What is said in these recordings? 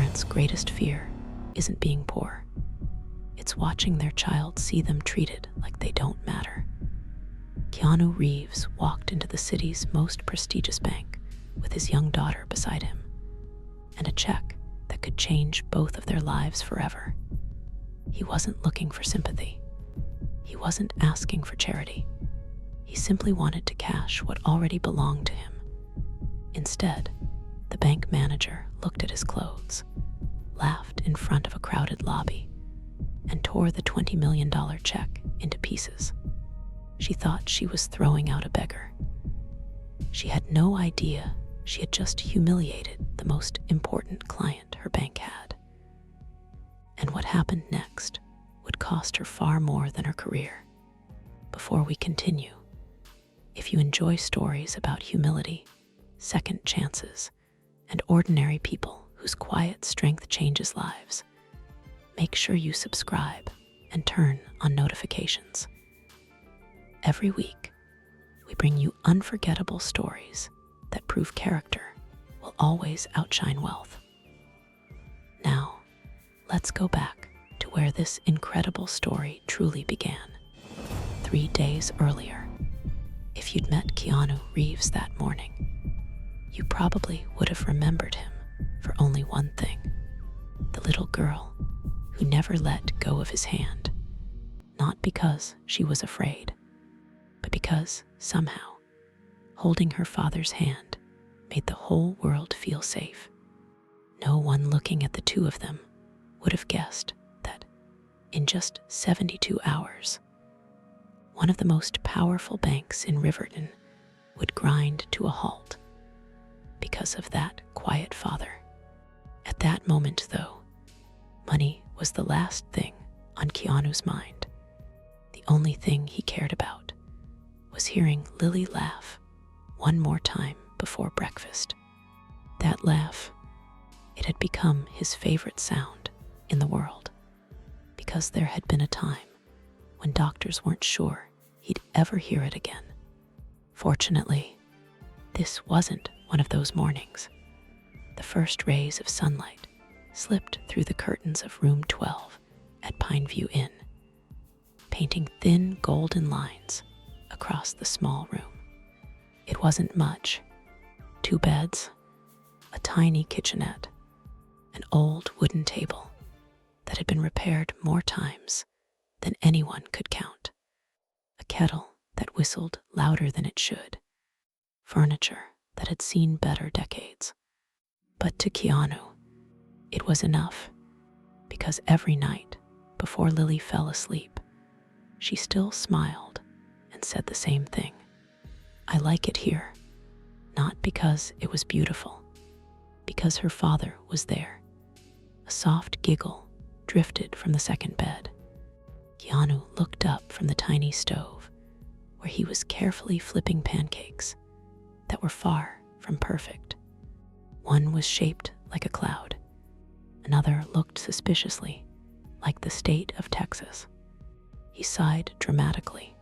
parents' greatest fear isn't being poor. It's watching their child see them treated like they don't matter. Keanu Reeves walked into the city's most prestigious bank with his young daughter beside him, and a check that could change both of their lives forever. He wasn't looking for sympathy. He wasn't asking for charity. He simply wanted to cash what already belonged to him. Instead, the bank manager looked at his clothes, laughed in front of a crowded lobby, and tore the $20 million check into pieces. She thought she was throwing out a beggar. She had no idea she had just humiliated the most important client her bank had. And what happened next would cost her far more than her career. Before we continue, if you enjoy stories about humility, second chances, and ordinary people whose quiet strength changes lives, make sure you subscribe and turn on notifications. Every week, we bring you unforgettable stories that prove character will always outshine wealth. Now, let's go back to where this incredible story truly began. 3 days earlier, if you'd met Keanu Reeves that morning, you probably would have remembered him for only one thing: the little girl who never let go of his hand, not because she was afraid, but because somehow holding her father's hand made the whole world feel safe. No one looking at the two of them would have guessed that in just 72 hours, one of the most powerful banks in Riverton would grind to a halt because of that quiet father. At that moment, though, money was the last thing on Keanu's mind. The only thing he cared about was hearing Lily laugh one more time before breakfast. That laugh, it had become his favorite sound in the world, because there had been a time when doctors weren't sure he'd ever hear it again. Fortunately, this wasn't one of those mornings. The first rays of sunlight slipped through the curtains of room 12 at Pineview Inn, painting thin golden lines across the small room. It wasn't much: 2 beds, a tiny kitchenette, an old wooden table that had been repaired more times than anyone could count, a kettle that whistled louder than it should, furniture that had seen better decades. But to Keanu, it was enough, because every night before Lily fell asleep, she still smiled and said the same thing: "I like it here," not because it was beautiful, because her father was there. A soft giggle drifted from the second bed. Keanu looked up from the tiny stove, where he was carefully flipping pancakes that were far from perfect. One was shaped like a cloud. Another looked suspiciously like the state of Texas. He sighed dramatically.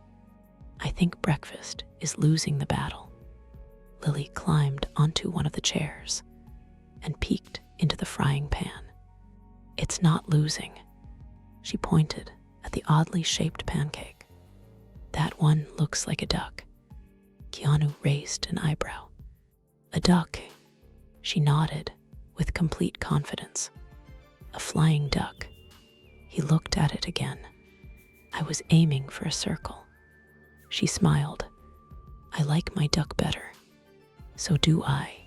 "I think breakfast is losing the battle." Lily climbed onto one of the chairs and peeked into the frying pan. "It's not losing." She pointed at the oddly shaped pancake. "That one looks like a duck." Keanu raised an eyebrow. "A duck?" She nodded with complete confidence. "A flying duck." He looked at it again. "I was aiming for a circle." She smiled. "I like my duck better." "So do I."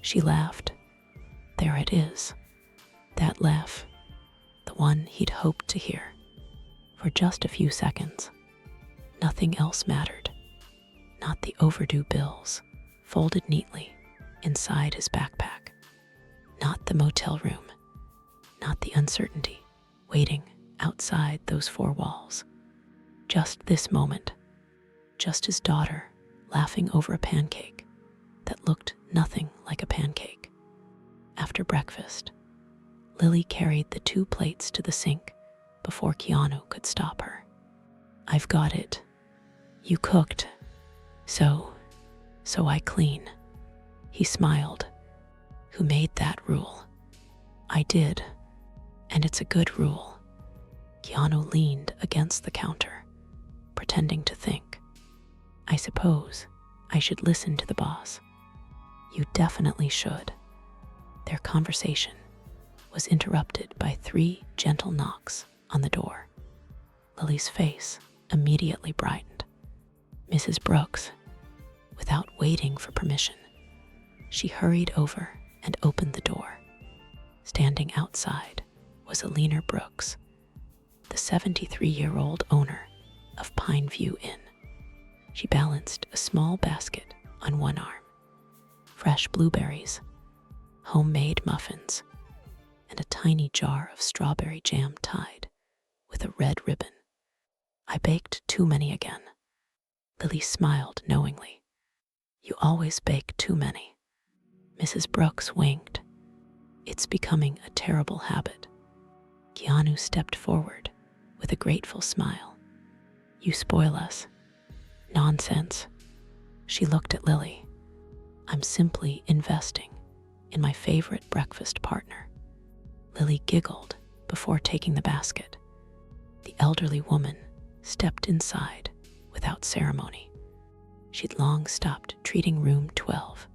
She laughed. There it is. That laugh, the one he'd hoped to hear. For just a few seconds, nothing else mattered. Not the overdue bills, folded neatly inside his backpack. Not the motel room. Not the uncertainty waiting outside those 4 walls. Just this moment. Just his daughter laughing over a pancake that looked nothing like a pancake. After breakfast, Lily carried the 2 plates to the sink before Keanu could stop her. "I've got it. You cooked. So I clean." He smiled. "Who made that rule?" "I I did, and it's a good rule. Keanu leaned against the counter, pretending to think. I suppose I should listen to the boss. You definitely should. Their conversation was interrupted by 3 gentle knocks on the door. Lily's face immediately brightened. Mrs. Brooks, without waiting for permission, she hurried over and opened the door. Standing outside was Alina Brooks, the 73-year-old owner of Pineview Inn. She balanced a small basket on one arm, fresh blueberries, homemade muffins, and a tiny jar of strawberry jam tied with a red ribbon. I baked too many again. Lily smiled knowingly. You always bake too many. Mrs. Brooks winked. It's becoming a terrible habit. Keanu stepped forward with a grateful smile. You spoil us. Nonsense. She looked at Lily. I'm simply investing in my favorite breakfast partner. Lily giggled before taking the basket. The elderly woman stepped inside without ceremony. She'd long stopped treating room 12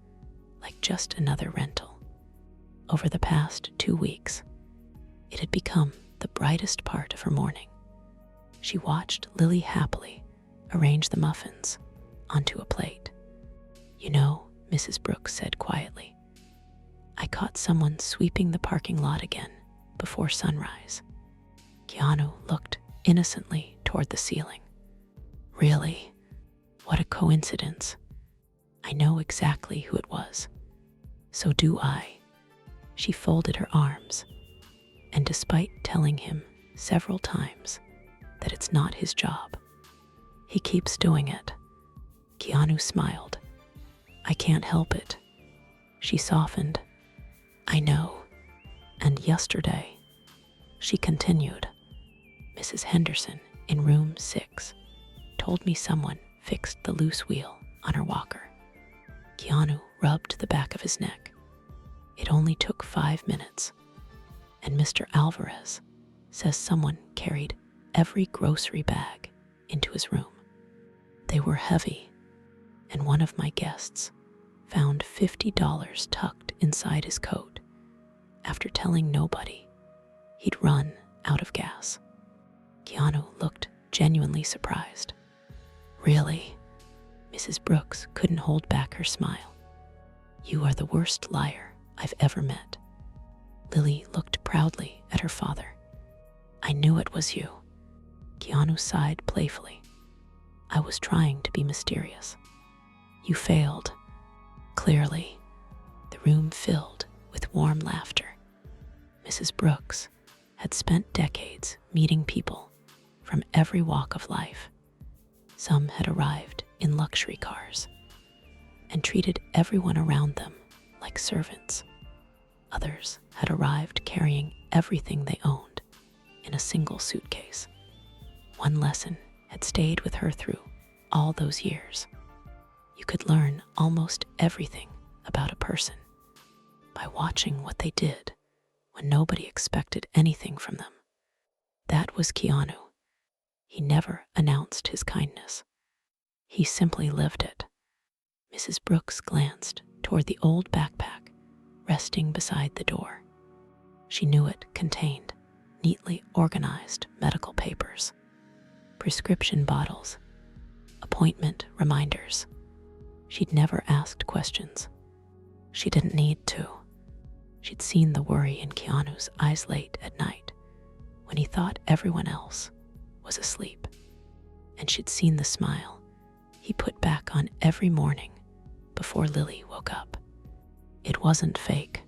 like just another rental. Over the past 2 weeks, it had become the brightest part of her morning. She watched Lily happily arrange the muffins onto a plate. You know, Mrs. Brooks said quietly, I caught someone sweeping the parking lot again before sunrise. Keanu looked innocently toward the ceiling. Really? What a coincidence. I know exactly who it was. So do I. She folded her arms, and despite telling him several times that it's not his job, he keeps doing it. Keanu smiled. I can't help it. She softened. I know. And yesterday, she continued, Mrs. Henderson in room 6 told me someone fixed the loose wheel on her walker. Keanu rubbed the back of his neck. It only took 5 minutes, and Mr. Alvarez says someone carried every grocery bag into his room. They were heavy, and one of my guests found $50 tucked inside his coat after telling nobody he'd run out of gas. Keanu looked genuinely surprised. Really? Mrs. Brooks couldn't hold back her smile. You are the worst liar I've ever met. Lily looked proudly at her father. I knew it was you. Keanu sighed playfully. I was trying to be mysterious. You failed. Clearly, the room filled with warm laughter. Mrs. Brooks had spent decades meeting people from every walk of life. Some had arrived in luxury cars and treated everyone around them like servants. Others had arrived carrying everything they owned in a single suitcase. One lesson had stayed with her through all those years. You could learn almost everything about a person by watching what they did when nobody expected anything from them. That was Keanu. He never announced his kindness. He simply lived it. Mrs. Brooks glanced toward the old backpack resting beside the door. She knew it contained neatly organized medical papers, prescription bottles, appointment reminders. She'd never asked questions. She didn't need to. She'd seen the worry in Keanu's eyes late at night when he thought everyone else was asleep. And she'd seen the smile he put back on every morning before Lily woke up. It wasn't fake.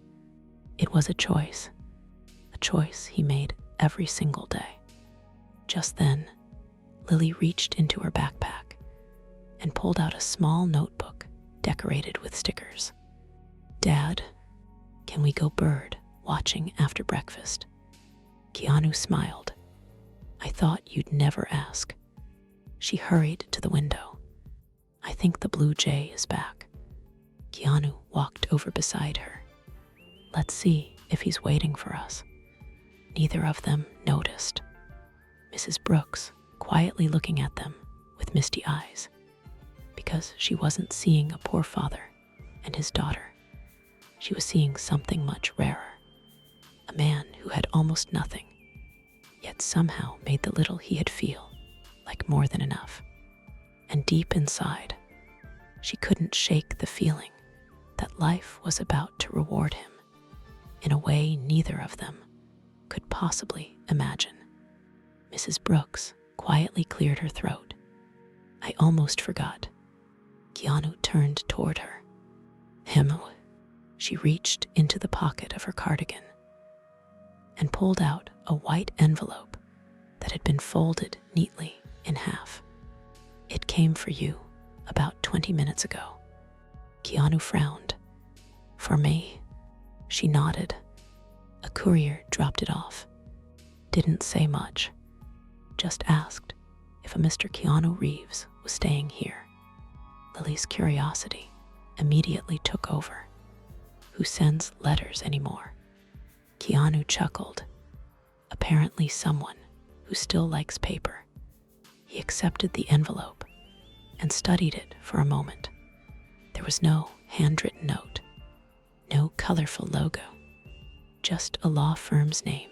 It was a choice he made every single day. Just then, Lily reached into her backpack and pulled out a small notebook decorated with stickers. Dad, can we go bird watching after breakfast? Keanu smiled. I thought you'd never ask. She hurried to the window. I think the blue jay is back. Keanu walked over beside her. Let's see if he's waiting for us." Neither of them noticed. Mrs. Brooks quietly looking at them with misty eyes, because she wasn't seeing a poor father and his daughter. She was seeing something much rarer. A man who had almost nothing, yet somehow made the little he had feel like more than enough. And deep inside, she couldn't shake the feeling that life was about to reward him in a way neither of them could possibly imagine. Mrs. Brooks quietly cleared her throat. "I almost forgot." Keanu turned toward her. She reached into the pocket of her cardigan and pulled out a white envelope that had been folded neatly in half. "It came for you about 20 minutes ago." Keanu frowned. "For me?" She nodded. "A courier dropped it off. Didn't say much. Just asked if a Mr. Keanu Reeves was staying here." Lily's curiosity immediately took over. Who sends letters anymore? Keanu chuckled. Apparently someone who still likes paper. He accepted the envelope and studied it for a moment. There was no handwritten note, no colorful logo, just a law firm's name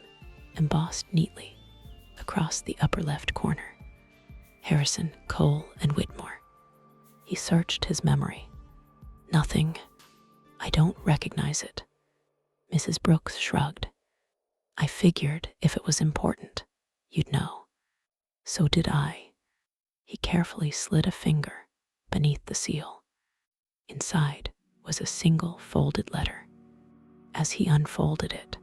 embossed neatly across the upper left corner. Harrison, Cole, and Whitmore. He searched his memory. "Nothing. I don't recognize it." Mrs. Brooks shrugged. "I figured if it was important, you'd know." "So did I." He carefully slid a finger beneath the seal. Inside was a single folded letter. As he unfolded it,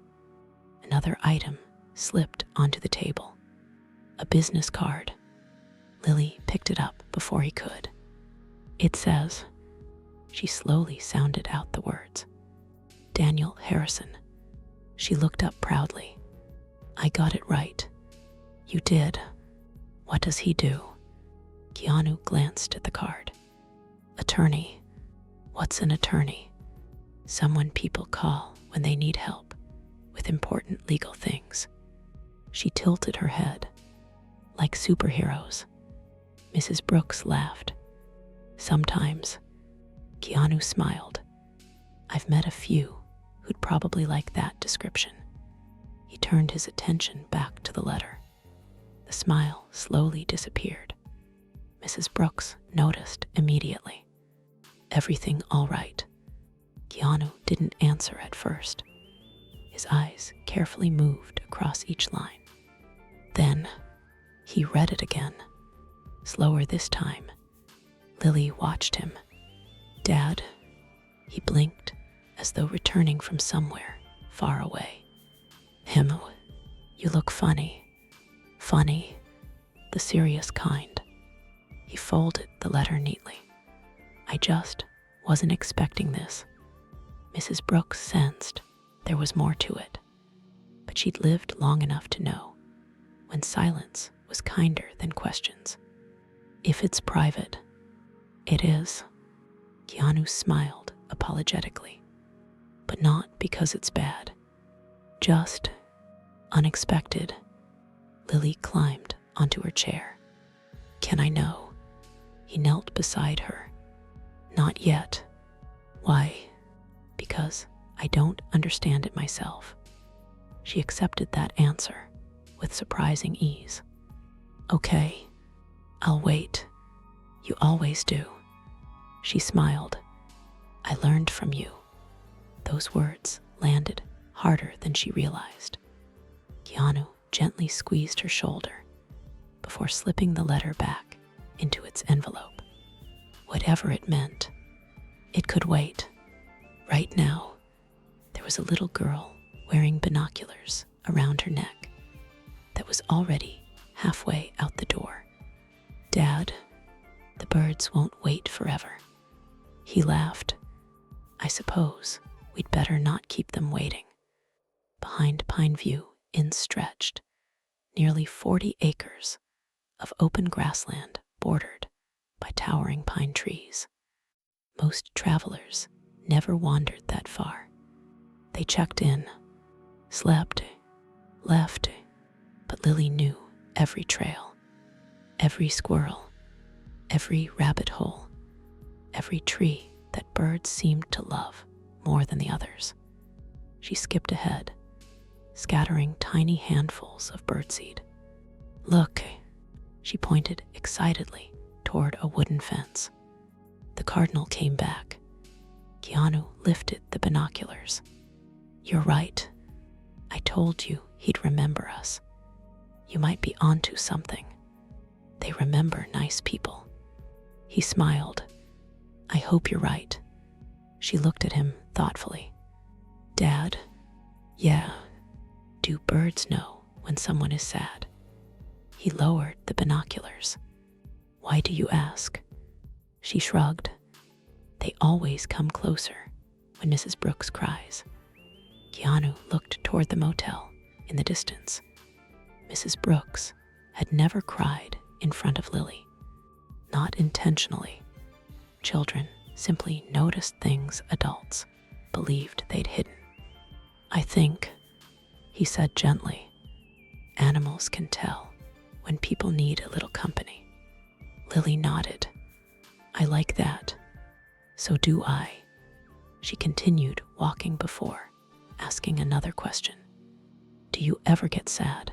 another item slipped onto the table. A business card. Lily picked it up before he could. "It says," she slowly sounded out the words, "Daniel Harrison." She looked up proudly. "I got it right." "You did. What does he do?" Keanu glanced at the card. "Attorney." "What's an attorney?" "Someone people call when they need help with important legal things." She tilted her head. "Like superheroes." Mrs. Brooks laughed. "Sometimes." Keanu smiled. "I've met a few who'd probably like that description." He turned his attention back to the letter. The smile slowly disappeared. Mrs. Brooks noticed immediately. "Everything all right?" Keanu didn't answer at first. His eyes carefully moved across each line. Then he read it again, slower this time. Lily watched him. "Dad?" He blinked, as though returning from somewhere far away. You look funny." "Funny, the serious kind." He folded the letter neatly. "I just wasn't expecting this." Mrs. Brooks sensed there was more to it, but she'd lived long enough to know when silence was kinder than questions. "If it's private." "It is." Keanu smiled apologetically. "But not because it's bad. Just unexpected." Lily climbed onto her chair. "Can I know?" He knelt beside her. "Not yet." "Why?" "Because I don't understand it myself." She accepted that answer with surprising ease. "Okay, I'll wait. You always do." She smiled. "I learned from you." Those words landed harder than she realized. Keanu gently squeezed her shoulder before slipping the letter back into its envelope. Whatever it meant, it could wait. Right now, there was a little girl wearing binoculars around her neck that was already halfway out the door. "Dad, the birds won't wait forever." He laughed. "I suppose we'd better not keep them waiting." Behind Pine View Inn stretched nearly 40 acres of open grassland bordered by towering pine trees. Most travelers never wandered that far. They checked in slept, left, but Lily knew every trail, every squirrel, every rabbit hole, every tree that birds seemed to love more than the others. She skipped ahead, scattering tiny handfuls of birdseed. Look, she pointed excitedly toward a wooden fence. The cardinal came back. Keanu lifted the binoculars. You're right. I told you he'd remember us. You might be onto something. They remember nice people. He smiled. I hope you're right. She looked at him thoughtfully. Dad? Yeah. Do birds know when someone is sad? He lowered the binoculars. Why do you ask? She shrugged. They always come closer when Mrs. Brooks cries. Keanu looked toward the motel in the distance. Mrs. Brooks had never cried in front of Lily. Not intentionally. Children simply noticed things adults believed they'd hidden. I think, he said gently, animals can tell when people need a little company. Lily nodded. I like that. So do I. She continued walking before, asking another question. Do you ever get sad?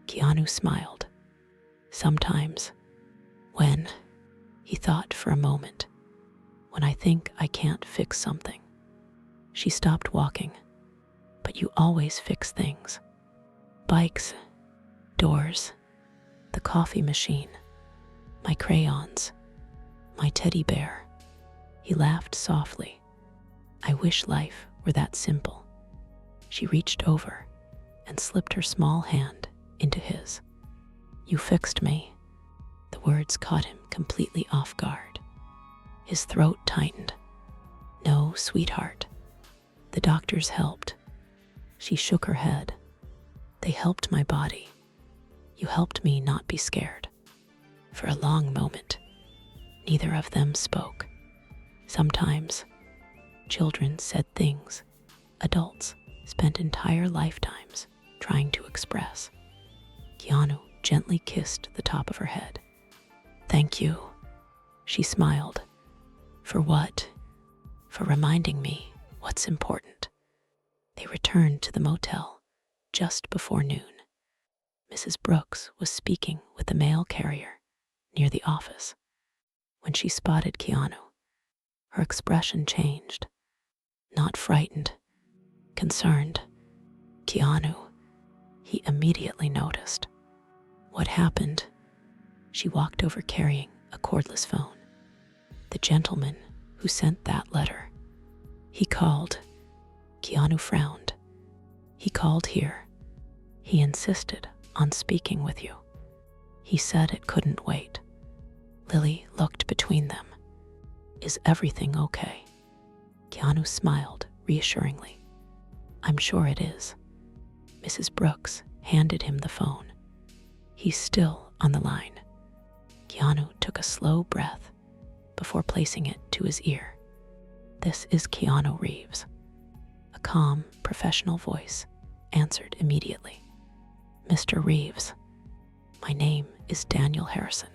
Keanu smiled. Sometimes. When? He thought for a moment. When I think I can't fix something. She stopped walking. But you always fix things. Bikes, doors, the coffee machine, my crayons, my teddy bear. He laughed softly. I wish life were that simple. She reached over and slipped her small hand into his. You fixed me. The words caught him completely off guard. His throat tightened. No, sweetheart. The doctors helped. She shook her head. They helped my body. You helped me not be scared. For a long moment, neither of them spoke. Sometimes, children said things adults spent entire lifetimes trying to express. Keanu gently kissed the top of her head. Thank you, she smiled. For what? For reminding me what's important. They returned to the motel just before noon. Mrs. Brooks was speaking with the mail carrier near the office. When she spotted Keanu, her expression changed. Not frightened, concerned. Keanu, he immediately noticed. What happened? She walked over carrying a cordless phone. The gentleman who sent that letter. He called. Keanu frowned. He called here. He insisted on speaking with you. He said it couldn't wait. Lily looked between them. Is everything okay? Keanu smiled reassuringly. I'm sure it is. Mrs. Brooks handed him the phone. He's still on the line. Keanu took a slow breath before placing it to his ear. This is Keanu Reeves. A calm, professional voice answered immediately. Mr. Reeves, my name is Daniel Harrison.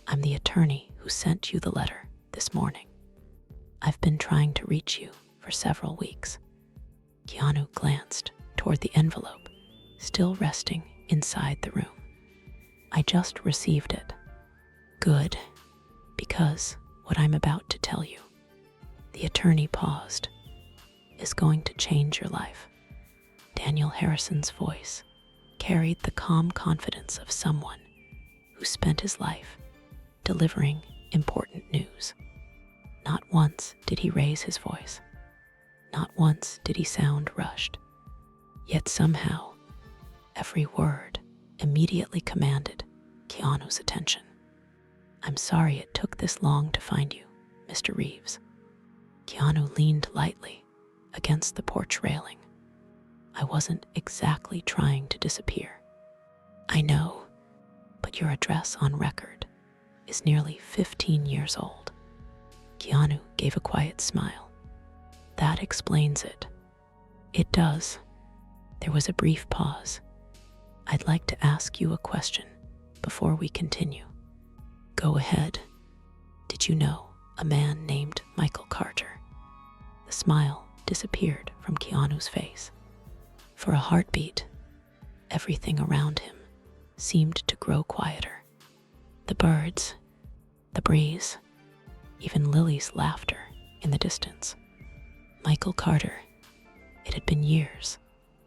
I'm the attorney who sent you the letter this morning. I've been trying to reach you for several weeks. Keanu glanced toward the envelope, still resting inside the room. I just received it. Good, because what I'm about to tell you, the attorney paused, is going to change your life. Daniel Harrison's voice carried the calm confidence of someone who spent his life delivering important news. Not once did he raise his voice. Not once did he sound rushed. Yet somehow, every word immediately commanded Keanu's attention. I'm sorry it took this long to find you, Mr. Reeves. Keanu leaned lightly against the porch railing. I wasn't exactly trying to disappear. I know, but your address on record is nearly 15 years old. Keanu gave a quiet smile. That explains it. It does. was a brief pause. I'd like to ask you a question before we continue. Go ahead. Did you know a man named Michael Carter? The smile disappeared from Keanu's face. For a heartbeat, everything around him seemed to grow quieter. The birds, the breeze, even Lily's laughter in the distance. Michael Carter. It had been years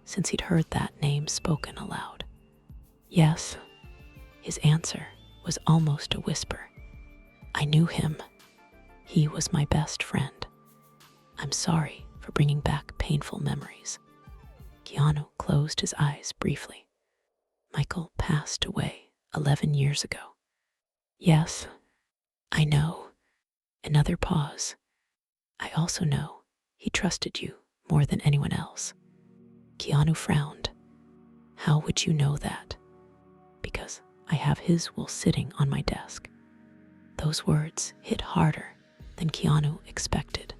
since he'd heard that name spoken aloud. Yes, his answer was almost a whisper. I knew him. He was my best friend. I'm sorry for bringing back painful memories. Keanu closed his eyes briefly. Michael passed away 11 years ago. Yes, I know. Another pause. I also know he trusted you more than anyone else. Keanu frowned. How would you know that? Because I have his will sitting on my desk. Those words hit harder than Keanu expected.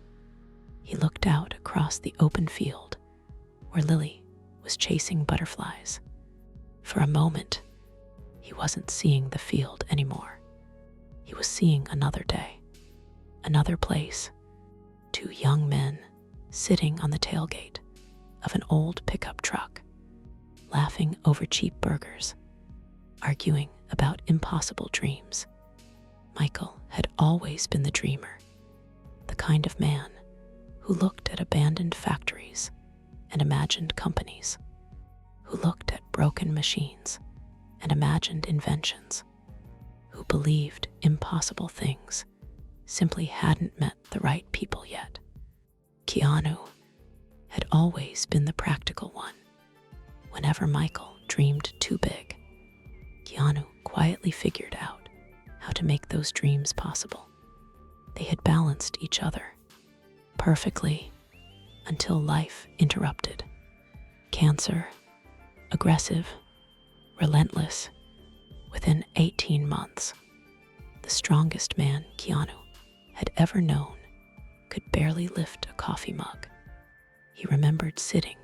He looked out across the open field where Lily was chasing butterflies. For a moment, he wasn't seeing the field anymore. He was seeing another day, another place, two young men sitting on the tailgate of an old pickup truck, laughing over cheap burgers, arguing about impossible dreams. Michael had always been the dreamer, the kind of man who looked at abandoned factories and imagined companies, who looked at broken machines and imagined inventions, who believed impossible things simply hadn't met the right people yet. Keanu had always been the practical one. Whenever Michael dreamed too big, Keanu quietly figured out how to make those dreams possible. They had balanced each other perfectly until life interrupted. Cancer, aggressive, relentless. Within 18 months, the strongest man Keanu had ever known could barely lift a coffee mug. He remembered sitting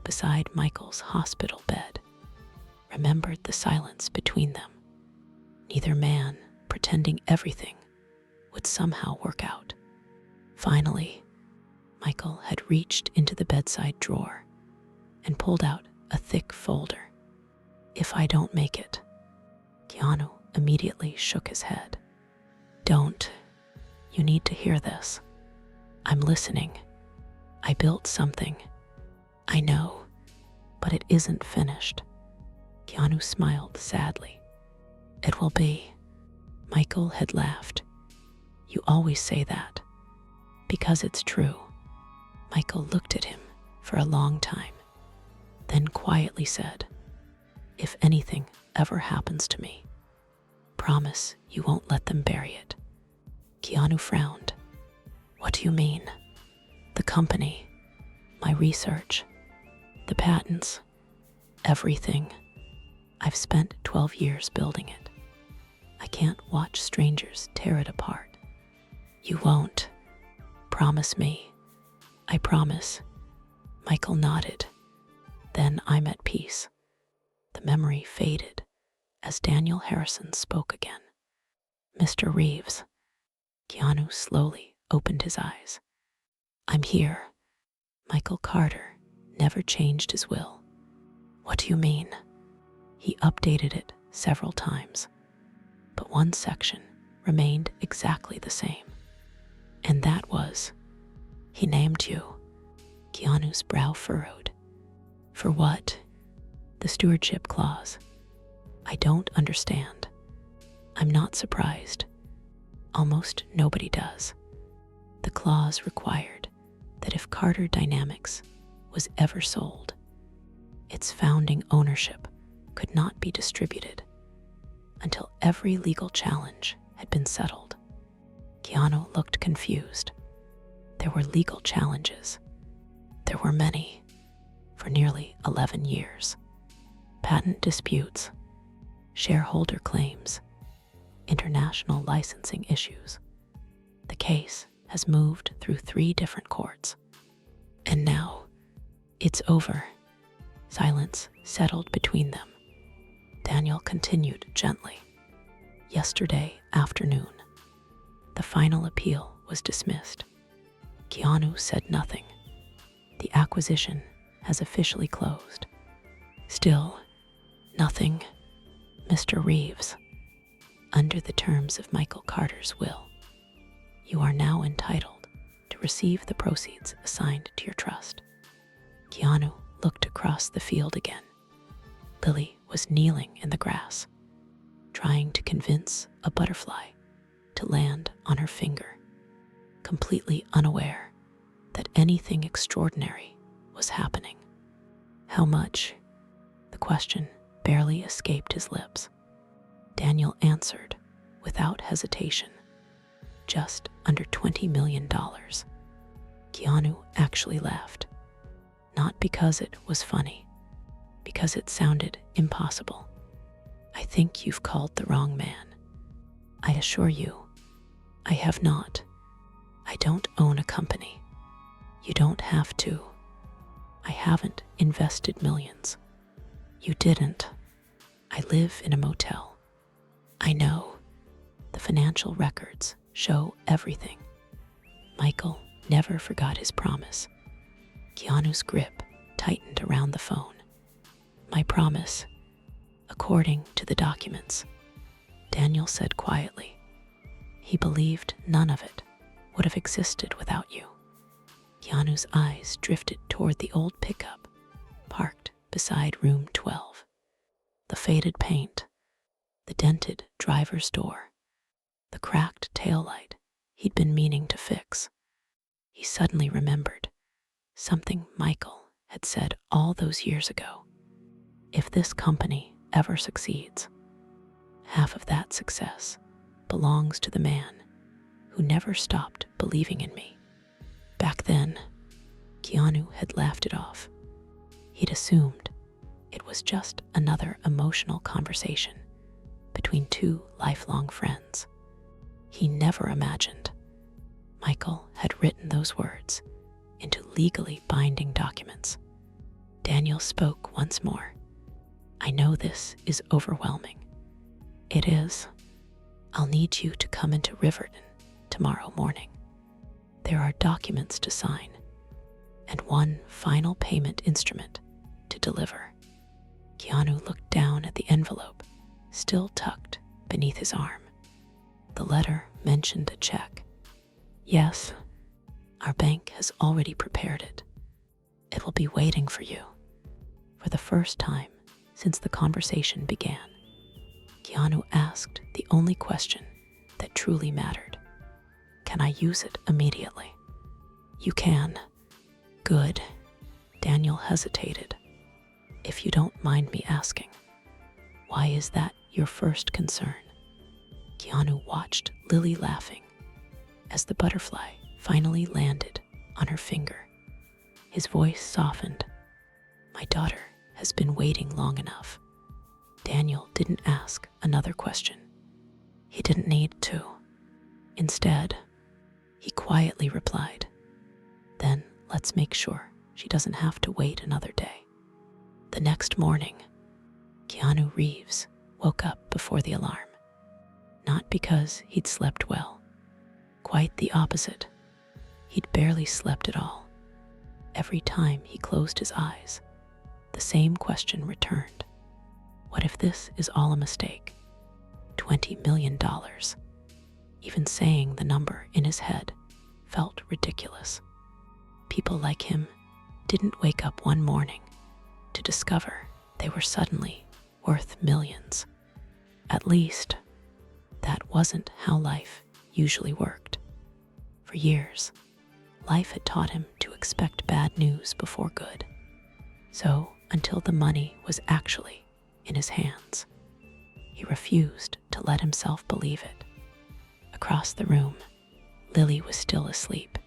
beside Michael's hospital bed, remembered the silence between them, neither man pretending everything would somehow work out. Finally, Michael had reached into the bedside drawer and pulled out a thick folder. If I don't make it, Keanu immediately shook his head. Don't. You need to hear this. I'm listening. I built something. I know, but it isn't finished. Keanu smiled sadly. It will be. Michael had laughed. You always say that. Because it's true. Michael looked at him for a long time, then quietly said, if anything ever happens to me, promise you won't let them bury it. Keanu frowned. What do you mean? The company, my research, the patents, everything. I've spent 12 years building it. I can't watch strangers tear it apart. You won't. Promise me. I promise. Michael nodded. Then I'm at peace. The memory faded as Daniel Harrison spoke again. Mr. Reeves. Keanu slowly opened his eyes. I'm here. Michael Carter never changed his will. What do you mean? He updated it several times, but one section remained exactly the same. And that was, he named you. Keanu's brow furrowed. For what? The stewardship clause. I don't understand. I'm not surprised. Almost nobody does. The clause required that if Carter Dynamics was ever sold, its founding ownership could not be distributed until every legal challenge had been settled. Keanu looked confused. There were legal challenges. There were many, for nearly 11 years. Patent disputes, shareholder claims, international licensing issues. The case has moved through 3 different courts. And now, it's over. Silence settled between them. Daniel continued gently. Yesterday afternoon, the final appeal was dismissed. Keanu said nothing. The acquisition has officially closed. Still, nothing, Mr. Reeves. Under the terms of Michael Carter's will, you are now entitled to receive the proceeds assigned to your trust. Keanu looked across the field again. Lily was kneeling in the grass, trying to convince a butterfly to land on her finger, completely unaware that anything extraordinary was happening. How much? The question barely escaped his lips. Daniel answered without hesitation. Just under $20 million. Keanu actually laughed. Not because it was funny, because it sounded impossible. I think you've called the wrong man. I assure you, I have not. I don't own a company. You don't have to. I haven't invested millions. You didn't. I live in a motel. I know. The financial records show everything. Michael never forgot his promise. Keanu's grip tightened around the phone. My promise, according to the documents, Daniel said quietly. He believed none of it would have existed without you. Keanu's eyes drifted toward the old pickup, parked beside room 12. The faded paint, the dented driver's door, the cracked taillight he'd been meaning to fix. He suddenly remembered something Michael had said all those years ago. If this company ever succeeds, half of that success belongs to the man who never stopped believing in me. Back then, Keanu had laughed it off. He'd assumed it was just another emotional conversation between two lifelong friends. He never imagined Michael had written those words into legally binding documents. Daniel spoke once more. I know this is overwhelming. It is. I'll need you to come into Riverton tomorrow morning. There are documents to sign and one final payment instrument to deliver. Keanu looked down at the envelope, still tucked beneath his arm. The letter mentioned a check. Yes, our bank has already prepared it. It will be waiting for you. For the first time since the conversation began, Keanu asked the only question that truly mattered. Can I use it immediately? You can. Good. Daniel hesitated. If you don't mind me asking, why is that your first concern? Keanu watched Lily laughing as the butterfly finally landed on her finger. His voice softened. My daughter has been waiting long enough. Daniel didn't ask another question. He didn't need to. Instead, he quietly replied, then let's make sure she doesn't have to wait another day. The next morning, Keanu Reeves woke up before the alarm. Not because he'd slept well. Quite the opposite. He'd barely slept at all. Every time he closed his eyes, the same question returned. What if this is all a mistake? $20 million. Even saying the number in his head felt ridiculous. People like him didn't wake up one morning to discover they were suddenly worth millions. At least, that wasn't how life usually worked. For years, life had taught him to expect bad news before good. So, until the money was actually in his hands, he refused to let himself believe it. Across the room, Lily was still asleep.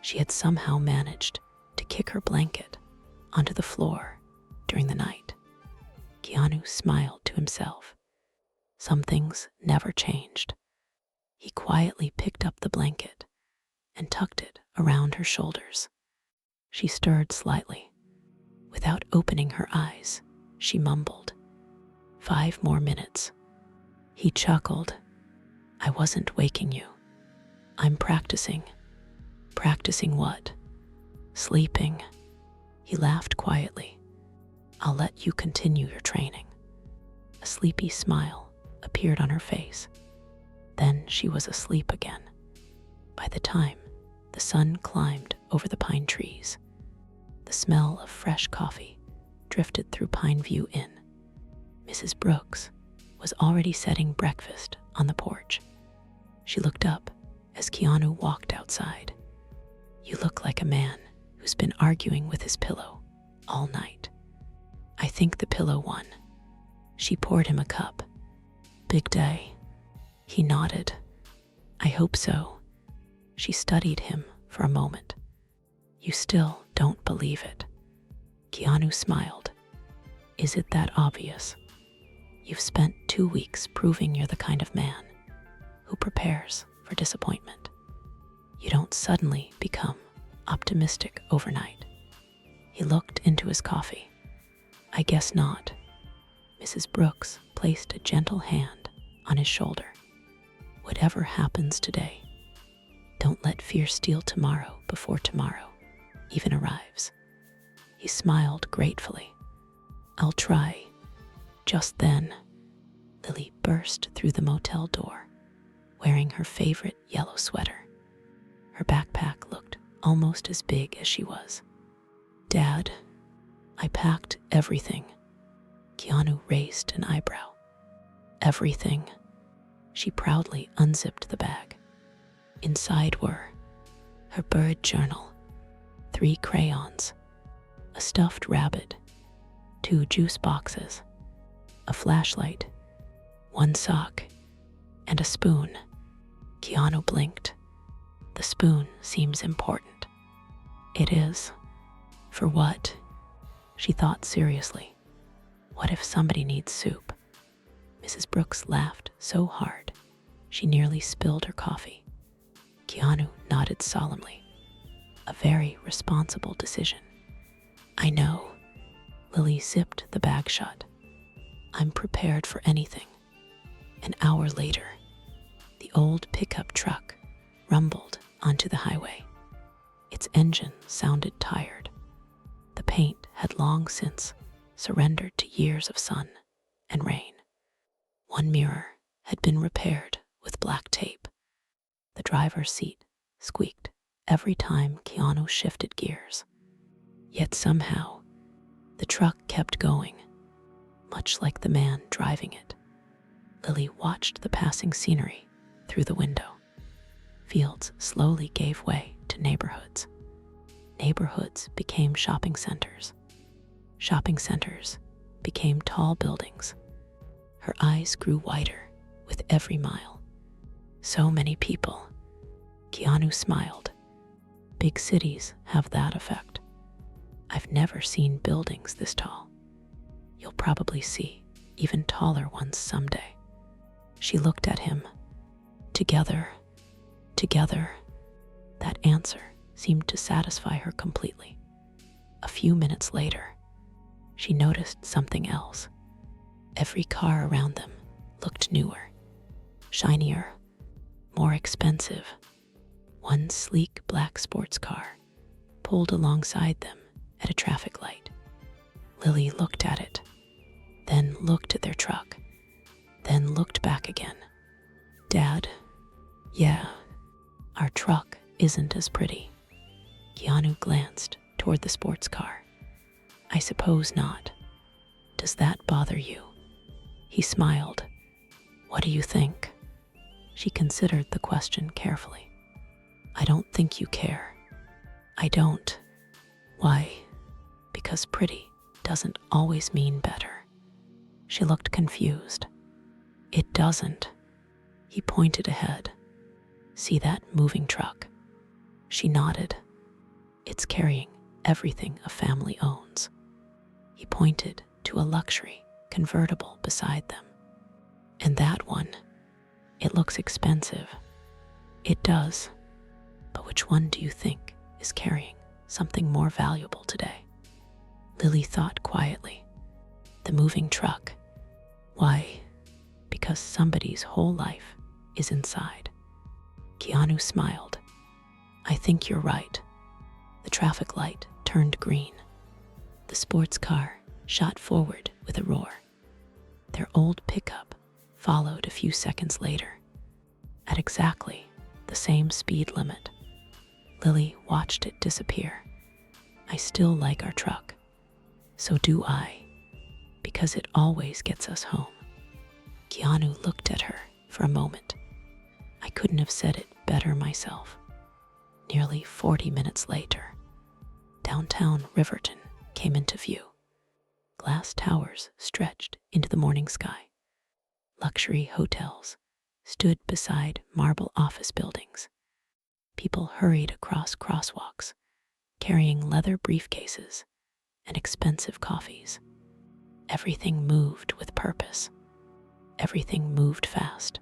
She had somehow managed to kick her blanket onto the floor during the night. Keanu smiled to himself. Some things never changed. He quietly picked up the blanket and tucked it around her shoulders. She stirred slightly. Without opening her eyes, she mumbled, "5 more minutes." He chuckled. "I wasn't waking you. I'm practicing." "Practicing what?" "Sleeping." He laughed quietly. "I'll let you continue your training." A sleepy smile appeared on her face. Then she was asleep again. By the time the sun climbed over the pine trees, the smell of fresh coffee drifted through Pine View Inn. Mrs. Brooks was already setting breakfast on the porch. She looked up as Keanu walked outside. "You look like a man who's been arguing with his pillow all night." "I think the pillow won." She poured him a cup. "Big day." He nodded. "I hope so." She studied him for a moment. "You still don't believe it." Keanu smiled. "Is it that obvious? You've spent 2 weeks proving you're the kind of man who prepares for disappointment. You don't suddenly become optimistic overnight." He looked into his coffee. "I guess not." Mrs. Brooks placed a gentle hand on his shoulder. "Whatever happens today, don't let fear steal tomorrow before tomorrow even arrives." He smiled gratefully. "I'll try." Just then, Lily burst through the motel door, wearing her favorite yellow sweater. Her backpack looked almost as big as she was. "Dad, I packed everything." Keanu raised an eyebrow. "Everything?" She proudly unzipped the bag. Inside were her bird journal, 3 crayons, a stuffed rabbit, 2 juice boxes, a flashlight, 1 sock, and a spoon. Keanu blinked. "The spoon seems important." "It is." "For what?" She thought seriously. "What if somebody needs soup?" Mrs. Brooks laughed so hard she nearly spilled her coffee. Keanu nodded solemnly. "A very responsible decision." "I know." Lily zipped the bag shut. "I'm prepared for anything." An hour later, the old pickup truck rumbled onto the highway. Its engine sounded tired. The paint had long since surrendered to years of sun and rain. One mirror had been repaired with black tape. The driver's seat squeaked every time Keanu shifted gears. Yet somehow, the truck kept going, much like the man driving it. Lily watched the passing scenery through the window. Fields slowly gave way to neighborhoods. Neighborhoods became shopping centers. Shopping centers became tall buildings. Her eyes grew wider with every mile. So many people. Keanu smiled. Big cities have that effect. I've never seen buildings this tall. You'll probably see even taller ones someday. She looked at him. Together. That answer seemed to satisfy her completely. A few minutes later, she noticed something else. Every car around them looked newer, shinier, more expensive. One sleek black sports car pulled alongside them at a traffic light. Lily looked at it, then looked at their truck, then looked back again. "Dad, yeah, our truck isn't as pretty." Keanu glanced toward the sports car. "I suppose not. Does that bother you?" He smiled. "What do you think?" She considered the question carefully. "I don't think you care." "I don't." "Why?" "Because pretty doesn't always mean better." She looked confused. "It doesn't." He pointed ahead. "See that moving truck?" She nodded. "It's carrying everything a family owns." He pointed to a luxury convertible beside them. "And that one? It looks expensive." "It does. But which one do you think is carrying something more valuable today?" Lily thought quietly. The moving truck. Why? Because somebody's whole life is inside. Keanu smiled. I think you're right. The traffic light turned green. The sports car shot forward with a roar. Their old pickup followed a few seconds later, at exactly the same speed limit. Lily watched it disappear. I still like our truck. So do I, because it always gets us home. Keanu looked at her for a moment. I couldn't have said it better myself. Nearly 40 minutes later, downtown Riverton came into view. Glass towers stretched into the morning sky. Luxury hotels stood beside marble office buildings. People hurried across crosswalks, carrying leather briefcases and expensive coffees. Everything moved with purpose. Everything moved fast.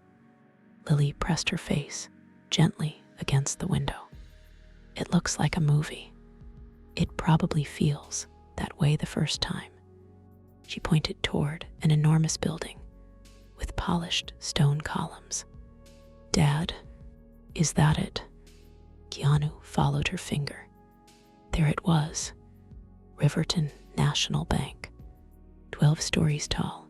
Lily pressed her face gently against the window. It looks like a movie. It probably feels that way the first time. She pointed toward an enormous building with polished stone columns. Dad, is that it? Keanu followed her finger. There it was. Riverton National Bank, 12 stories tall,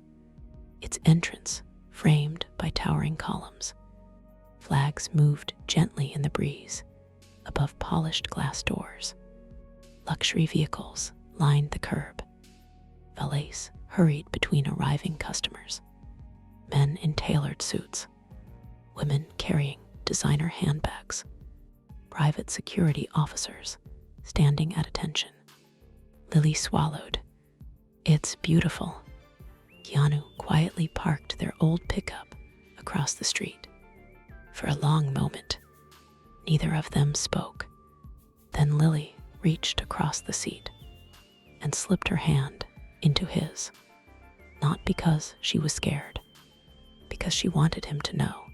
its entrance framed by towering columns. Flags moved gently in the breeze above polished glass doors. Luxury vehicles lined the curb. Valets hurried between arriving customers. Men in tailored suits, women carrying designer handbags, private security officers standing at attention. Lily swallowed. It's beautiful. Keanu quietly parked their old pickup across the street. For a long moment, neither of them spoke. Then Lily reached across the seat and slipped her hand into his. Not because she was scared, because she wanted him to know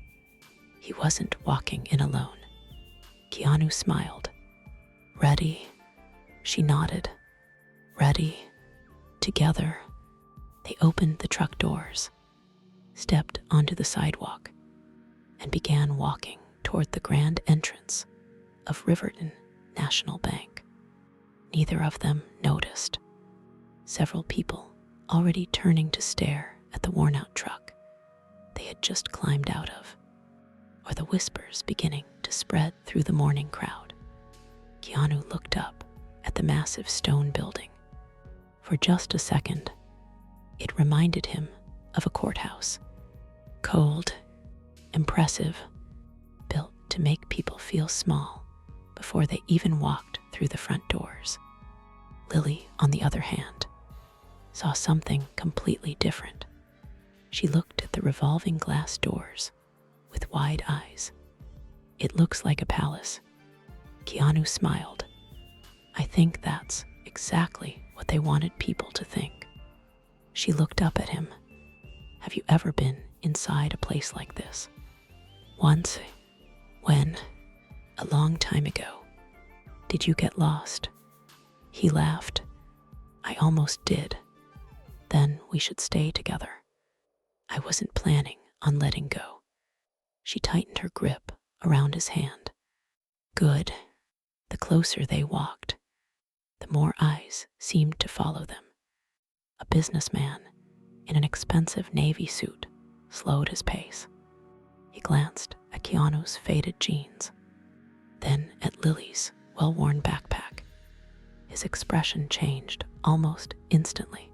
he wasn't walking in alone. Keanu smiled. Ready? She nodded. Ready? Together, they opened the truck doors, stepped onto the sidewalk, and began walking toward the grand entrance of Riverton National Bank. Neither of them noticed. Several people already turning to stare at the worn-out truck they had just climbed out of, or the whispers beginning to spread through the morning crowd. Keanu looked up at the massive stone building. For just a second, it reminded him of a courthouse. Cold, impressive, built to make people feel small before they even walked through the front doors. Lily, on the other hand, saw something completely different. She looked at the revolving glass doors with wide eyes. It looks like a palace. Keanu smiled. I think that's exactly what they wanted people to think. She looked up at him. Have you ever been inside a place like this? Once. When? A long time ago. Did you get lost? He laughed. I almost did. Then we should stay together. I wasn't planning on letting go. She tightened her grip around his hand. Good. The closer they walked, the more eyes seemed to follow them. A businessman in an expensive navy suit slowed his pace. He glanced at Keanu's faded jeans, then at Lily's well-worn backpack. His expression changed almost instantly.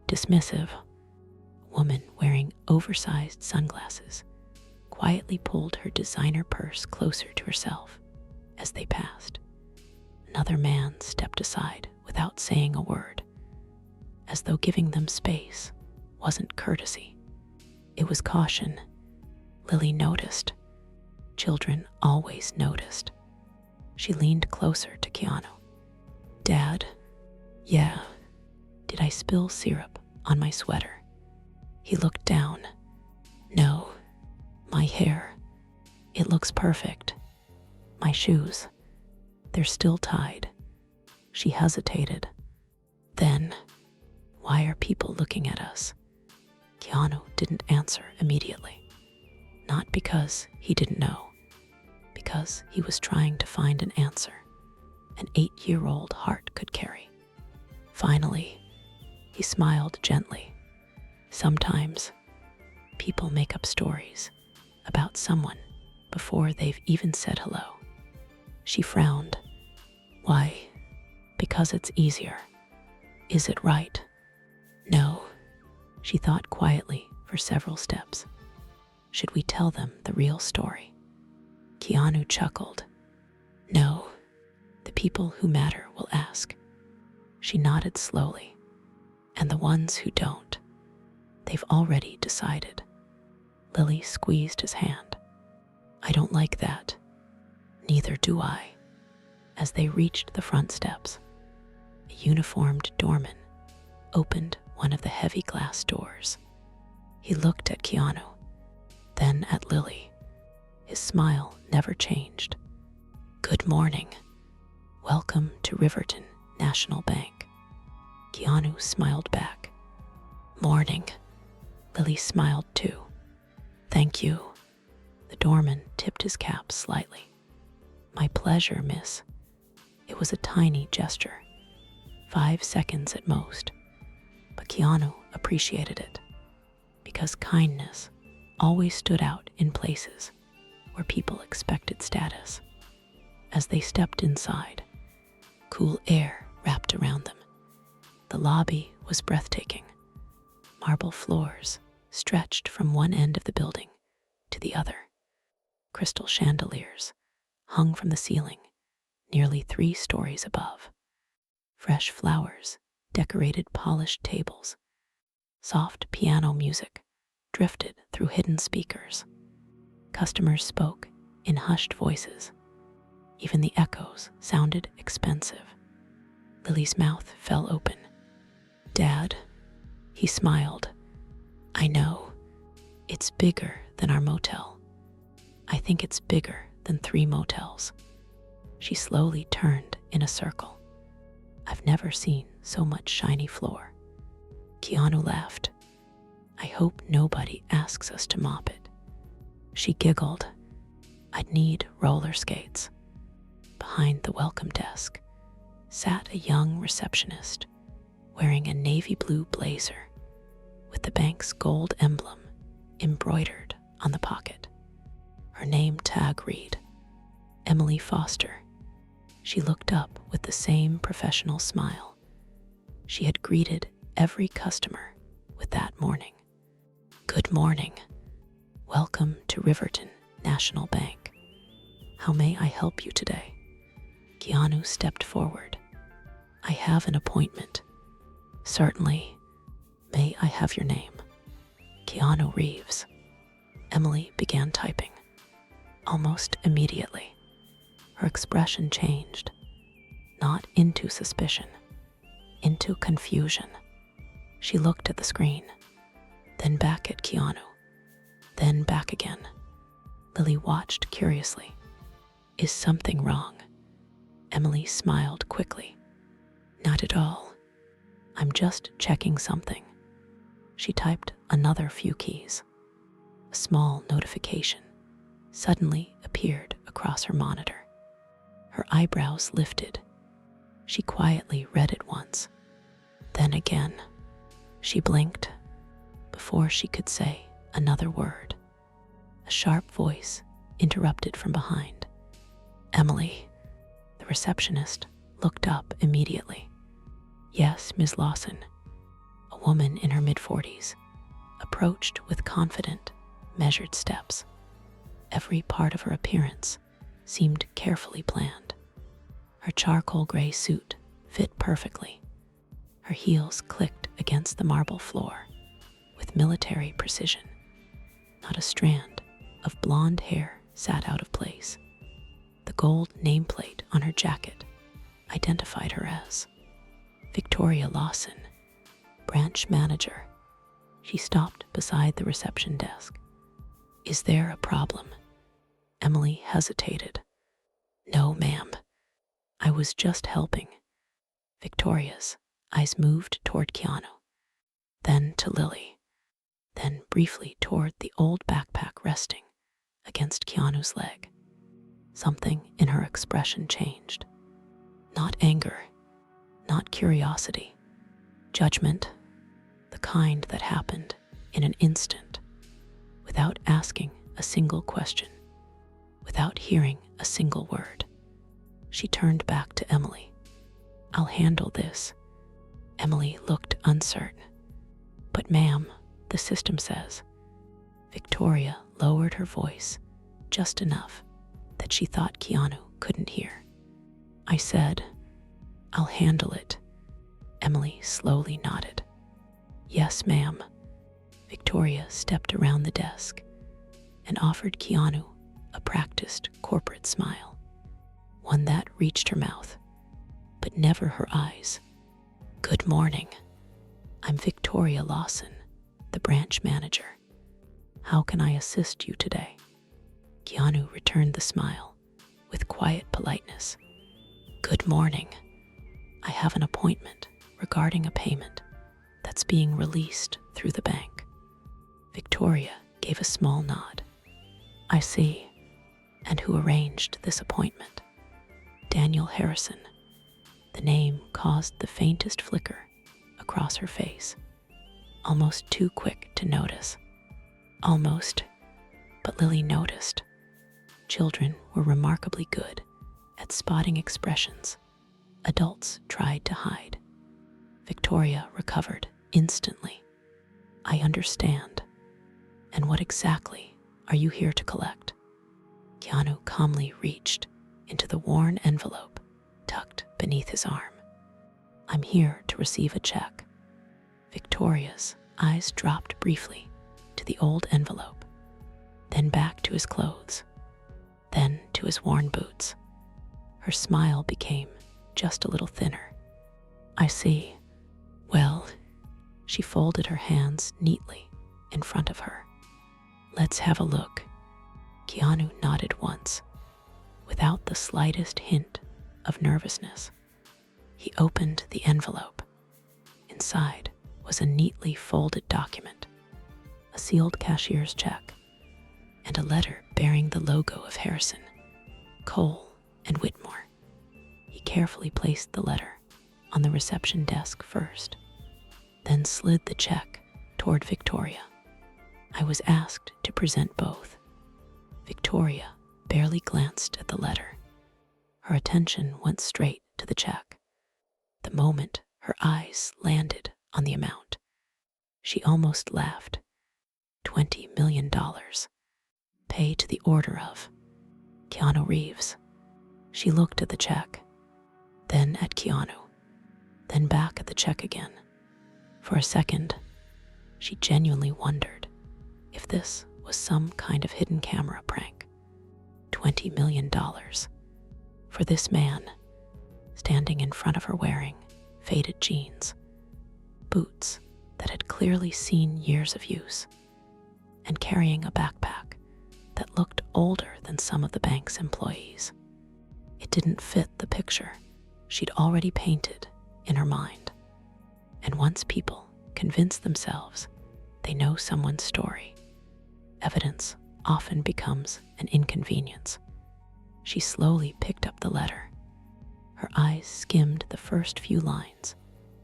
Dismissive. A woman wearing oversized sunglasses quietly pulled her designer purse closer to herself as they passed. Another man stepped aside without saying a word, as though giving them space wasn't courtesy. It was caution. Lily noticed. Children always noticed. She leaned closer to Keanu. Dad? Yeah. Did I spill syrup on my sweater? He looked down. No. My hair. It looks perfect. My shoes. They're still tied. She hesitated. Then, why are people looking at us? Keanu didn't answer immediately. Not because he didn't know, because he was trying to find an answer an 8-year-old heart could carry. Finally, he smiled gently. Sometimes, people make up stories about someone before they've even said hello. She frowned. Why? Because it's easier. Is it right? No. She thought quietly for several steps. Should we tell them the real story? Keanu chuckled. No. The people who matter will ask. She nodded slowly. And the ones who don't, they've already decided. Lily squeezed his hand. I don't like that. Neither do I. As they reached the front steps, a uniformed doorman opened one of the heavy glass doors. He looked at Keanu, then at Lily. His smile never changed. Good morning. Welcome to Riverton National Bank. Keanu smiled back. Morning. Lily smiled too. Thank you. The doorman tipped his cap slightly. My pleasure, miss. It was a tiny gesture, 5 seconds at most, but Keanu appreciated it because kindness always stood out in places where people expected status. As they stepped inside, cool air wrapped around them. The lobby was breathtaking. Marble floors stretched from one end of the building to the other. Crystal chandeliers hung from the ceiling nearly 3 stories above. Fresh flowers decorated polished tables. Soft piano music drifted through hidden speakers. Customers spoke in hushed voices. Even the echoes sounded expensive. Lily's mouth fell open. Dad, he smiled. I know. It's bigger than our motel. I think it's bigger than 3 motels. She slowly turned in a circle. I've never seen so much shiny floor. Keanu laughed. I hope nobody asks us to mop it. She giggled. I'd need roller skates. Behind the welcome desk sat a young receptionist wearing a navy blue blazer with the bank's gold emblem embroidered on the pocket. Her name tag read, Emily Foster. She looked up with the same professional smile she had greeted every customer with that morning. Good morning. Welcome to Riverton National Bank. How may I help you today? Keanu stepped forward. I have an appointment. Certainly. May I have your name? Keanu Reeves. Emily began typing. Almost immediately, her expression changed, not into suspicion, into confusion. She looked at the screen, then back at Keanu, then back again. Lily watched curiously. Is something wrong? Emily smiled quickly. Not at all. I'm just checking something. She typed another few keys. A small notification suddenly appeared across her monitor. Her eyebrows lifted. She quietly read it once, then again. She blinked before she could say another word. A sharp voice interrupted from behind. Emily. The receptionist looked up immediately. Yes, Ms. Lawson. A woman in her mid-40s approached with confident, measured steps. Every part of her appearance seemed carefully planned. Her charcoal gray suit fit perfectly. Her heels clicked against the marble floor with military precision. Not a strand of blonde hair sat out of place. The gold nameplate on her jacket identified her as Victoria Lawson, branch manager. She stopped beside the reception desk. Is there a problem? Emily hesitated. No, ma'am. I was just helping. Victoria's Eyes moved toward Keanu, then to Lily, then briefly toward the old backpack resting against Keanu's leg. Something in her expression changed. Not anger, not curiosity, judgment, the kind that happened in an instant, without asking a single question, without hearing a single word. She turned back to Emily. "I'll handle this." Emily looked uncertain. "But ma'am, the system says." Victoria lowered her voice just enough that she thought Keanu couldn't hear. "I said, I'll handle it." Emily slowly nodded. "Yes, ma'am." Victoria stepped around the desk and offered Keanu a practiced corporate smile, one that reached her mouth, but never her eyes. "Good morning. I'm Victoria Lawson, the branch manager. How can I assist you today?" Keanu returned the smile with quiet politeness. "Good morning. I have an appointment regarding a payment that's being released through the bank." Victoria gave a small nod. "I see. And who arranged this appointment?" "Daniel Harrison." The name caused the faintest flicker across her face, almost too quick to notice. Almost, but Lily noticed. Children were remarkably good at spotting expressions adults tried to hide. Victoria recovered instantly. "I understand. And what exactly are you here to collect?" Keanu calmly reached into the worn envelope tucked beneath his arm. "I'm here to receive a check." Victoria's eyes dropped briefly to the old envelope, then back to his clothes, then to his worn boots. Her smile became just a little thinner. "I see. Well," she folded her hands neatly in front of her. "Let's have a look." Keanu nodded once, without the slightest hint of nervousness. He opened the envelope. Inside was a neatly folded document, a sealed cashier's check, and a letter bearing the logo of Harrison, Cole, and Whitmore. He carefully placed the letter on the reception desk first, then slid the check toward Victoria. "I was asked to present both." Victoria barely glanced at the letter. Her attention went straight to the check. The moment her eyes landed on the amount, she almost laughed. $20 million. Pay to the order of Keanu Reeves. She looked at the check, then at Keanu, then back at the check again. For a second, she genuinely wondered if this was some kind of hidden camera prank. $20 million for this man standing in front of her wearing faded jeans, boots that had clearly seen years of use, and carrying a backpack that looked older than some of the bank's employees. It didn't fit the picture she'd already painted in her mind. And once people convince themselves they know someone's story, evidence often becomes an inconvenience. She slowly picked up the letter. Her eyes skimmed the first few lines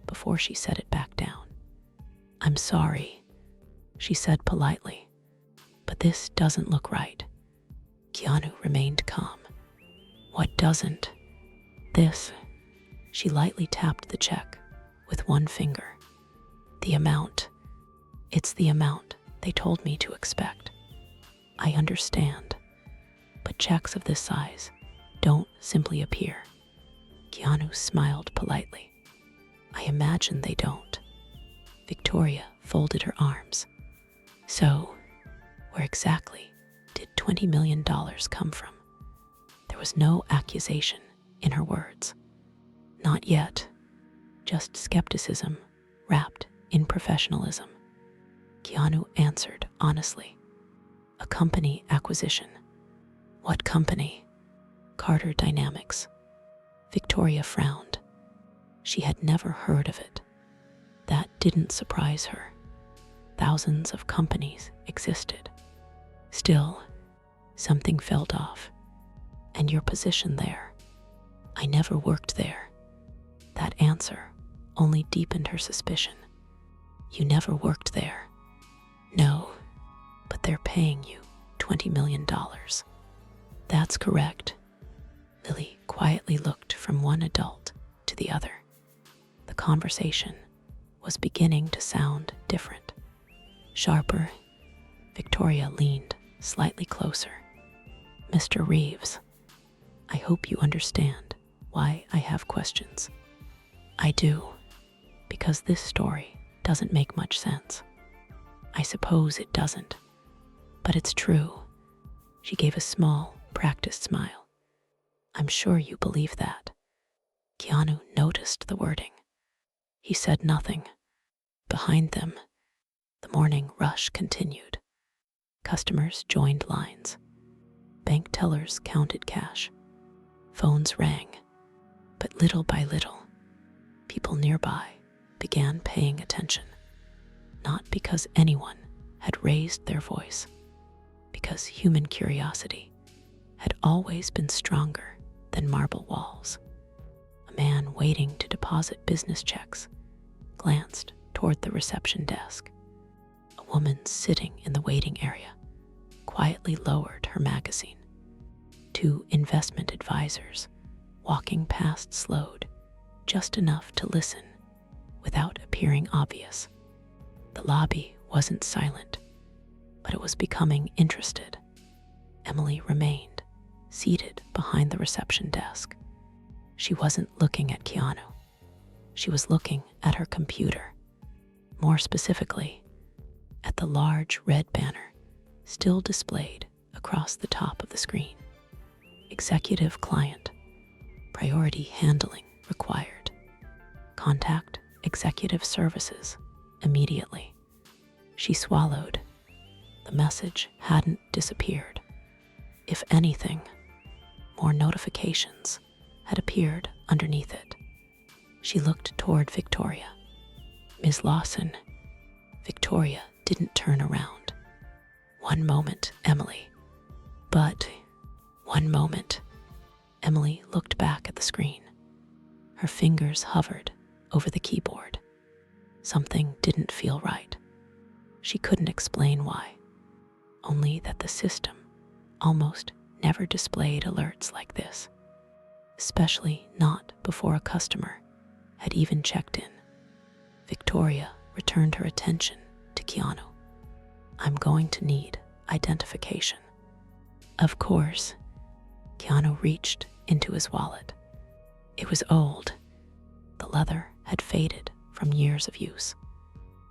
before she set it back down. "I'm sorry," she said politely, "but this doesn't look right." Keanu remained calm. "What doesn't?" "This." She lightly tapped the check with one finger. "The amount. It's the amount they told me to expect." "I understand, but checks of this size don't simply appear." Keanu smiled politely. "I imagine they don't." Victoria folded her arms. "So, where exactly did $20 million come from?" There was no accusation in her words. "Not yet, just skepticism wrapped in professionalism." Keanu answered honestly. "A company acquisition." "What company?" "Carter Dynamics." Victoria frowned. She had never heard of it. That didn't surprise her. Thousands of companies existed. Still, something felt off. And your position there? I never worked there. That answer only deepened her suspicion. You never worked there? No, but they're paying you $20 million. That's correct. Lily quietly looked from one adult to the other. The conversation was beginning to sound different. Sharper. Victoria leaned slightly closer. Mr. Reeves, I hope you understand why I have questions. I do, because this story doesn't make much sense. I suppose it doesn't, but it's true. She gave a small, practiced smile. I'm sure you believe that. Keanu noticed the wording. He said nothing. Behind them, the morning rush continued. Customers joined lines. Bank tellers counted cash. Phones rang. But little by little, people nearby began paying attention. Not because anyone had raised their voice, because human curiosity had always been stronger than marble walls. A man waiting to deposit business checks glanced toward the reception desk. A woman sitting in the waiting area quietly lowered her magazine. Two investment advisors walking past slowed just enough to listen without appearing obvious. The lobby wasn't silent, but it was becoming interested. Emily remained seated behind the reception desk. She wasn't looking at Keanu. She was looking at her computer. More specifically, at the large red banner still displayed across the top of the screen. Executive client. Priority handling required. Contact executive services immediately. She swallowed. The message hadn't disappeared. If anything, more notifications had appeared underneath it. She looked toward Victoria. Ms. Lawson. Victoria didn't turn around. One moment, Emily. But one moment. Emily looked back at the screen. Her fingers hovered over the keyboard. Something didn't feel right. She couldn't explain why, only that the system almost never displayed alerts like this, especially not before a customer had even checked in. Victoria returned her attention to Keanu. I'm going to need identification. Of course. Keanu reached into his wallet. It was old. The leather had faded from years of use.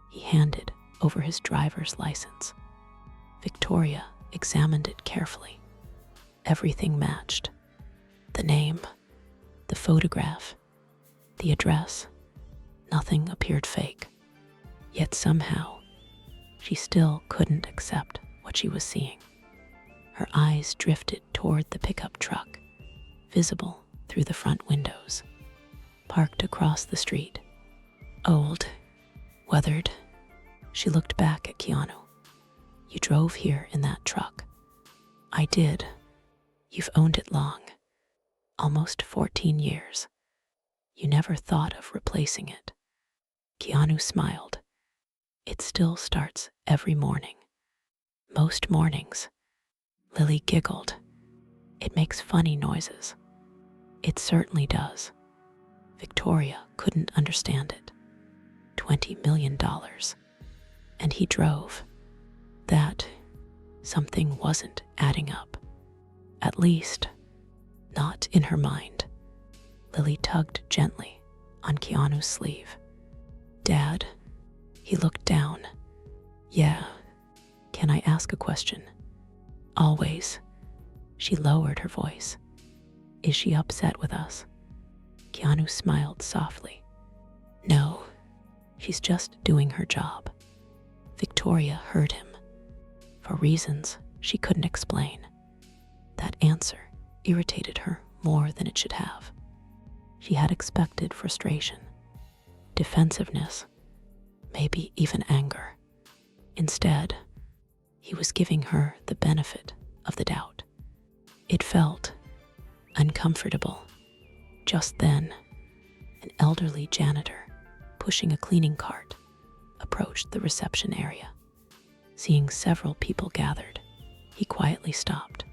He handed over his driver's license. Victoria examined it carefully. Everything matched. The name, the photograph, the address. Nothing appeared fake. Yet somehow, she still couldn't accept what she was seeing. Her eyes drifted toward the pickup truck, visible through the front windows, parked across the street. Old, weathered. She looked back at Keanu. You drove here in that truck. I did. You've owned it long. Almost 14 years. You never thought of replacing it. Keanu smiled. It still starts every morning. Most mornings. Lily giggled. It makes funny noises. It certainly does. Victoria couldn't understand it. $20 million. And he drove. That something wasn't adding up. At least, not in her mind. Lily tugged gently on Keanu's sleeve. Dad, he looked down. Yeah, can I ask a question? Always. She lowered her voice. Is she upset with us? Keanu smiled softly. No, she's just doing her job. Victoria heard him. For reasons she couldn't explain. That answer irritated her more than it should have. She had expected frustration, defensiveness, maybe even anger. Instead, he was giving her the benefit of the doubt. It felt uncomfortable. Just then, an elderly janitor pushing a cleaning cart approached the reception area. Seeing several people gathered, he quietly stopped.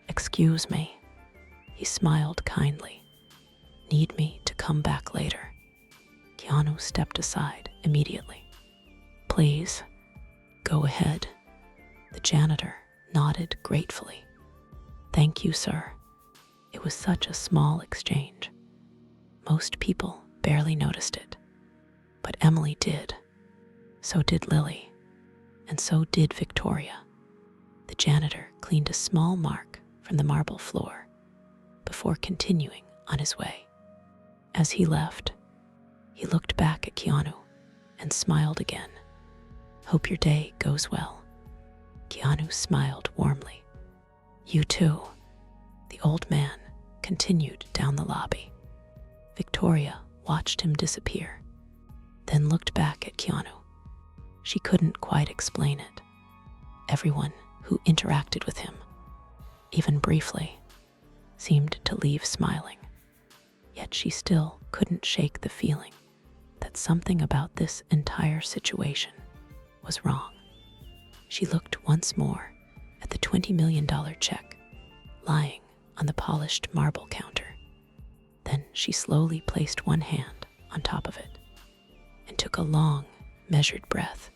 "Excuse me." He smiled kindly. "Need me to come back later?" Keanu stepped aside immediately. "Please, go ahead." The janitor nodded gratefully. "Thank you, sir." It was such a small exchange. Most people barely noticed it, but Emily did. So did Lily, and so did Victoria. The janitor cleaned a small mark from the marble floor before continuing on his way. As he left, he looked back at Keanu and smiled again. "Hope your day goes well." Keanu smiled warmly. "You too." The old man continued down the lobby. Victoria watched him disappear, then looked back at Keanu. She couldn't quite explain it. Everyone who interacted with him, even briefly, seemed to leave smiling. Yet she still couldn't shake the feeling that something about this entire situation was wrong. She looked once more at the $20 million check lying on the polished marble counter. Then she slowly placed one hand on top of it and took a long, measured breath.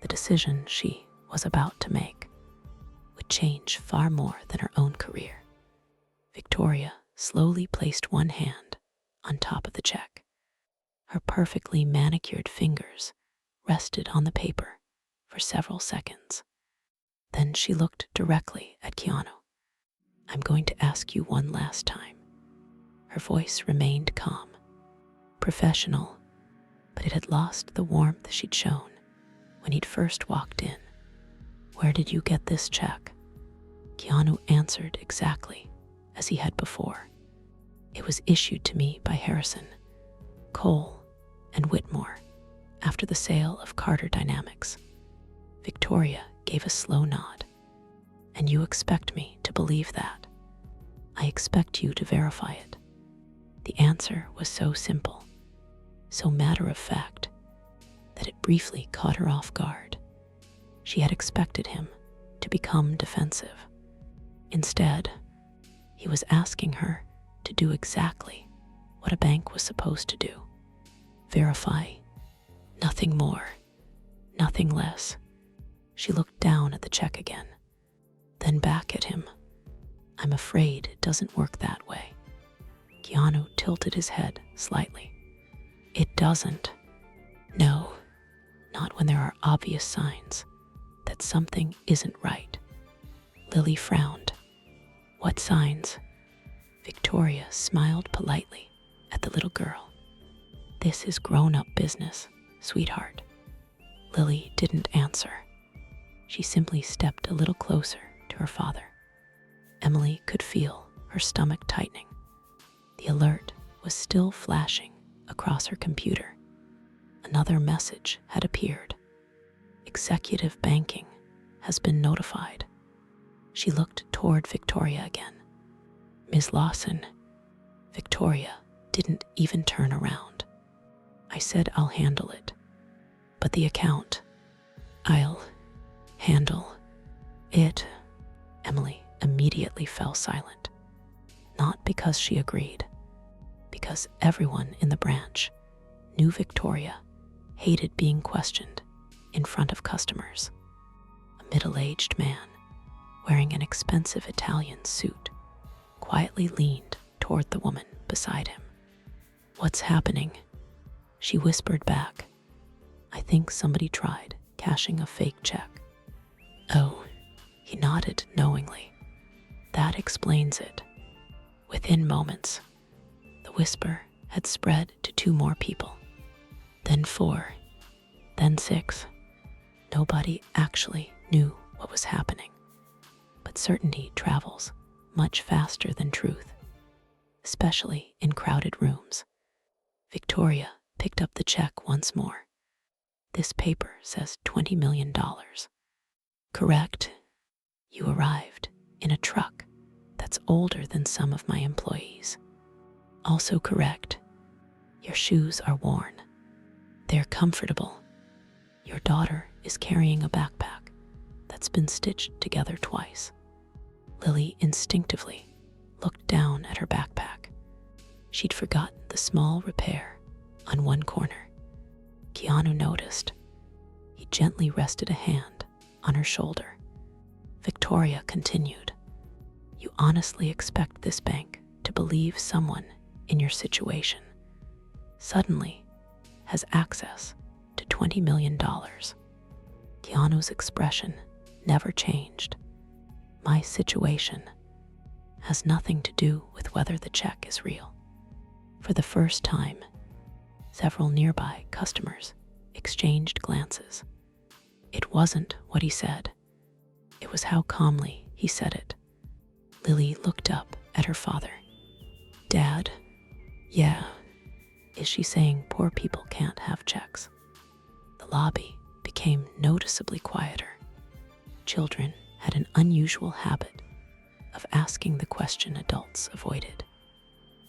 The decision she was about to make would change far more than her own career. Victoria slowly placed one hand on top of the check. Her perfectly manicured fingers rested on the paper for several seconds. Then she looked directly at Keanu. "I'm going to ask you one last time." Her voice remained calm, professional, but it had lost the warmth she'd shown when he'd first walked in. "Where did you get this check?" Keanu answered exactly as he had before. "It was issued to me by Harrison, Cole, and Whitmore after the sale of Carter Dynamics." Victoria gave a slow nod. "And you expect me to believe that?" "I expect you to verify it." The answer was so simple, so matter-of-fact, that it briefly caught her off guard. She had expected him to become defensive. Instead, he was asking her to do exactly what a bank was supposed to do. Verify. Nothing more, nothing less. She looked down at the check again, then back at him. "I'm afraid it doesn't work that way." Keanu tilted his head slightly. "It doesn't. No, not when there are obvious signs that something isn't right." Lily frowned. "What signs?" Victoria smiled politely at the little girl. "This is grown-up business, sweetheart." Lily didn't answer. She simply stepped a little closer to her father. Emily could feel her stomach tightening. The alert was still flashing across her computer. Another message had appeared. "Executive banking has been notified." She looked toward Victoria again. "Ms. Lawson." Victoria didn't even turn around. "I said I'll handle it. But the account, I'll handle it." Emily immediately fell silent. Not because she agreed, because everyone in the branch knew Victoria hated being questioned in front of customers. A middle-aged man, wearing an expensive Italian suit, quietly leaned toward the woman beside him. "What's happening?" She whispered back. "I think somebody tried cashing a fake check." "Oh," he nodded knowingly. "That explains it." Within moments, the whisper had spread to 2 more people, then 4, then 6. Nobody actually knew what was happening, but certainty travels much faster than truth, especially in crowded rooms. Victoria picked up the check once more. This paper says $20 million. Correct. You arrived in a truck that's older than some of my employees. Also correct. Your shoes are worn. They're comfortable. Your daughter is carrying a backpack that's been stitched together twice. Lily instinctively looked down at her backpack. She'd forgotten the small repair on one corner. Keanu noticed. He gently rested a hand on her shoulder. Victoria continued. You honestly expect this bank to believe someone in your situation suddenly has access to $20 million. Keanu's expression never changed. My situation has nothing to do with whether the check is real. For the first time, several nearby customers exchanged glances. It wasn't what he said. It was how calmly he said it. Lily looked up at her father. Dad, yeah, is she saying poor people can't have checks? The lobby became noticeably quieter. Children had an unusual habit of asking the question adults avoided.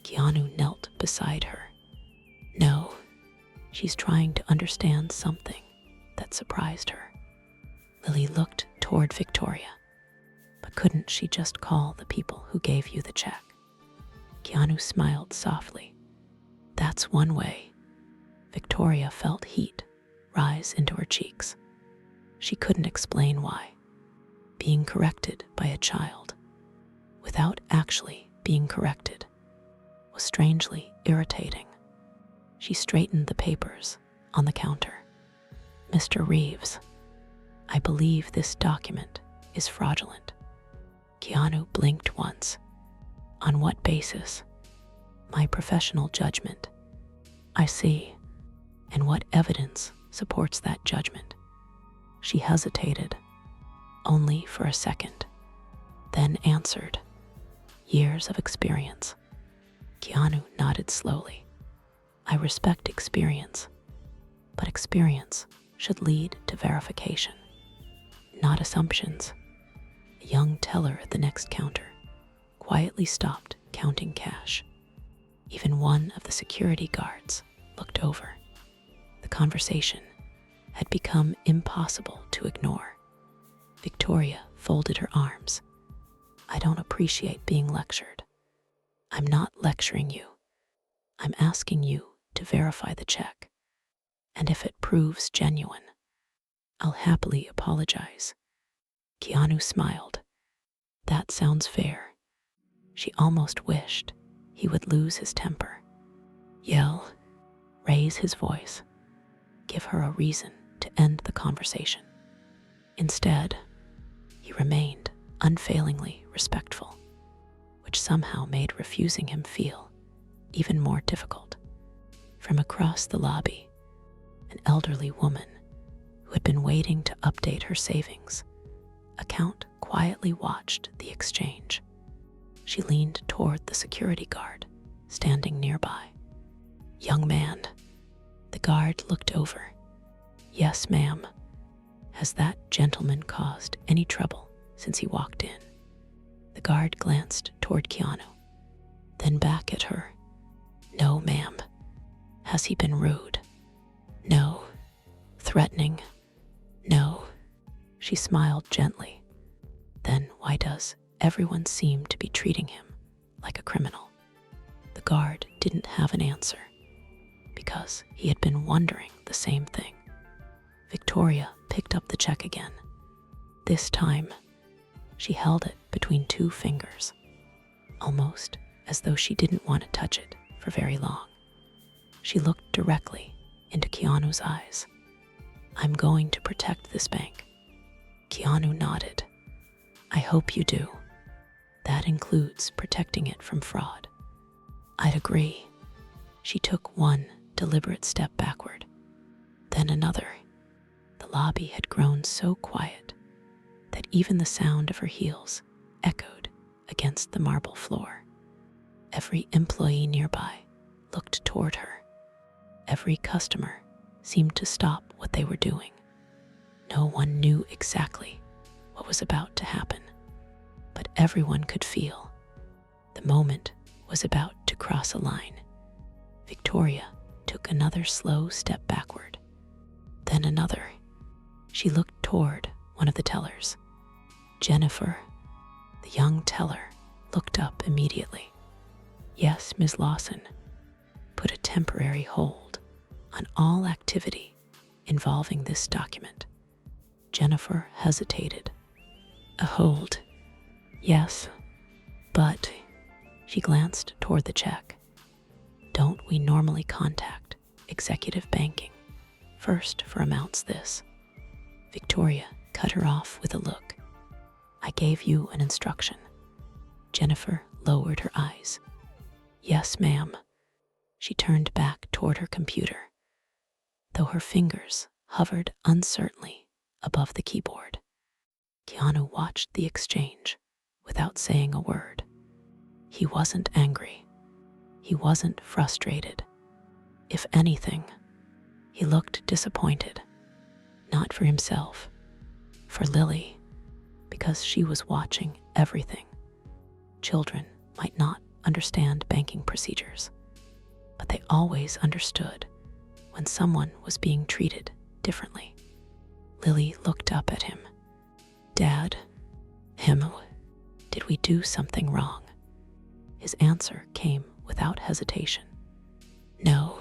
Keanu knelt beside her. No, she's trying to understand something that surprised her. Lily looked toward Victoria. But couldn't she just call the people who gave you the check? Keanu smiled softly. That's one way. Victoria felt heat rise into her cheeks. She couldn't explain why. Being corrected by a child, without actually being corrected, was strangely irritating. She straightened the papers on the counter. Mr. Reeves, I believe this document is fraudulent. Keanu blinked once. On what basis? My professional judgment. I see. And what evidence supports that judgment? She hesitated, only for a second, then answered. Years of experience. Keanu nodded slowly. I respect experience, but experience should lead to verification, not assumptions. A young teller at the next counter quietly stopped counting cash. Even one of the security guards looked over. The conversation had become impossible to ignore. Victoria folded her arms. I don't appreciate being lectured. I'm not lecturing you. I'm asking you to verify the check. And if it proves genuine, I'll happily apologize. Keanu smiled. That sounds fair. She almost wished he would lose his temper. Yell, raise his voice, give her a reason to end the conversation. Instead, he remained unfailingly respectful, which somehow made refusing him feel even more difficult. From across the lobby, an elderly woman who had been waiting to update her savings account quietly watched the exchange. She leaned toward the security guard standing nearby. Young man. The guard looked over. Yes, ma'am. Has that gentleman caused any trouble since he walked in? The guard glanced toward Keanu, then back at her. No, ma'am. Has he been rude? No. Threatening? No. She smiled gently. Then why does everyone seem to be treating him like a criminal? The guard didn't have an answer, because he had been wondering the same thing. Victoria picked up the check again. This time, she held it between two fingers, almost as though she didn't want to touch it for very long. She looked directly into Keanu's eyes. I'm going to protect this bank. Keanu nodded. I hope you do. That includes protecting it from fraud. I'd agree. She took one deliberate step backward, then another. The lobby had grown so quiet that even the sound of her heels echoed against the marble floor. Every employee nearby looked toward her. Every customer seemed to stop what they were doing. No one knew exactly what was about to happen, but everyone could feel the moment was about to cross a line. Victoria took another slow step backward, then another. She looked toward one of the tellers. Jennifer, the young teller, looked up immediately. Yes, Ms. Lawson, put a temporary hold on all activity involving this document. Jennifer hesitated. A hold? Yes, but she glanced toward the check. Don't we normally contact executive banking first for amounts this? Victoria cut her off with a look. I gave you an instruction. Jennifer lowered her eyes. Yes, ma'am. She turned back toward her computer, though her fingers hovered uncertainly above the keyboard. Keanu watched the exchange without saying a word. He wasn't angry. He wasn't frustrated. If anything, he looked disappointed. Not for himself, for Lily, because she was watching everything. Children might not understand banking procedures, but they always understood when someone was being treated differently. Lily looked up at him. Dad, did we do something wrong? His answer came without hesitation. No.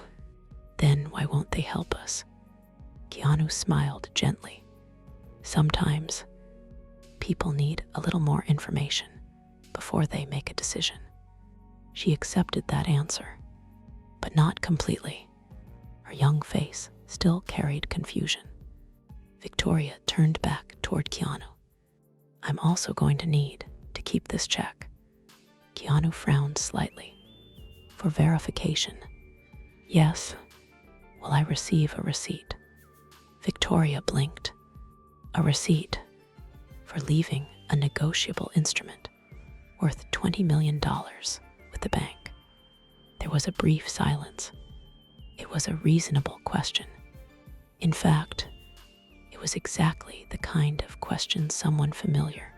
Then why won't they help us? Keanu smiled gently. Sometimes people need a little more information before they make a decision. She accepted that answer, but not completely. Her young face still carried confusion. Victoria turned back toward Keanu. I'm also going to need to keep this check. Keanu frowned slightly. For verification. Yes. Will I receive a receipt? Victoria blinked. A receipt for leaving a negotiable instrument worth $20 million with the bank. There was a brief silence. It was a reasonable question. In fact, it was exactly the kind of question someone familiar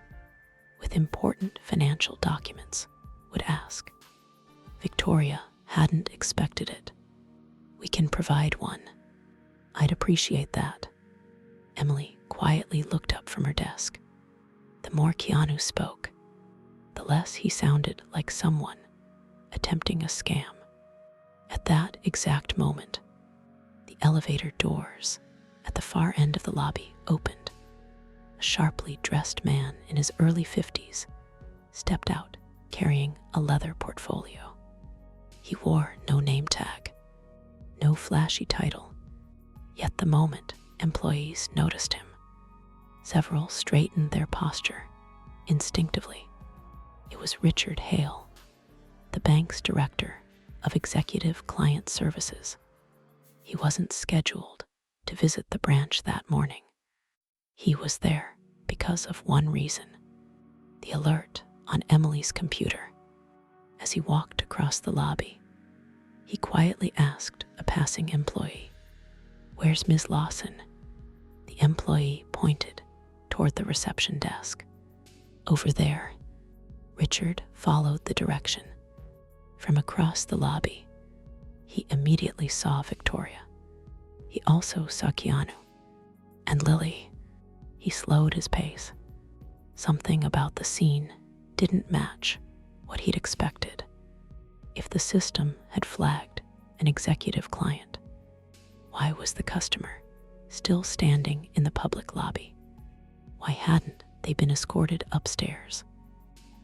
with important financial documents would ask. Victoria hadn't expected it. We can provide one. I'd appreciate that. Emily quietly looked up from her desk. The more Keanu spoke, the less he sounded like someone attempting a scam. At that exact moment, the elevator doors at the far end of the lobby opened. A sharply dressed man in his early 50s stepped out carrying a leather portfolio. He wore no name tag, no flashy title, yet the moment employees noticed him, several straightened their posture instinctively. It was Richard Hale, the bank's director of executive client services. He wasn't scheduled to visit the branch that morning. He was there because of one reason: the alert on Emily's computer. As he walked across the lobby, he quietly asked a passing employee, "Where's Ms. Lawson?" The employee pointed toward the reception desk. Over there. Richard followed the direction. From across the lobby, he immediately saw Victoria. He also saw Keanu and Lily. He slowed his pace. Something about the scene didn't match what he'd expected. If the system had flagged an executive client, why was the customer still standing in the public lobby? Why hadn't they been escorted upstairs?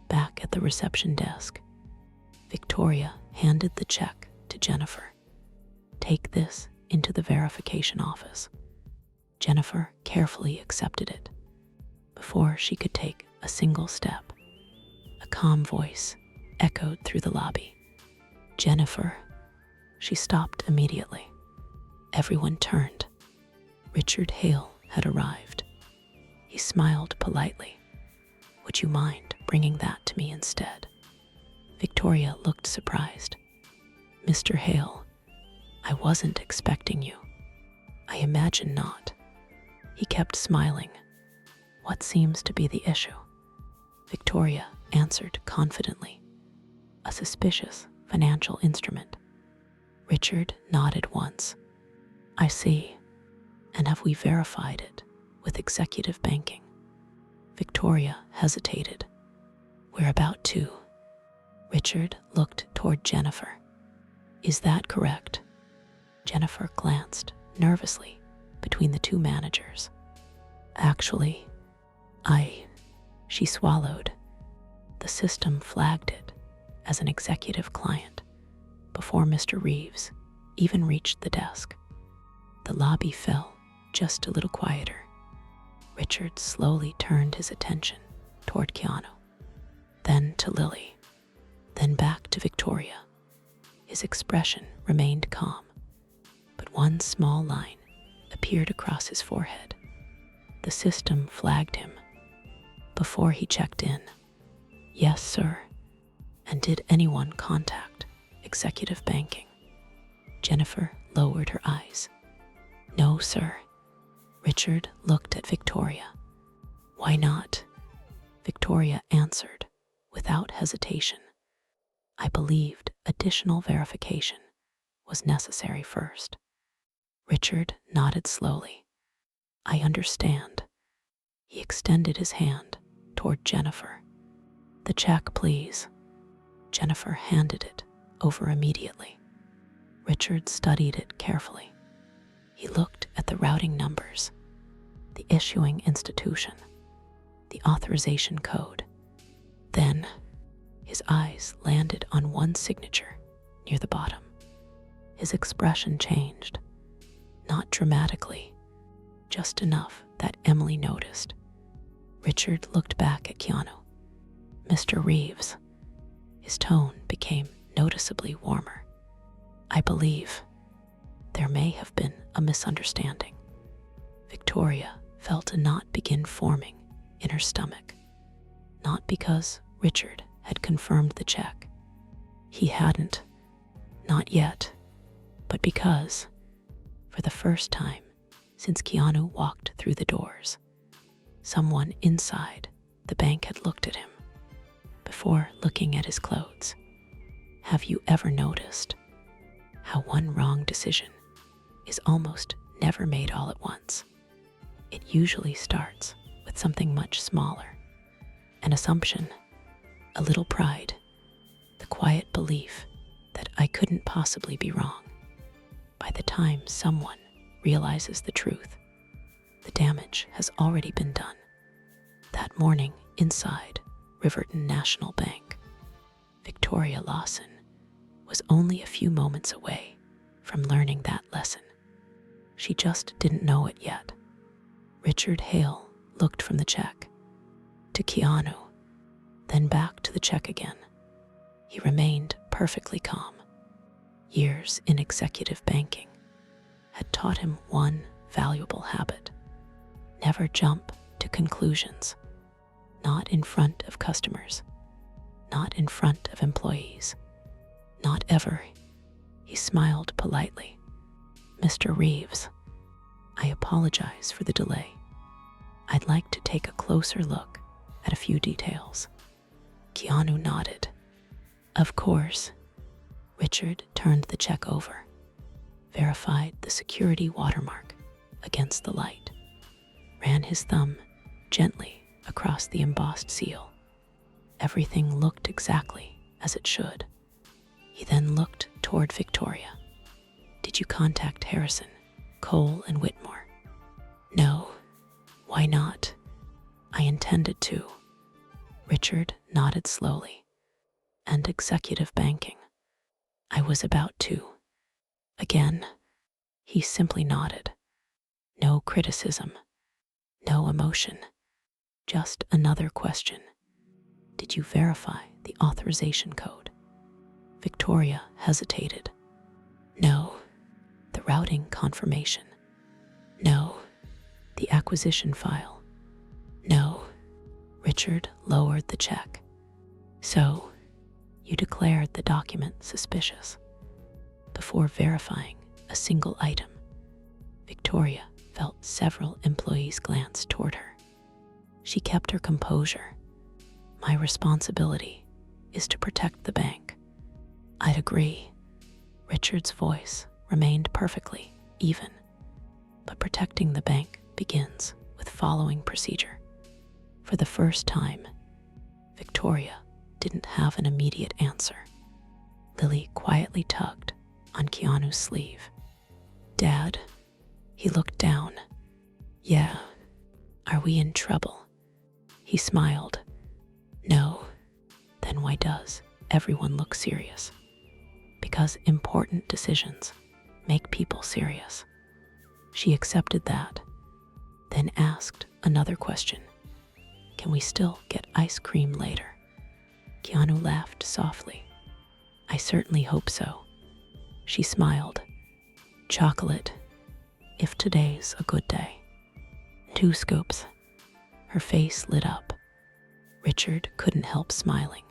Back at the reception desk, Victoria handed the check to Jennifer. Take this into the verification office. Jennifer carefully accepted it. Before she could take a single step, a calm voice echoed through the lobby. Jennifer. She stopped immediately. Everyone turned. Richard Hale had arrived. He smiled politely. Would you mind bringing that to me instead? Victoria looked surprised. Mr. Hale, I wasn't expecting you. I imagine not. He kept smiling. What seems to be the issue? Victoria answered confidently. A suspicious financial instrument. Richard nodded once. I see. And have we verified it with executive banking? Victoria hesitated. We're about to. Richard looked toward Jennifer. Is that correct? Jennifer glanced nervously between the two managers. Actually, she swallowed. The system flagged it as an executive client before Mr. Reeves even reached the desk. The lobby fell just a little quieter. Richard slowly turned his attention toward Keanu, then to Lily, then back to Victoria. His expression remained calm, but one small line appeared across his forehead. The system flagged him before he checked in. Yes, sir. And did anyone contact executive banking? Jennifer lowered her eyes. No, sir. Richard looked at Victoria. Why not? Victoria answered without hesitation. I believed additional verification was necessary first. Richard nodded slowly. I understand. He extended his hand toward Jennifer. The check, please. Jennifer handed it over immediately. Richard studied it carefully. He looked at the routing numbers, the issuing institution, the authorization code. Then, his eyes landed on one signature near the bottom. His expression changed, not dramatically, just enough that Emily noticed. Richard looked back at Keanu. Mr. Reeves. His tone became noticeably warmer. I believe there may have been a misunderstanding. Victoria felt a knot begin forming in her stomach, not because Richard had confirmed the check. He hadn't, not yet, but because, for the first time since Keanu walked through the doors, someone inside the bank had looked at him before looking at his clothes. Have you ever noticed how one wrong decision is almost never made all at once? It usually starts with something much smaller, an assumption, a little pride, the quiet belief that I couldn't possibly be wrong. By the time someone realizes the truth, the damage has already been done. That morning inside Riverton National Bank, Victoria Lawson was only a few moments away from learning that lesson. She just didn't know it yet. Richard Hale looked from the check to Keanu, then back to the check again. He remained perfectly calm. Years in executive banking had taught him one valuable habit: never jump to conclusions, not in front of customers, not in front of employees, not ever. He smiled politely. Mr. Reeves, I apologize for the delay. I'd like to take a closer look at a few details. Keanu nodded. Of course. Richard turned the check over, verified the security watermark against the light, ran his thumb gently across the embossed seal. Everything looked exactly as it should. He then looked toward Victoria. Did you contact Harrison, Cole, and Whitmore? No. Why not? I intended to. Richard nodded slowly. And executive banking. I was about to. Again, he simply nodded. No criticism, no emotion, just another question. Did you verify the authorization code? Victoria hesitated. No. The routing confirmation? No. The acquisition file? No. Richard lowered the check. So, you declared the document suspicious before verifying a single item. Victoria felt several employees glance toward her. She kept her composure. My responsibility is to protect the bank. I'd agree. Richard's voice remained perfectly even. But protecting the bank begins with following procedure. For the first time, Victoria didn't have an immediate answer. Lily quietly tugged on Keanu's sleeve. Dad, he looked down. Yeah, are we in trouble? He smiled. No. Then why does everyone look serious? Because important decisions make people serious. She accepted that, then asked another question. Can we still get ice cream later? Keanu laughed softly. I certainly hope so. She smiled. Chocolate, if today's a good day. 2 scoops. Her face lit up. Richard couldn't help smiling.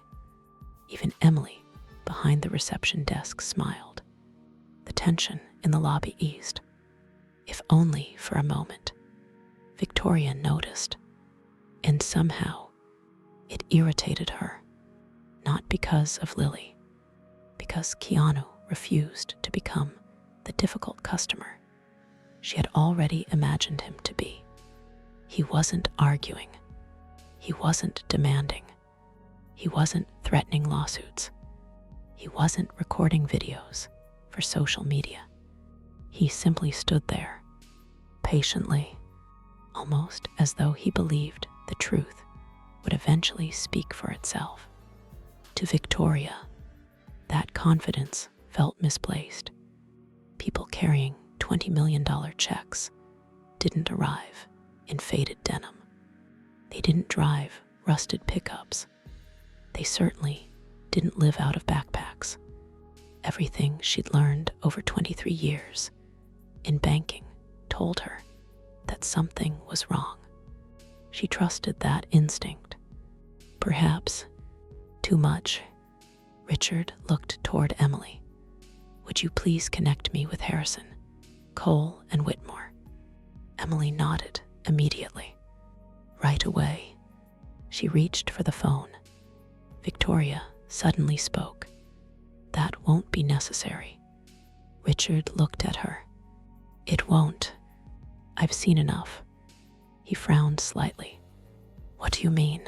Even Emily, behind the reception desk, smiled. The tension in the lobby eased. If only for a moment. Victoria noticed, and somehow it irritated her. Not because of Lily, because Keanu refused to become the difficult customer she had already imagined him to be. He wasn't arguing. He wasn't demanding. He wasn't threatening lawsuits. He wasn't recording videos for social media. He simply stood there, patiently, almost as though he believed the truth would eventually speak for itself. To Victoria, that confidence felt misplaced. People carrying $20 million checks didn't arrive in faded denim. They didn't drive rusted pickups. They certainly didn't live out of backpacks. Everything she'd learned over 23 years in banking told her that something was wrong. She trusted that instinct. Perhaps too much. Richard looked toward Emily. Would you please connect me with Harrison, Cole, and Whitmore? Emily nodded immediately. Right away. She reached for the phone. Victoria suddenly spoke. That won't be necessary. Richard looked at her. It won't. I've seen enough. He frowned slightly. What do you mean?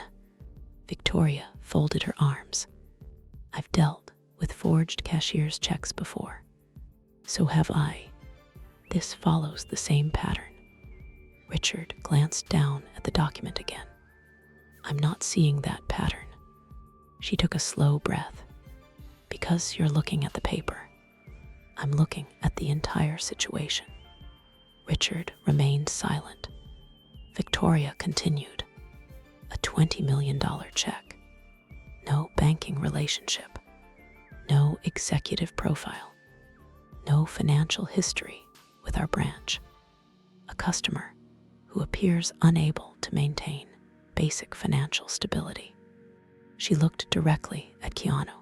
Victoria folded her arms. I've dealt with forged cashier's checks before. So have I. This follows the same pattern. Richard glanced down at the document again. I'm not seeing that pattern. She took a slow breath. Because you're looking at the paper, I'm looking at the entire situation. Richard remained silent. Victoria continued. A $20 million check. No banking relationship. No executive profile. No financial history with our branch. A customer who appears unable to maintain basic financial stability. She looked directly at Keanu.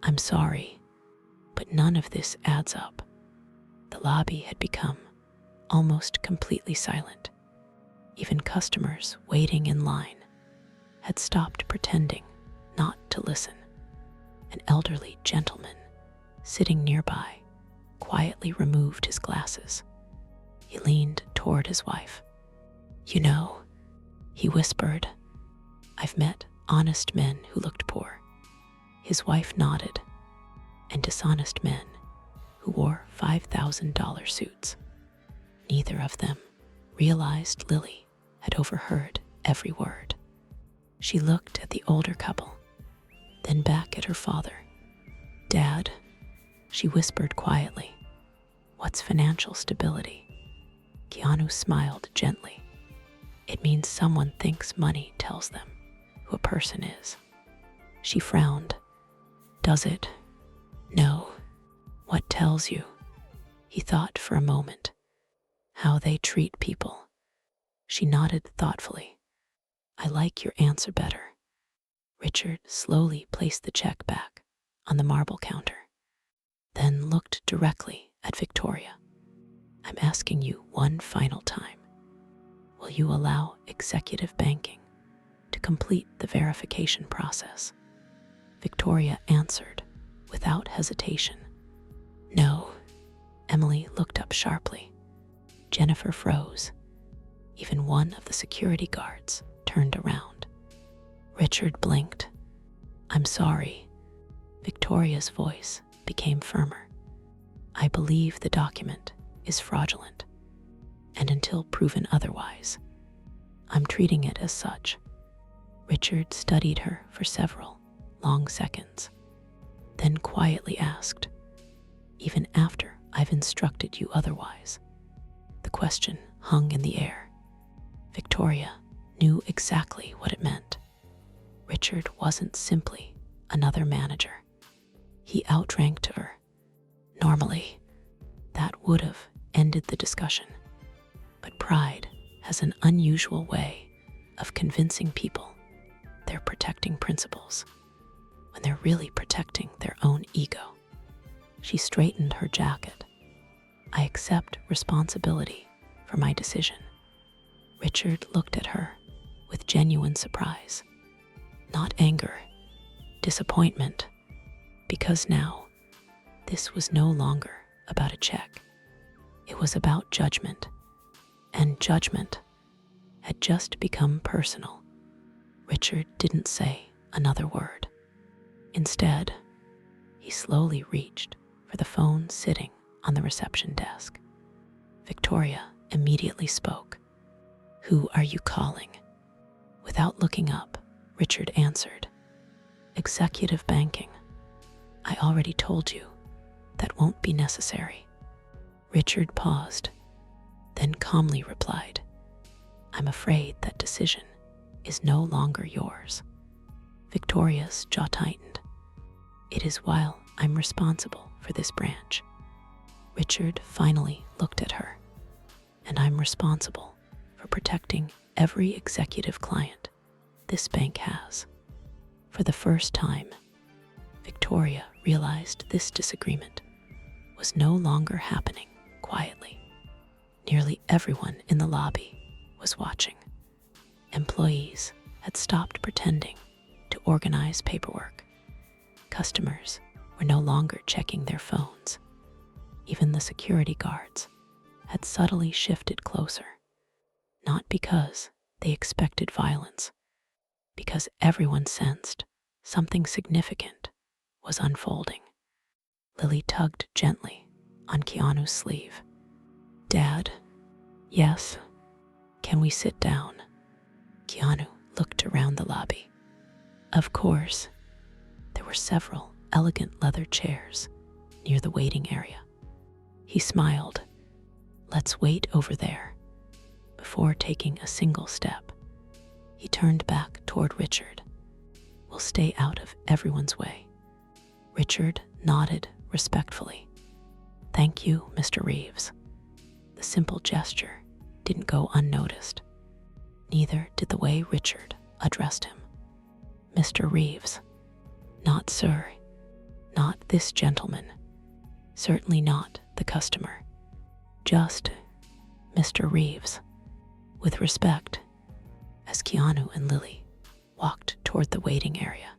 I'm sorry, but none of this adds up. The lobby had become almost completely silent. Even customers waiting in line had stopped pretending not to listen. An elderly gentleman sitting nearby quietly removed his glasses. He leaned toward his wife. You know, he whispered, I've met honest men who looked poor. His wife nodded, and dishonest men who wore $5,000 suits. Neither of them realized Lily had overheard every word. She looked at the older couple, then back at her father. Dad, she whispered quietly, what's financial stability? Keanu smiled gently. It means someone thinks money tells them who a person is. She frowned. Does it? No. What tells you? He thought for a moment. How they treat people. She nodded thoughtfully. I like your answer better. Richard slowly placed the check back on the marble counter, then looked directly at Victoria. I'm asking you one final time. Will you allow executive banking to complete the verification process? Victoria answered without hesitation. No. Emily looked up sharply. Jennifer froze. Even one of the security guards turned around. Richard blinked. I'm sorry. Victoria's voice became firmer. I believe the document is fraudulent, and until proven otherwise, I'm treating it as such. Richard studied her for several long seconds, then quietly asked, even after I've instructed you otherwise? The question hung in the air. Victoria knew exactly what it meant. Richard wasn't simply another manager. He outranked her. Normally, that would have ended the discussion. But pride has an unusual way of convincing people they're protecting principles when they're really protecting their own ego. She straightened her jacket. I accept responsibility for my decision. Richard looked at her with genuine surprise. Not anger, disappointment, because now this was no longer about a check. It was about judgment, and judgment had just become personal. Richard didn't say another word. Instead, he slowly reached for the phone sitting on the reception desk. Victoria immediately spoke. Who are you calling? Without looking up, Richard answered. Executive banking. I already told you that won't be necessary. Richard paused, then calmly replied, I'm afraid that decision is no longer yours. Victoria's jaw tightened. It is while I'm responsible for this branch. Richard finally looked at her, and I'm responsible for protecting every executive client this bank has. For the first time, Victoria realized this disagreement was no longer happening quietly. Nearly everyone in the lobby was watching. Employees had stopped pretending to organize paperwork. Customers were no longer checking their phones. Even the security guards had subtly shifted closer, not because they expected violence, because everyone sensed something significant was unfolding. Lily tugged gently on Keanu's sleeve. Dad, yes, can we sit down? Keanu looked around the lobby. Of course. There were several elegant leather chairs near the waiting area. He smiled. Let's wait over there. Before taking a single step, he turned back toward Richard. We'll stay out of everyone's way. Richard nodded respectfully. Thank you, Mr. Reeves. The simple gesture didn't go unnoticed. Neither did the way Richard addressed him. Mr. Reeves. Not sir. Not this gentleman. Certainly not the customer. Just Mr. Reeves. With respect, as Keanu and Lily walked toward the waiting area,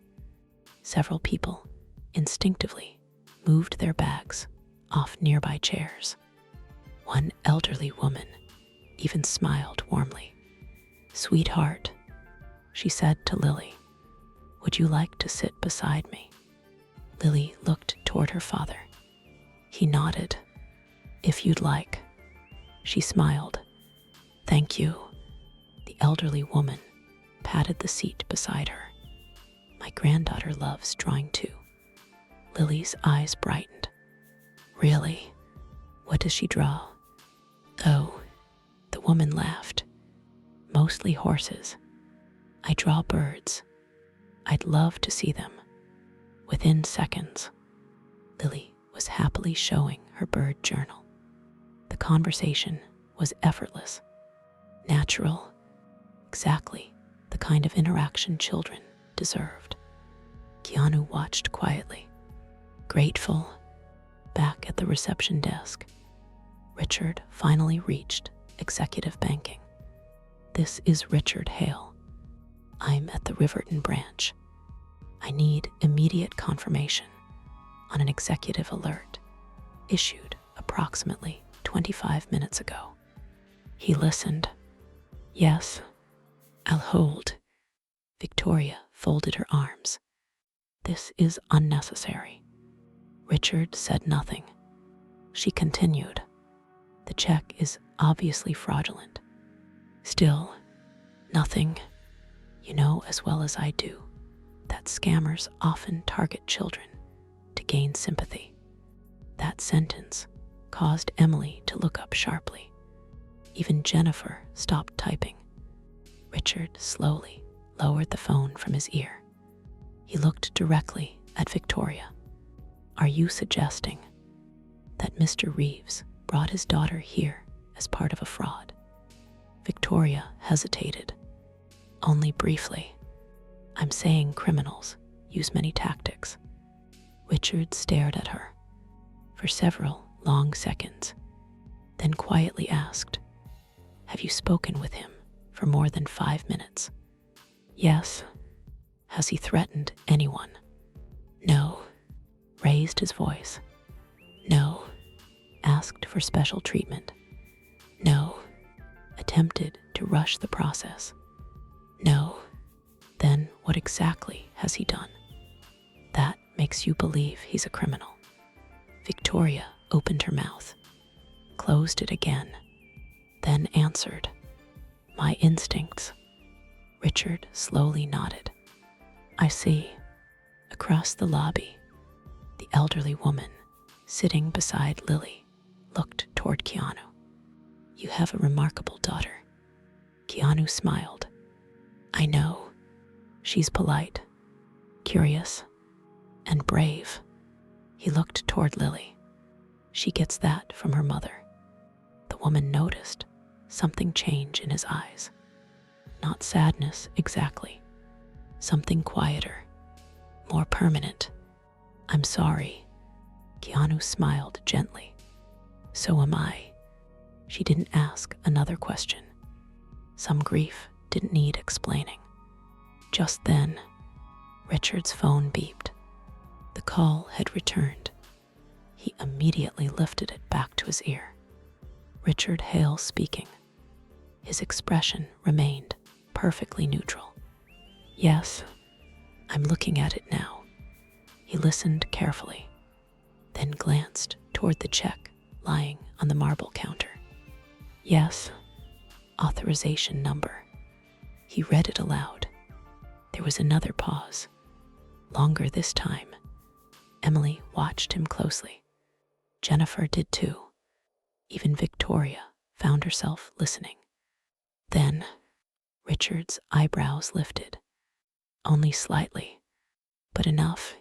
several people instinctively moved their bags off nearby chairs. One elderly woman even smiled warmly. Sweetheart, she said to Lily, would you like to sit beside me? Lily looked toward her father. He nodded. If you'd like. She smiled. Thank you. The elderly woman patted the seat beside her. My granddaughter loves drawing too. Lily's eyes brightened. Really? What does she draw? Oh, the woman laughed. Mostly horses. I draw birds. I'd love to see them. Within seconds, Lily was happily showing her bird journal. The conversation was effortless, natural, exactly the kind of interaction children deserved. Keanu watched quietly, grateful, Back at the reception desk, Richard finally reached executive banking. "This is Richard Hale. I'm at the Riverton branch. I need immediate confirmation on an executive alert issued approximately 25 minutes ago." He listened. "Yes, I'll hold." Victoria folded her arms. "This is unnecessary." Richard said nothing. She continued. "The check is obviously fraudulent. Still, nothing. You know as well as I do that scammers often target children to gain sympathy." That sentence caused Emily to look up sharply. Even Jennifer stopped typing. Richard slowly lowered the phone from his ear. He looked directly at Victoria. "Are you suggesting that Mr. Reeves brought his daughter here as part of a fraud?" Victoria hesitated, only briefly. "I'm saying criminals use many tactics." Richard stared at her for several long seconds, then quietly asked, "Have you spoken with him for more than 5 minutes?" "Yes." "Has he threatened anyone?" "No." Raised his voice. "No." Asked for special treatment? "No." Attempted to rush the process? "No." Then what exactly has he done that makes you believe he's a criminal? Victoria opened her mouth, closed it again, then answered, "My instincts." Richard slowly nodded. "I see." Across the lobby, the elderly woman sitting beside Lily looked toward Keanu. "You have a remarkable daughter." Keanu smiled. "I know. She's polite, curious, and brave." He looked toward Lily. "She gets that from her mother." The woman noticed something change in his eyes. Not sadness exactly. Something quieter, more permanent. "I'm sorry." Keanu smiled gently. "So am I." She didn't ask another question. Some grief didn't need explaining. Just then, Richard's phone beeped. The call had returned. He immediately lifted it back to his ear. Richard Hale speaking. His expression remained perfectly neutral. "Yes, I'm looking at it now." He listened carefully, then glanced toward the check lying on the marble counter. "Yes, authorization number." He read it aloud. There was another pause, longer this time. Emily watched him closely. Jennifer did too. Even Victoria found herself listening. Then, Richard's eyebrows lifted, only slightly, but enough.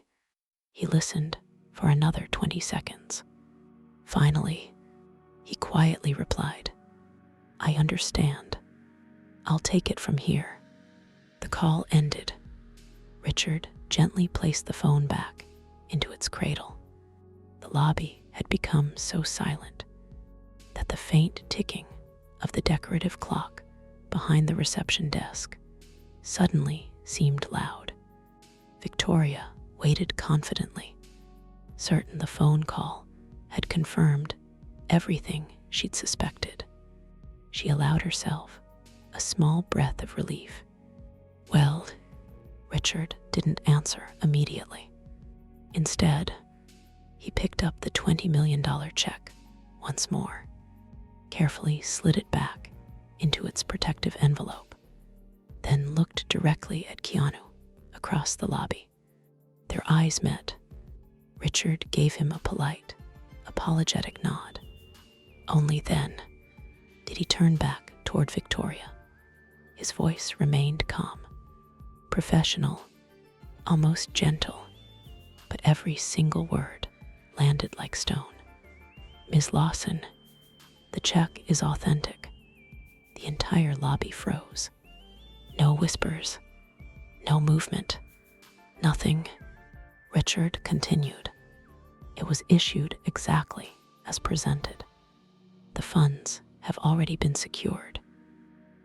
He listened for another 20 seconds. Finally, he quietly replied, "I understand. I'll take it from here." The call ended. Richard gently placed the phone back into its cradle. The lobby had become so silent that the faint ticking of the decorative clock behind the reception desk suddenly seemed loud. Victoria waited confidently, certain the phone call had confirmed everything she'd suspected. She allowed herself a small breath of relief. "Well," Richard didn't answer immediately. Instead, he picked up the $20 million check once more, carefully slid it back into its protective envelope, then looked directly at Keanu across the lobby. Their eyes met. Richard gave him a polite, apologetic nod. Only then did he turn back toward Victoria. His voice remained calm, professional, almost gentle, but every single word landed like stone. "Ms. Lawson, the check is authentic." The entire lobby froze. No whispers, no movement, nothing. Richard continued. It was issued exactly as presented. The funds have already been secured,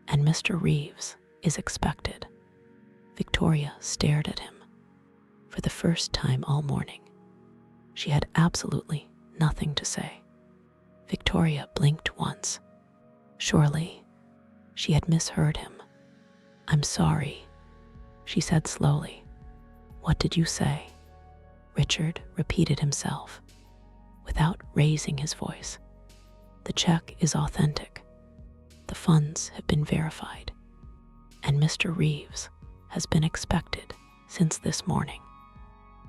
and Mr. Reeves is expected. Victoria stared at him. For the first time all morning, she had absolutely nothing to say. Victoria blinked once. Surely, she had misheard him. "I'm sorry," she said slowly. "What did you say?" Richard repeated himself, without raising his voice. "The check is authentic. The funds have been verified, and Mr. Reeves has been expected since this morning."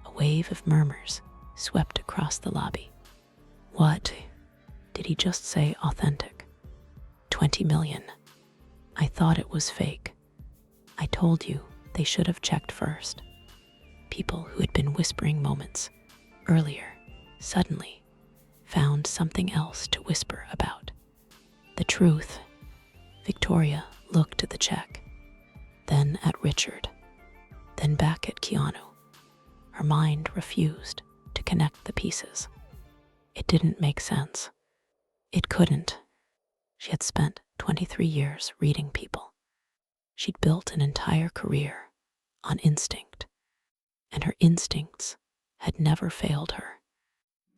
A wave of murmurs swept across the lobby. "What? Did he just say authentic? 20 million. I thought it was fake. I told you they should have checked first." People who had been whispering moments earlier suddenly found something else to whisper about. The truth. Victoria looked at the check, then at Richard, then back at Keanu. Her mind refused to connect the pieces. It didn't make sense. It couldn't. She had spent 23 years reading people. She'd built an entire career on instinct, and her instincts had never failed her.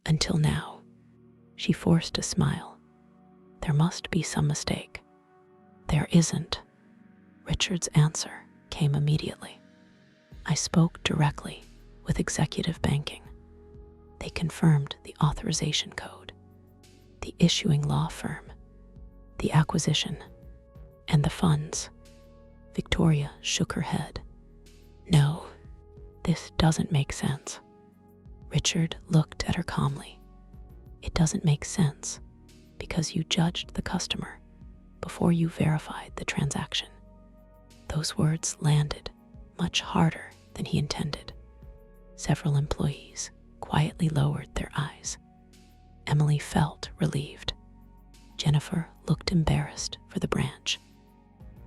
Until now, she forced a smile. There must be some mistake. "There isn't." Richard's answer came immediately. "I spoke directly with executive banking. They confirmed the authorization code, the issuing law firm, the acquisition, and the funds." Victoria shook her head. "No, this doesn't make sense." Richard looked at her calmly. "It doesn't make sense because you judged the customer before you verified the transaction." Those words landed much harder than he intended. Several employees quietly lowered their eyes. Emily felt relieved. Jennifer looked embarrassed for the branch.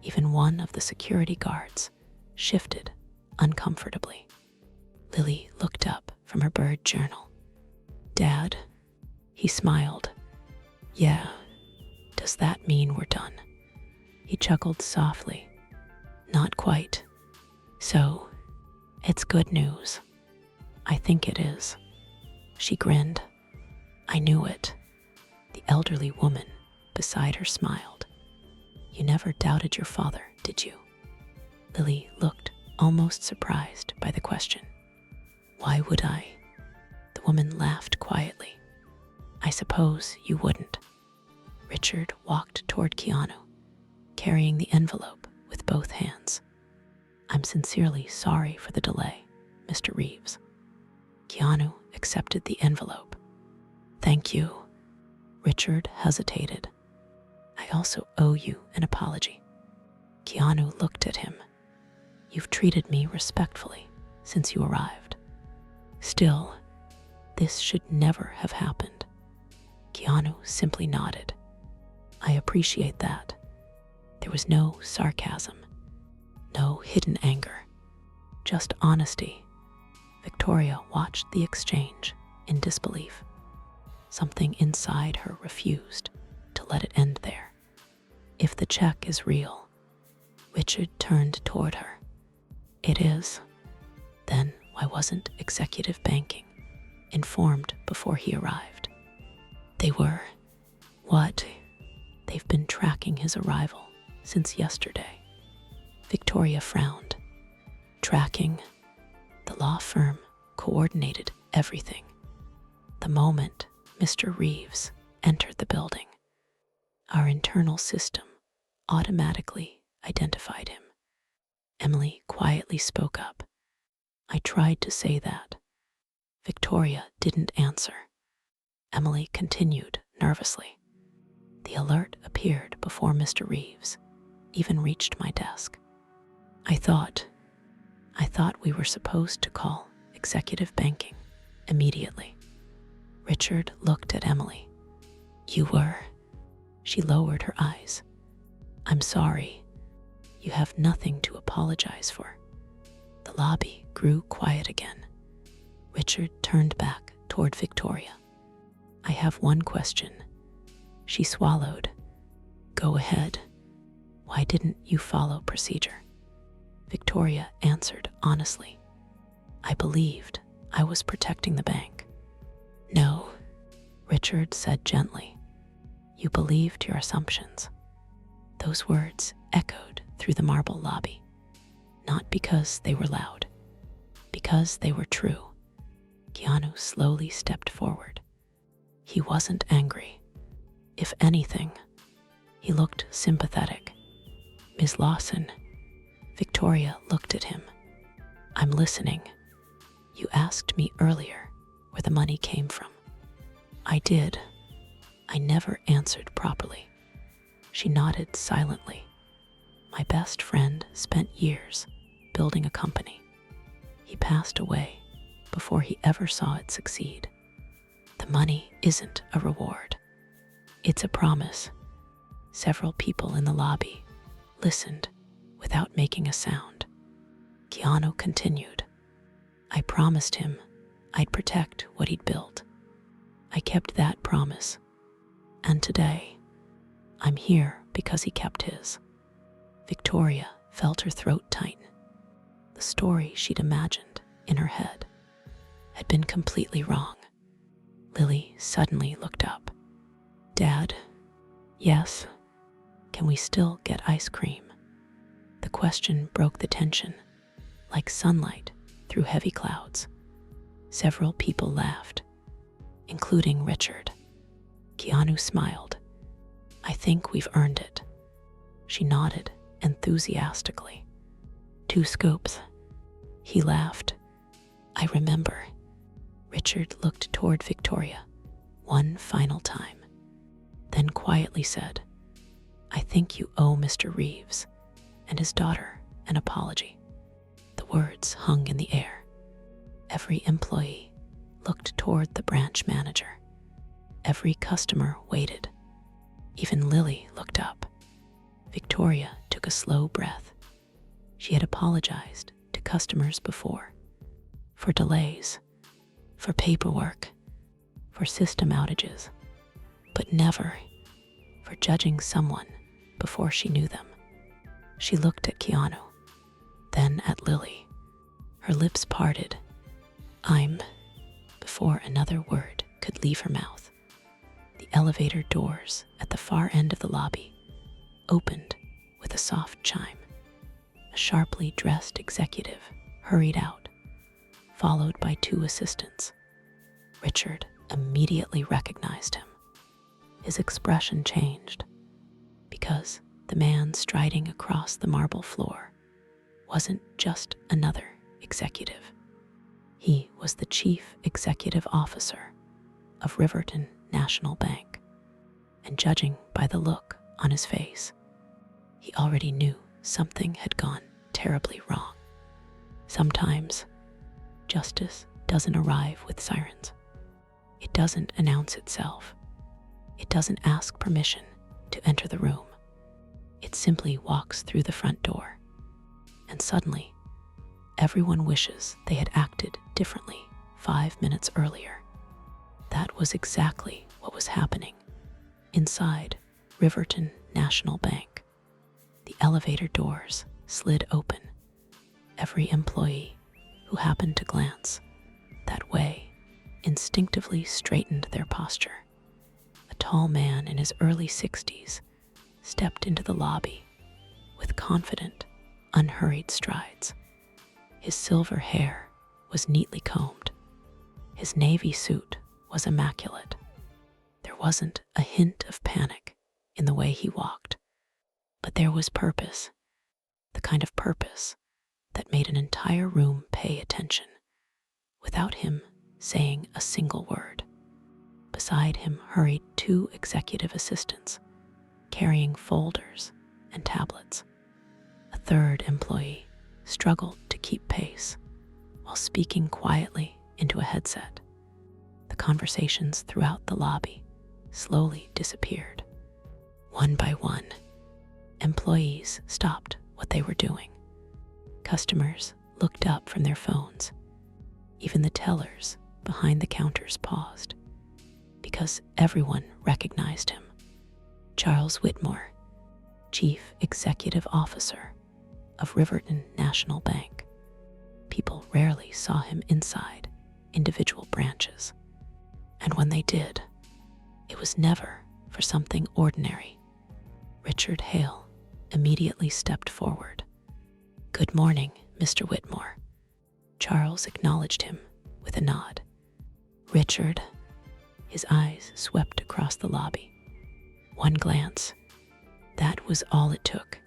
Even one of the security guards shifted uncomfortably. Lily looked up from her bird journal. "Dad?" He smiled. "Yeah, does that mean we're done?" He chuckled softly. "Not quite. So, it's good news." "I think it is." She grinned. "I knew it." The elderly woman beside her smiled. "You never doubted your father, did you?" Lily looked almost surprised by the question. "Why would I?" The woman laughed quietly. "I suppose you wouldn't." Richard walked toward Keanu, carrying the envelope with both hands. "I'm sincerely sorry for the delay, Mr. Reeves." Keanu accepted the envelope. "Thank you." Richard hesitated. "I also owe you an apology." Keanu looked at him. "You've treated me respectfully since you arrived. Still, this should never have happened." Keanu simply nodded. "I appreciate that." There was no sarcasm, no hidden anger, just honesty. Victoria watched the exchange in disbelief. Something inside her refused to let it end there. "If the check is real," Richard turned toward her. "It is. Then why wasn't executive banking informed before he arrived?" "They were." "What?" "They've been tracking his arrival since yesterday." Victoria frowned. "Tracking?" "The law firm coordinated everything. The moment Mr. Reeves entered the building, our internal system automatically identified him." Emily quietly spoke up. "I tried to say that." Victoria didn't answer. Emily continued nervously. "The alert appeared before Mr. Reeves even reached my desk. I thought we were supposed to call executive banking immediately." Richard looked at Emily. "You were?" She lowered her eyes. "I'm sorry. You have nothing to apologize for." The lobby grew quiet again. Richard turned back toward Victoria. "I have one question." She swallowed. "Go ahead. Why didn't you follow procedure?" Victoria answered honestly. "I believed I was protecting the bank." "No," Richard said gently. "You believed your assumptions." Those words echoed through the marble lobby, not because they were loud, because they were true. Keanu slowly stepped forward. He wasn't angry. If anything, he looked sympathetic. "Ms. Lawson," Victoria looked at him. "I'm listening. You asked me earlier where the money came from." "I did. I never answered properly." She nodded silently. "My best friend spent years building a company. He passed away before he ever saw it succeed. The money isn't a reward. It's a promise." Several people in the lobby listened without making a sound. Keanu continued. "I promised him I'd protect what he'd built. I kept that promise. And today, I'm here because he kept his." Victoria felt her throat tighten. The story she'd imagined in her head had been completely wrong. Lily suddenly looked up. "Dad?" "Yes. Can we still get ice cream?" The question broke the tension, like sunlight through heavy clouds. Several people laughed, including Richard. Keanu smiled. "I think we've earned it." She nodded enthusiastically. "2 scoops." He laughed. "I remember." Richard looked toward Victoria one final time, then quietly said, "I think you owe Mr. Reeves and his daughter an apology." The words hung in the air. Every employee looked toward the branch manager. Every customer waited. Even Lily looked up. Victoria took a slow breath. She had apologized to customers before, for delays, for paperwork, for system outages, but never for judging someone before she knew them. She looked at Keanu, then at Lily. Her lips parted. Before another word could leave her mouth. The elevator doors at the far end of the lobby opened with a soft chime. A sharply dressed executive hurried out, followed by 2 assistants. Richard immediately recognized him. His expression changed, because the man striding across the marble floor wasn't just another executive. He was the chief executive officer of Riverton National Bank, and judging by the look on his face, he already knew something had gone terribly wrong. Sometimes, justice doesn't arrive with sirens. It doesn't announce itself. It doesn't ask permission to enter the room. It simply walks through the front door, and suddenly, everyone wishes they had acted differently 5 minutes earlier. That was exactly what was happening inside Riverton National Bank. The elevator doors slid open. Every employee who happened to glance that way instinctively straightened their posture. A tall man in his early 60s stepped into the lobby with confident, unhurried strides. His silver hair was neatly combed. His navy suit was immaculate. There wasn't a hint of panic in the way he walked, but there was purpose, the kind of purpose that made an entire room pay attention, without him saying a single word. Beside him hurried 2 executive assistants, carrying folders and tablets. A third employee struggled to keep pace while speaking quietly into a headset. The conversations throughout the lobby slowly disappeared. One by one, employees stopped what they were doing. Customers looked up from their phones. Even the tellers behind the counters paused, because everyone recognized him. Charles Whitmore, Chief Executive Officer of Riverton National Bank. People rarely saw him inside individual branches, and when they did, it was never for something ordinary. Richard Hale immediately stepped forward. "Good morning, Mr. Whitmore." Charles acknowledged him with a nod. Richard, his eyes swept across the lobby. One glance, that was all it took.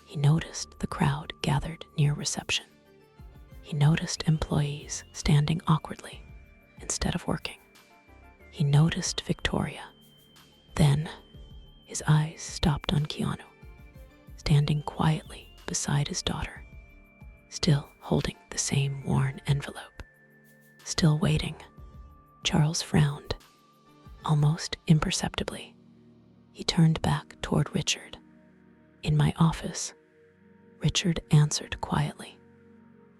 He noticed the crowd gathered near reception. He noticed employees standing awkwardly instead of working. He noticed Victoria. Then, his eyes stopped on Keanu, standing quietly beside his daughter, still holding the same worn envelope. Still waiting. Charles frowned, almost imperceptibly. He turned back toward Richard. "In my office," Richard answered quietly.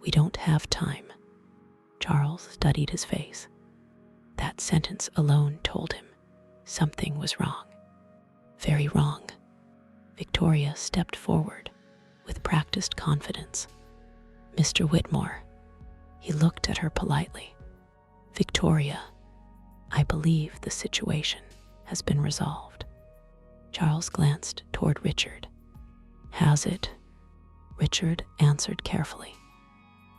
"We don't have time." Charles studied his face. That sentence alone told him something was wrong. Very wrong. Victoria stepped forward with practiced confidence. "Mr. Whitmore." He looked at her politely. "Victoria, I believe the situation has been resolved." Charles glanced toward Richard. "Has it?" Richard answered carefully.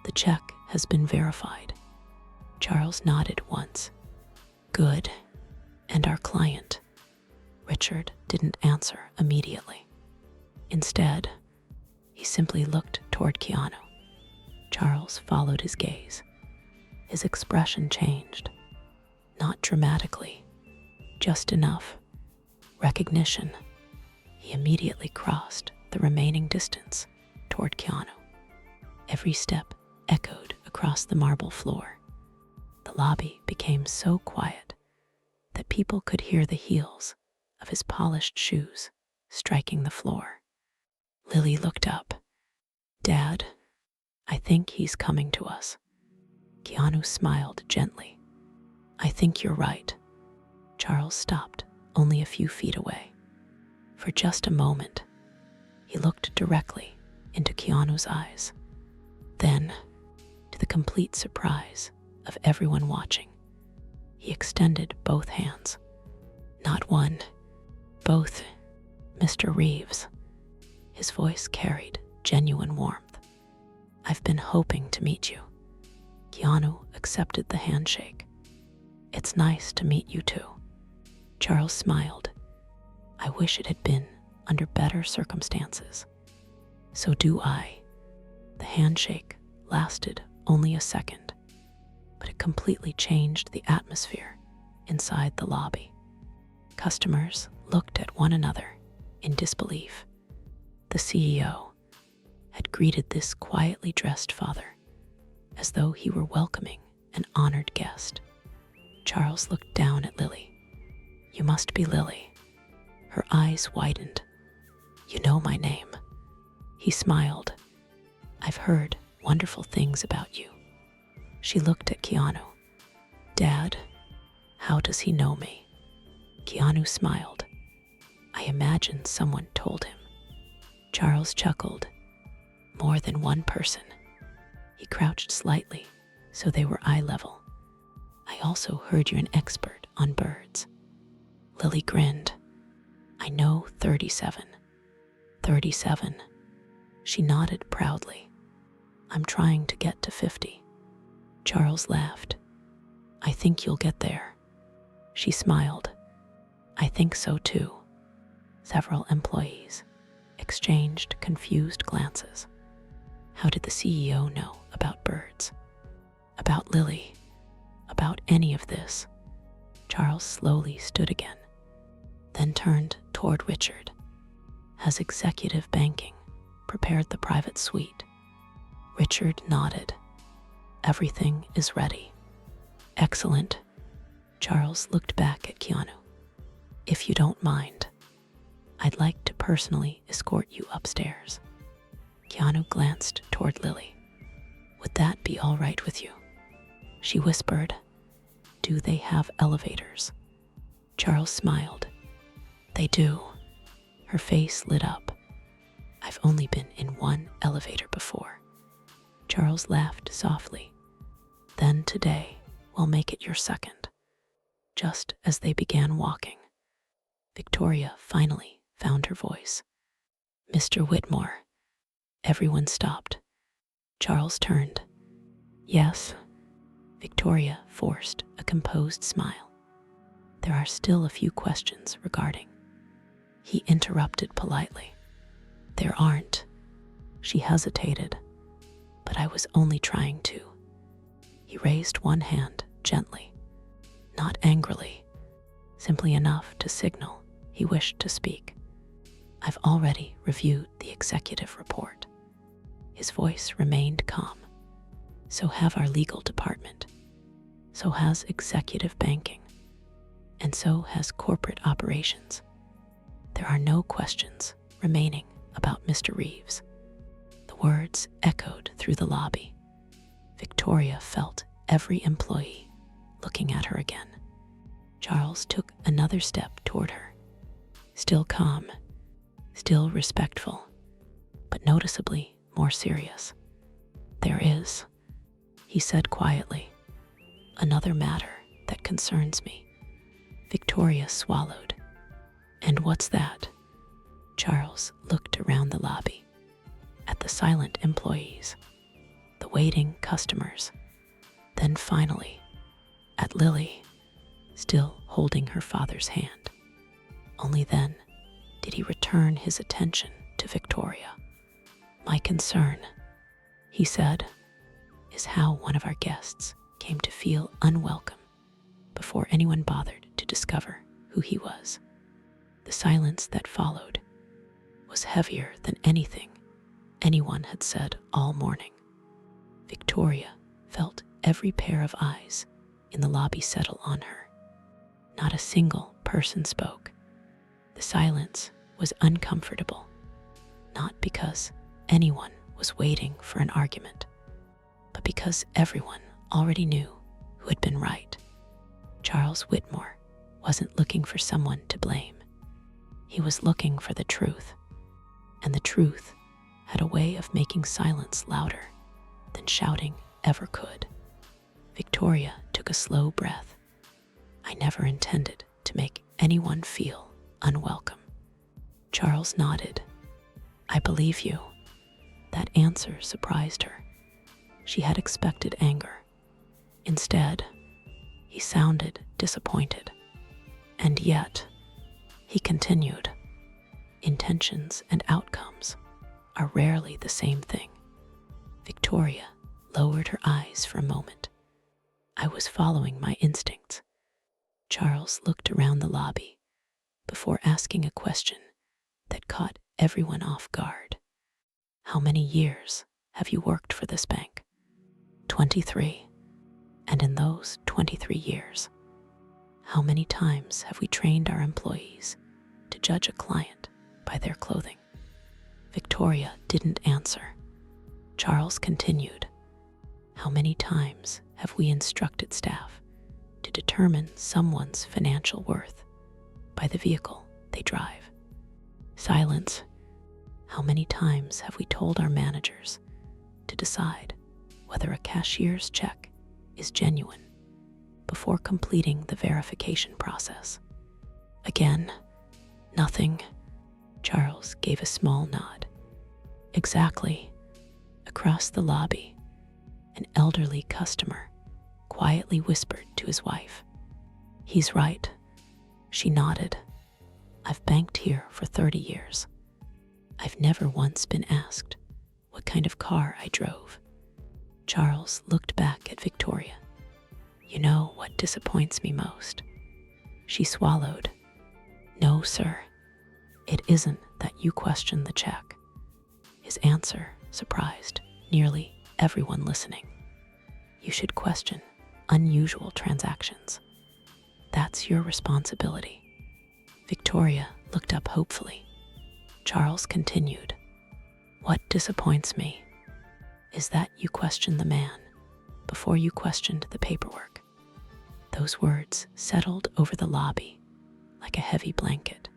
"The check has been verified." Charles nodded once. "Good. And our client?" Richard didn't answer immediately. Instead, he simply looked toward Keanu. Charles followed his gaze. His expression changed. Not dramatically, just enough. Recognition. He immediately crossed the remaining distance toward Keanu. Every step echoed across the marble floor. The lobby became so quiet that people could hear the heels of his polished shoes striking the floor. Lily looked up. "Dad, I think he's coming to us." Keanu smiled gently. "I think you're right." Charles stopped only a few feet away. For just a moment, he looked directly into Keanu's eyes. Then, to the complete surprise of everyone watching, he extended both hands. "Not one, both, Mr. Reeves." His voice carried genuine warmth. "I've been hoping to meet you." Keanu accepted the handshake. "It's nice to meet you too." Charles smiled. "I wish it had been under better circumstances." "So do I." The handshake lasted only a second, but it completely changed the atmosphere inside the lobby. Customers looked at one another in disbelief. The CEO had greeted this quietly dressed father as though he were welcoming an honored guest. Charles looked down at Lily. "You must be Lily." Her eyes widened. "You know my name." He smiled. "I've heard wonderful things about you." She looked at Keanu. "Dad, how does he know me?" Keanu smiled. "I imagine someone told him." Charles chuckled. "More than one person." He crouched slightly so they were eye level. "I also heard you're an expert on birds." Lily grinned. "I know 37. 37. She nodded proudly. "I'm trying to get to 50. Charles laughed. "I think you'll get there." She smiled. "I think so too." Several employees exchanged confused glances. How did the CEO know about birds? About Lily? About any of this? Charles slowly stood again, then turned toward Richard. "Has executive banking prepared the private suite?" Richard nodded. "Everything is ready." "Excellent." Charles looked back at Keanu. "If you don't mind, I'd like to personally escort you upstairs." Keanu glanced toward Lily. "Would that be all right with you?" She whispered, Do they have elevators? Charles smiled. They do. Her face lit up. I've only been in one elevator before. Charles laughed softly. Then today, we'll make it your second. Just as they began walking, Victoria finally found her voice. Mr. Whitmore. Everyone stopped. Charles turned. Yes. Victoria forced a composed smile. There are still a few questions regarding. He interrupted politely. There aren't. She hesitated, but I was only trying to. He raised one hand gently, not angrily, simply enough to signal he wished to speak. I've already reviewed the executive report. His voice remained calm. So have our legal department. So has executive banking. And so has corporate operations. There are no questions remaining about Mr. Reeves. The words echoed through the lobby. Victoria felt every employee looking at her again. Charles took another step toward her, still calm, still respectful, but noticeably more serious. There is, he said quietly, another matter that concerns me. Victoria swallowed. And what's that? Charles looked around the lobby, at the silent employees, the waiting customers, then finally, at Lily, still holding her father's hand. Only then did he return his attention to Victoria. My concern, he said, is how one of our guests came to feel unwelcome before anyone bothered to discover who he was. The silence that followed was heavier than anything anyone had said all morning. Victoria felt every pair of eyes in the lobby settle on her. Not a single person spoke. The silence was uncomfortable, not because anyone was waiting for an argument, but because everyone already knew who had been right. Charles Whitmore wasn't looking for someone to blame. He was looking for the truth, and the truth had a way of making silence louder than shouting ever could. Victoria took a slow breath. I never intended to make anyone feel unwelcome. Charles nodded. I believe you. That answer surprised her. She had expected anger. Instead, he sounded disappointed. And yet, he continued, intentions and outcomes are rarely the same thing. Victoria lowered her eyes for a moment. I was following my instincts. Charles looked around the lobby before asking a question that caught everyone off guard. How many years have you worked for this bank? 23. And in those 23 years, how many times have we trained our employees to judge a client by their clothing? Victoria didn't answer. Charles continued. How many times have we instructed staff to determine someone's financial worth by the vehicle they drive? Silence. How many times have we told our managers to decide whether a cashier's check is genuine before completing the verification process? Again, nothing. Charles gave a small nod. Exactly. Across the lobby, an elderly customer quietly whispered to his wife. He's right. She nodded. I've banked here for 30 years. I've never once been asked what kind of car I drove. Charles looked back at Victoria. You know what disappoints me most? She swallowed. No, sir. It isn't that you question the check. His answer surprised nearly everyone listening. You should question unusual transactions. That's your responsibility. Victoria looked up hopefully. Charles continued. What disappoints me is that you questioned the man before you questioned the paperwork. Those words settled over the lobby like a heavy blanket.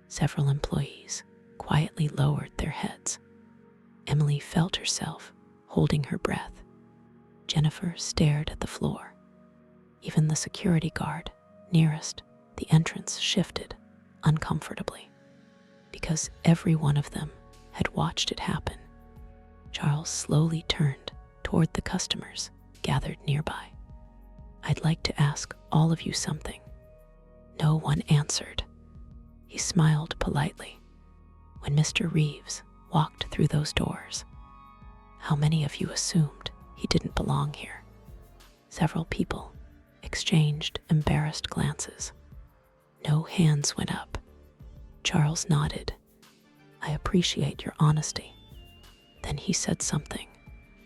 Several employees quietly lowered their heads. Emily felt herself holding her breath. Jennifer stared at the floor. Even the security guard nearest the entrance shifted uncomfortably, because every one of them had watched it happen. Charles slowly turned toward the customers gathered nearby. "I'd like to ask all of you something." No one answered. He smiled politely. "When Mr. Reeves walked through those doors, how many of you assumed he didn't belong here?" Several people exchanged embarrassed glances. No hands went up. Charles nodded. "I appreciate your honesty." Then he said something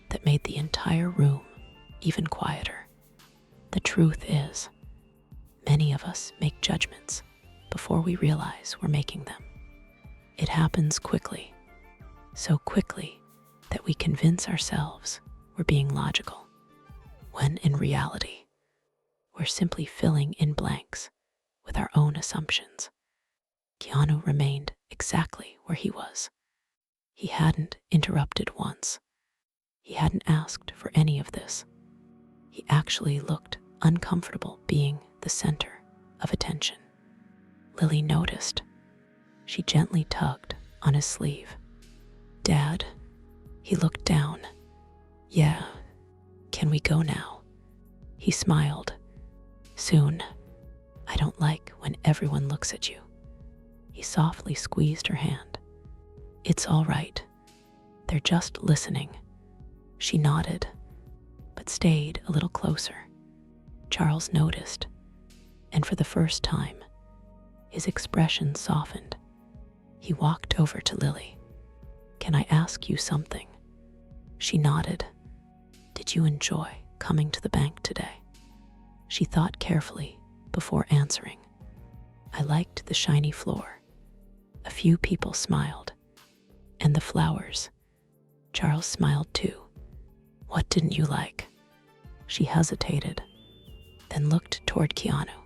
that made the entire room even quieter. "The truth is, many of us make judgments before we realize we're making them. It happens quickly, so quickly that we convince ourselves we're being logical, when in reality, we're simply filling in blanks with our own assumptions." Keanu remained exactly where he was. He hadn't interrupted once. He hadn't asked for any of this. He actually looked uncomfortable being the center of attention. Lily noticed. She gently tugged on his sleeve. "Dad?" He looked down. "Yeah, can we go now?" He smiled. "Soon. I don't like when everyone looks at you." He softly squeezed her hand. "It's all right. They're just listening." She nodded, but stayed a little closer. Charles noticed, and for the first time, his expression softened. He walked over to Lily. "Can I ask you something?" She nodded. "Did you enjoy coming to the bank today?" She thought carefully before answering. "I liked the shiny floor." A few people smiled. "And the flowers?" Charles smiled too. "What didn't you like?" She hesitated, then looked toward Keanu.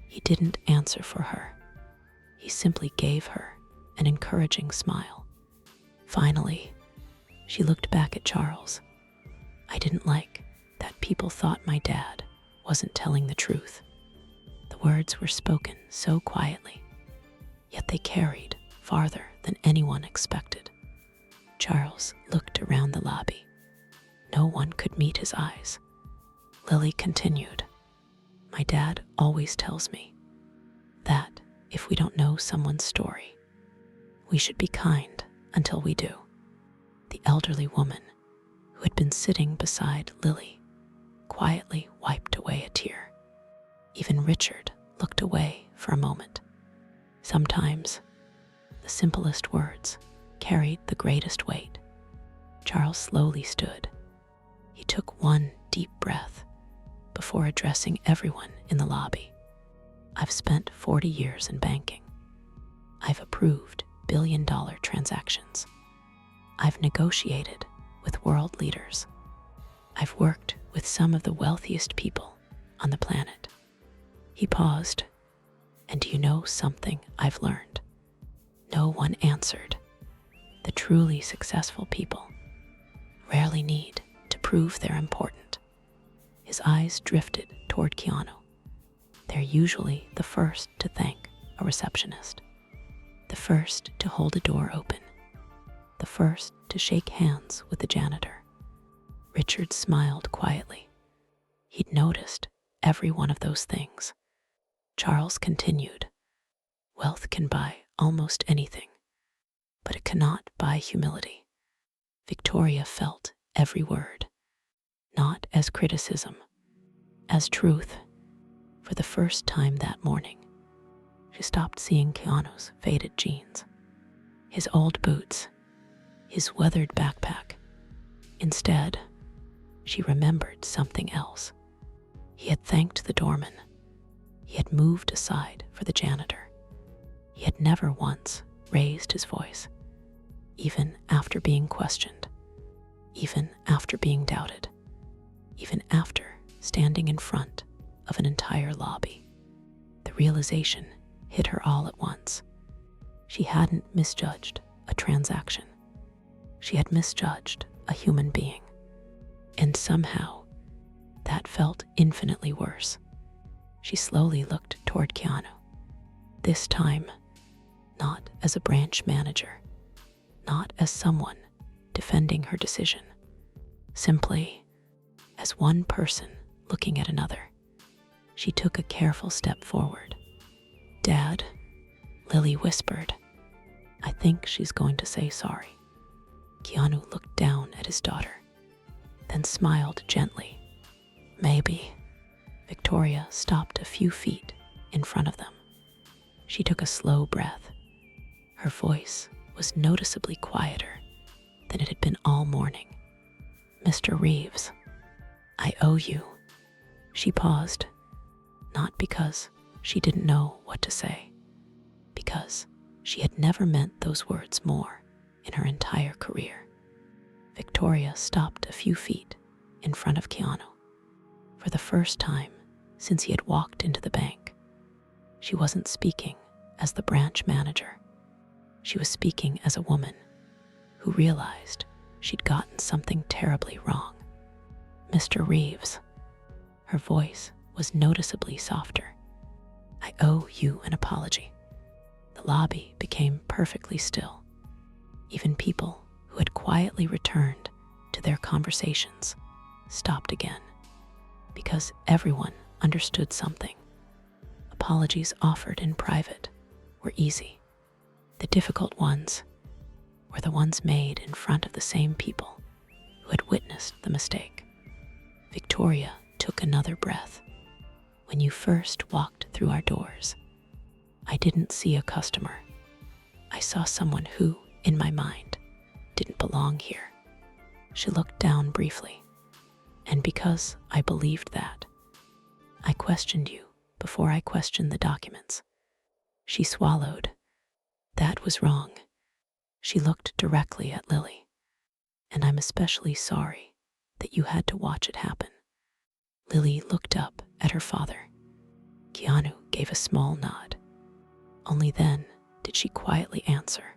He didn't answer for her. He simply gave her an encouraging smile. Finally, she looked back at Charles. "I didn't like that people thought my dad wasn't telling the truth." The words were spoken so quietly, yet they carried farther than anyone expected. Charles looked around the lobby. No one could meet his eyes. Lily continued, "My dad always tells me that if we don't know someone's story, we should be kind until we do." The elderly woman, who had been sitting beside Lily, quietly wiped away a tear. Even Richard looked away for a moment. Sometimes, the simplest words carried the greatest weight. Charles slowly stood. He took one deep breath before addressing everyone in the lobby. "I've spent 40 years in banking. I've approved billion-dollar transactions. I've negotiated with world leaders. I've worked with some of the wealthiest people on the planet." He paused. "And do you know something I've learned?" No one answered. The truly successful people rarely need to prove they're important. His eyes drifted toward Keanu. They're usually the first to thank a receptionist, the first to hold a door open, the first to shake hands with the janitor. Richard smiled quietly. He'd noticed every one of those things. Charles continued, "Wealth can buy almost anything, but it cannot buy humility." Victoria felt every word, not as criticism, as truth. For the first time that morning, she stopped seeing Keanu's faded jeans, his old boots, his weathered backpack. Instead, she remembered something else. He had thanked the doorman. He had moved aside for the janitor. He had never once raised his voice, even after being questioned, even after being doubted, even after standing in front of an entire lobby. The realization hit her all at once. She hadn't misjudged a transaction. She had misjudged a human being. And somehow, that felt infinitely worse. She slowly looked toward Keanu. This time, not as a branch manager, not as someone defending her decision, simply as one person looking at another. She took a careful step forward. "Dad," Lily whispered. "I think she's going to say sorry." Keanu looked down at his daughter, then smiled gently. "Maybe." Victoria stopped a few feet in front of them. She took a slow breath. Her voice was noticeably quieter than it had been all morning. "Mr. Reeves, I owe you." She paused, not because she didn't know what to say, because she had never meant those words more in her entire career. Victoria stopped a few feet in front of Keanu. For the first time since he had walked into the bank, she wasn't speaking as the branch manager. She was speaking as a woman who realized she'd gotten something terribly wrong. "Mr. Reeves," her voice was noticeably softer, "I owe you an apology." The lobby became perfectly still. Even people who had quietly returned to their conversations stopped again, because everyone understood something. Apologies offered in private were easy. The difficult ones were the ones made in front of the same people who had witnessed the mistake. Victoria took another breath. "When you first walked through our doors, I didn't see a customer. I saw someone who, in my mind, didn't belong here." She looked down briefly. "And because I believed that, I questioned you before I questioned the documents." She swallowed. "That was wrong." She looked directly at Lily. "And I'm especially sorry that you had to watch it happen." Lily looked up at her father. Keanu gave a small nod. Only then did she quietly answer,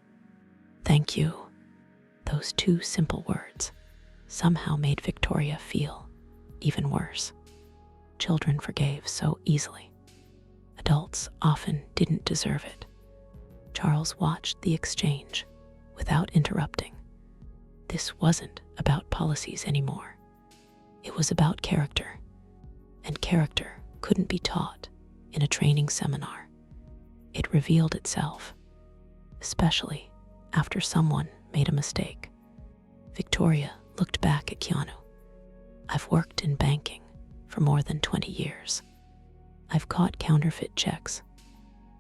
"Thank you." Those two simple words somehow made Victoria feel even worse. Children forgave so easily. Adults often didn't deserve it. Charles watched the exchange without interrupting. This wasn't about policies anymore. It was about character, and character couldn't be taught in a training seminar. It revealed itself, especially after someone made a mistake. Victoria looked back at Keanu. "I've worked in banking for more than 20 years. I've caught counterfeit checks.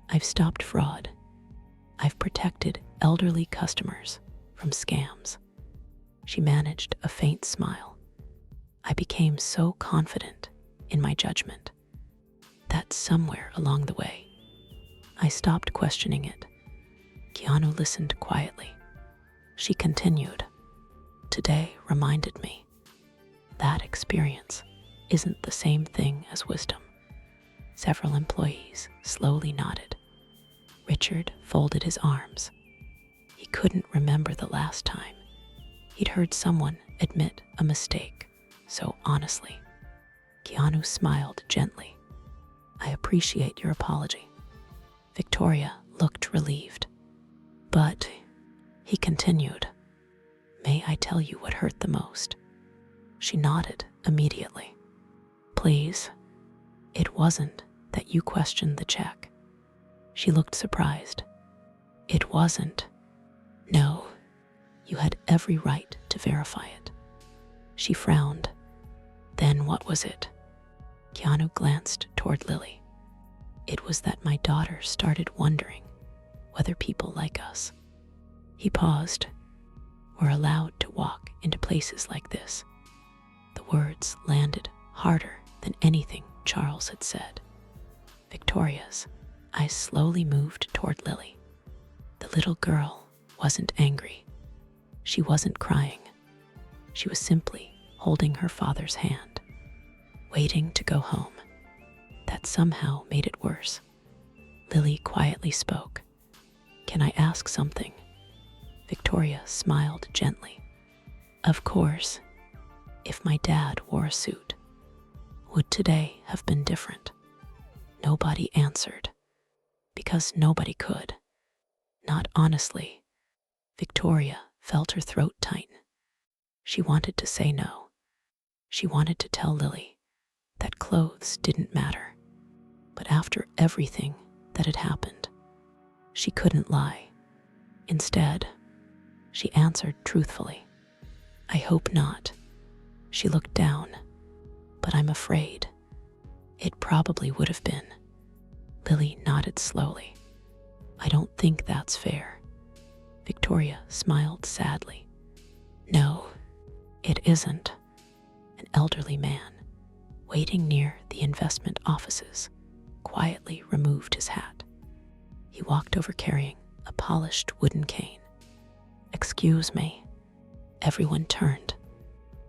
I've stopped fraud. I've protected elderly customers from scams." She managed a faint smile. "I became so confident in my judgment that somewhere along the way, I stopped questioning it." Keanu listened quietly. She continued, "Today reminded me that experience isn't the same thing as wisdom." Several employees slowly nodded. Richard folded his arms. He couldn't remember the last time he'd heard someone admit a mistake so honestly. Keanu smiled gently. "I appreciate your apology." Victoria looked relieved. "But," he continued, "may I tell you what hurt the most?" She nodded immediately. "Please." "It wasn't that you questioned the check." She looked surprised. "It wasn't." "No, you had every right to verify it." She frowned. "Then what was it?" Keanu glanced toward Lily. "It was that my daughter started wondering whether people like us." He paused. "We're allowed to walk into places like this." The words landed harder than anything Charles had said. Victoria's eyes slowly moved toward Lily. The little girl wasn't angry. She wasn't crying. She was simply holding her father's hand, waiting to go home. that somehow made it worse. Lily quietly spoke. "Can I ask something?" Victoria smiled gently. "Of course. If my dad wore a suit, would today have been different?" Nobody answered, because nobody could. Not honestly. Victoria felt her throat tighten. She wanted to say no. She wanted to tell Lily that clothes didn't matter. But after everything that had happened, she couldn't lie. Instead, she answered truthfully, "I hope not." She looked down. "But I'm afraid it probably would have been." Lily nodded slowly. "I don't think that's fair." Victoria smiled sadly. "No, it isn't." An elderly man, waiting near the investment offices, quietly removed his hat. He walked over carrying a polished wooden cane. "Excuse me." Everyone turned.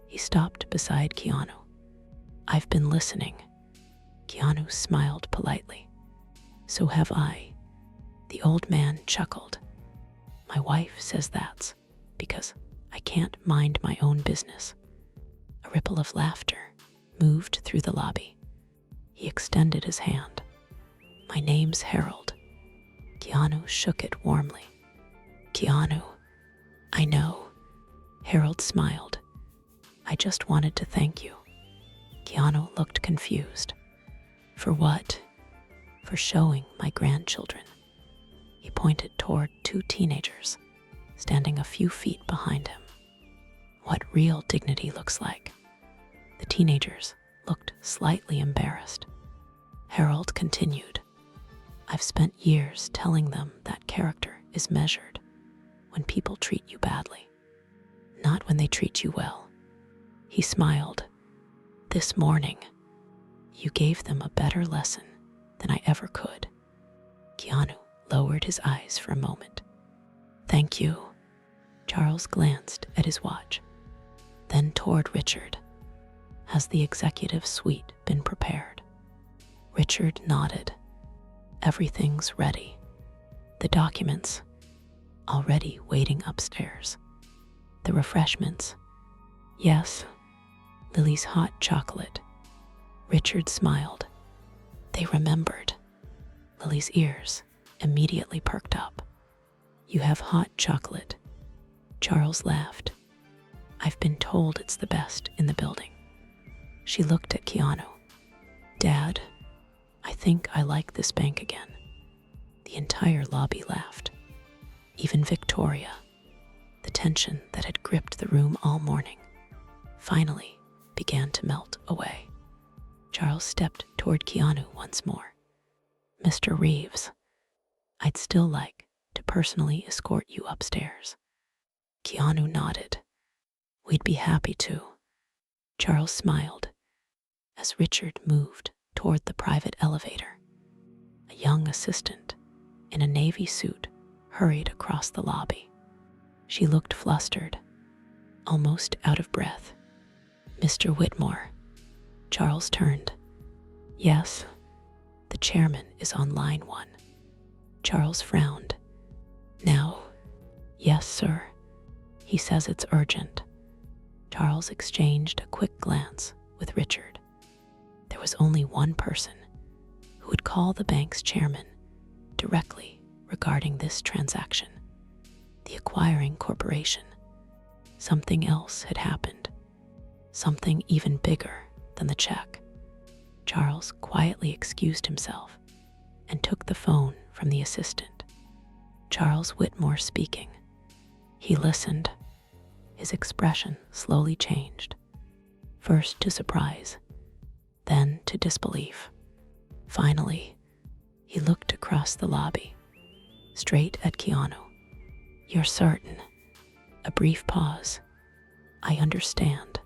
He stopped beside Keanu. "I've been listening." Keanu smiled politely. "So have I." The old man chuckled. "My wife says that's because I can't mind my own business." A ripple of laughter moved through the lobby. He extended his hand. "My name's Harold." Keanu shook it warmly. "Keanu." "I know." Harold smiled. "I just wanted to thank you." Keanu looked confused. "For what?" "For showing my grandchildren." He pointed toward two teenagers, standing a few feet behind him. "What real dignity looks like." The teenagers looked slightly embarrassed. Harold continued, "I've spent years telling them that character is measured when people treat you badly, not when they treat you well." He smiled. "This morning, you gave them a better lesson than I ever could." Keanu lowered his eyes for a moment. "Thank you." Charles glanced at his watch, then toward Richard. "Has the executive suite been prepared?" Richard nodded. "Everything's ready. The documents already waiting upstairs. The refreshments, yes, Lily's hot chocolate." Richard smiled. They remembered. Lily's ears immediately perked up. "You have hot chocolate." Charles laughed. "I've been told it's the best in the building." She looked at Keanu. "Dad, I think I like this bank again." The entire lobby laughed. Even Victoria, the tension that had gripped the room all morning, finally began to melt away. Charles stepped toward Keanu once more. "Mr. Reeves, I'd still like to personally escort you upstairs." Keanu nodded. "We'd be happy to." Charles smiled as Richard moved toward the private elevator. A young assistant in a navy suit hurried across the lobby. She looked flustered, almost out of breath. "Mr. Whitmore." Charles turned. "Yes, the chairman is on line 1. Charles frowned. "Now?" "Yes, sir. He says it's urgent." Charles exchanged a quick glance with Richard. There was only one person who would call the bank's chairman directly regarding this transaction: the acquiring corporation. Something else had happened, something even bigger than the check. Charles quietly excused himself and took the phone from the assistant. Charles Whitmore speaking. He listened. His expression slowly changed, first to surprise, then to disbelief. Finally, he looked across the lobby, straight at Keanu. "You're certain?" A brief pause. "I understand.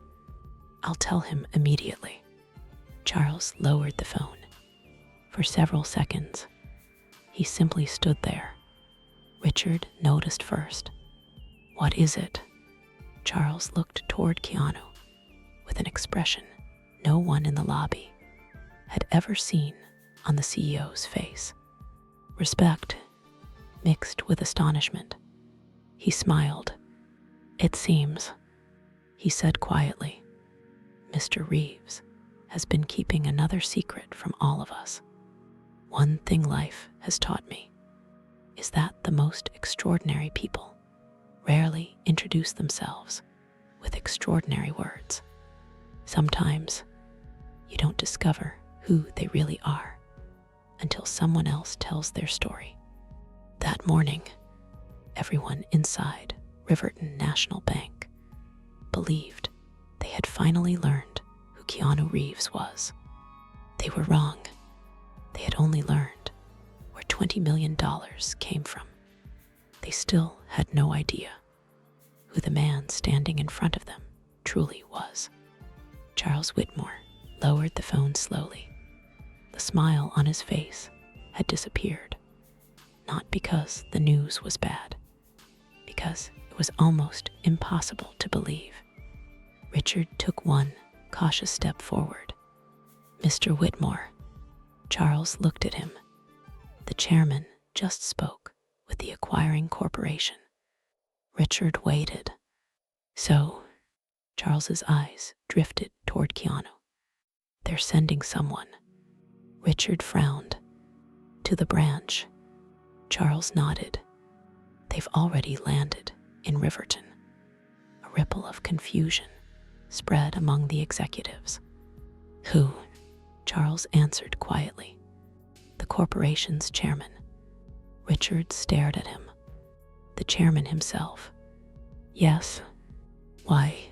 I'll tell him immediately." Charles lowered the phone. For several seconds, he simply stood there. Richard noticed first. "What is it?" Charles looked toward Keanu with an expression no one in the lobby had ever seen on the CEO's face. Respect mixed with astonishment. He smiled. "It seems," he said quietly, "Mr. Reeves has been keeping another secret from all of us. One thing life has taught me is that the most extraordinary people rarely introduce themselves with extraordinary words. Sometimes you don't discover who they really are until someone else tells their story." That morning, everyone inside Riverton National Bank believed they had finally learned who Keanu Reeves was. They were wrong. They had only learned where $20 million came from. They still had no idea who the man standing in front of them truly was. Charles Whitmore lowered the phone slowly. The smile on his face had disappeared, not because the news was bad, because it was almost impossible to believe. Richard took one cautious step forward. "Mr. Whitmore." Charles looked at him. The chairman just spoke with the acquiring corporation. Richard waited. "So," Charles's eyes drifted toward Keanu. "They're sending someone." Richard frowned. "To the branch." Charles nodded. "They've already landed in Riverton." A ripple of confusion spread among the executives. "Who?" Charles answered quietly. "The corporation's chairman." Richard stared at him. "The chairman himself?" "Yes." "Why?"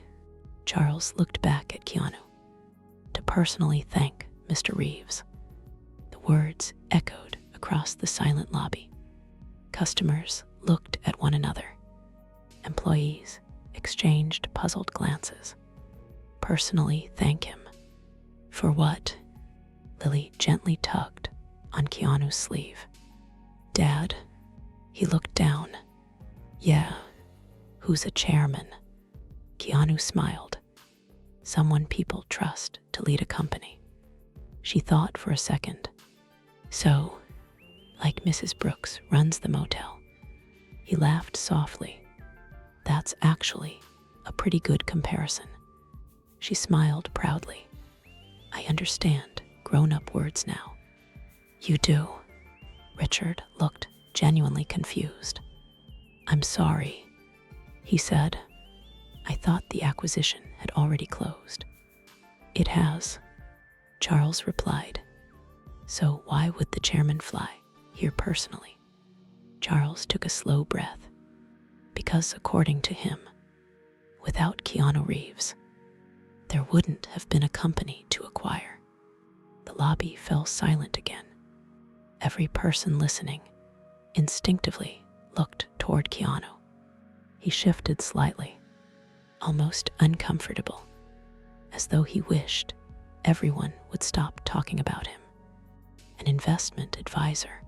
Charles looked back at Keanu. "To personally thank Mr. Reeves." The words echoed across the silent lobby. Customers looked at one another. Employees exchanged puzzled glances. "Personally thank him. For what?" Lily gently tugged on Keanu's sleeve. "Dad?" He looked down. "Yeah. Who's a chairman?" Keanu smiled. "Someone people trust to lead a company." She thought for a second. "So, like Mrs. Brooks runs the motel." He laughed softly. "That's actually a pretty good comparison." She smiled proudly. "I understand grown-up words now." "You do?" Richard looked genuinely confused. "I'm sorry," he said. "I thought the acquisition had already closed." "It has," Charles replied. "So why would the chairman fly here personally?" Charles took a slow breath. "Because according to him, without Keanu Reeves, there wouldn't have been a company to acquire." The lobby fell silent again. Every person listening instinctively looked toward Keanu. He shifted slightly, almost uncomfortable, as though he wished everyone would stop talking about him. An investment advisor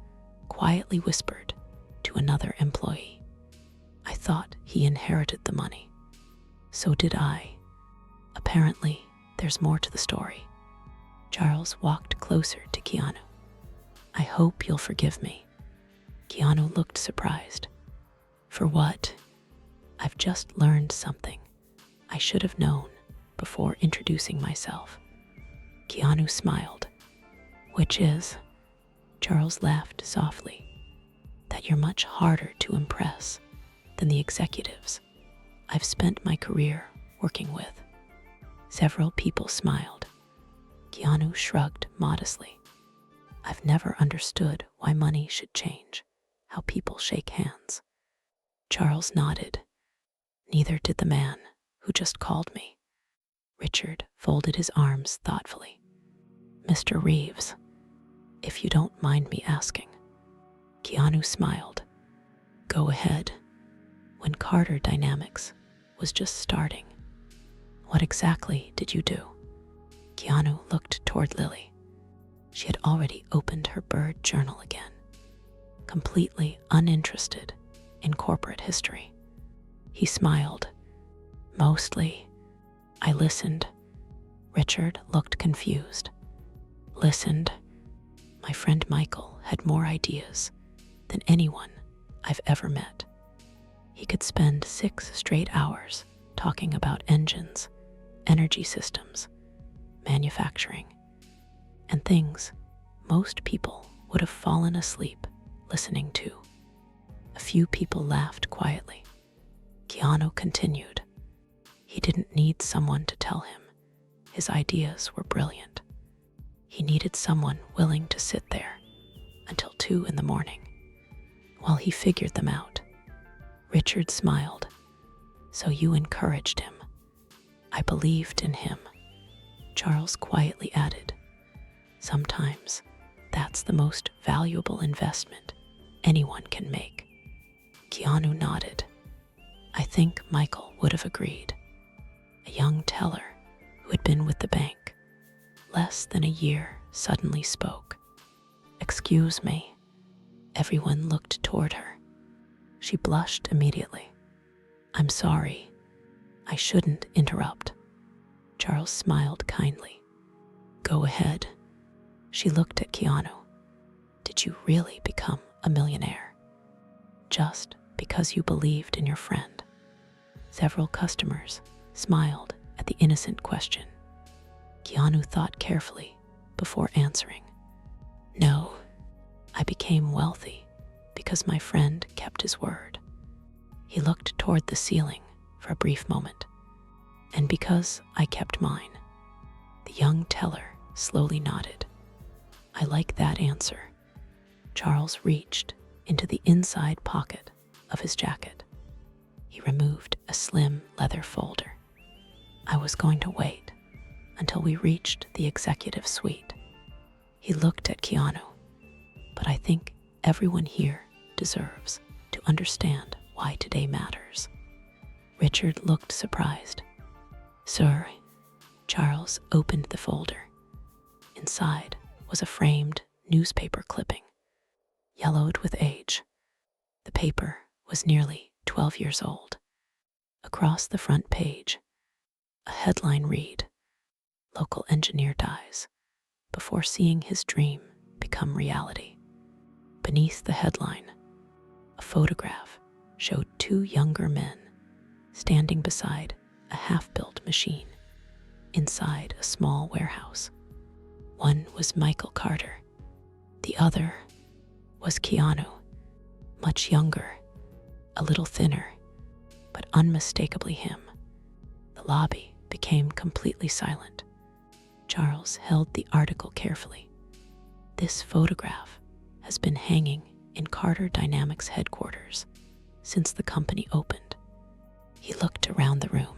quietly whispered to another employee, "I thought he inherited the money." "So did I. Apparently, there's more to the story." Charles walked closer to Keanu. "I hope you'll forgive me." Keanu looked surprised. "For what?" "I've just learned something I should have known before introducing myself." Keanu smiled. "Which is?" Charles laughed softly. "That you're much harder to impress than the executives I've spent my career working with." Several people smiled. Keanu shrugged modestly. "I've never understood why money should change how people shake hands." Charles nodded. "Neither did the man who just called me." Richard folded his arms thoughtfully. "Mr. Reeves, if you don't mind me asking." Keanu smiled. "Go ahead." When Carter Dynamics was just starting, what exactly did you do? Keanu looked toward Lily. She had already opened her bird journal again, completely uninterested in corporate history. He smiled. "Mostly, I listened." Richard looked confused. "Listened?" My friend Michael had more ideas than anyone I've ever met. He could spend 6 straight hours talking about engines, energy systems, manufacturing, and things most people would have fallen asleep listening to. A few people laughed quietly. Keanu continued. He didn't need someone to tell him his ideas were brilliant. He needed someone willing to sit there until 2 in the morning while he figured them out. Richard smiled. So you encouraged him. I believed in him. Charles quietly added. Sometimes that's the most valuable investment anyone can make. Keanu nodded. I think Michael would have agreed. A young teller who had been with the bank less than a year suddenly spoke. Excuse me. Everyone looked toward her. She blushed immediately. I'm sorry. I shouldn't interrupt. Charles smiled kindly. Go ahead. She looked at Keanu. Did you really become a millionaire? Just because you believed in your friend? Several customers smiled at the innocent question. Keanu thought carefully before answering. No, I became wealthy because my friend kept his word. He looked toward the ceiling for a brief moment. And because I kept mine. The young teller slowly nodded. I like that answer. Charles reached into the inside pocket of his jacket. He removed a slim leather folder. I was going to wait until we reached the executive suite. He looked at Keanu. But I think everyone here deserves to understand why today matters. Richard looked surprised. Sir, Charles opened the folder. Inside was a framed newspaper clipping, yellowed with age. The paper was nearly 12 years old. Across the front page, a headline read, Local engineer dies before seeing his dream become reality. Beneath the headline, a photograph showed 2 younger men standing beside a half-built machine inside a small warehouse. One was Michael Carter. The other was Keanu, much younger, a little thinner, but unmistakably him. The lobby became completely silent. Charles held the article carefully. This photograph has been hanging in Carter Dynamics headquarters since the company opened. He looked around the room.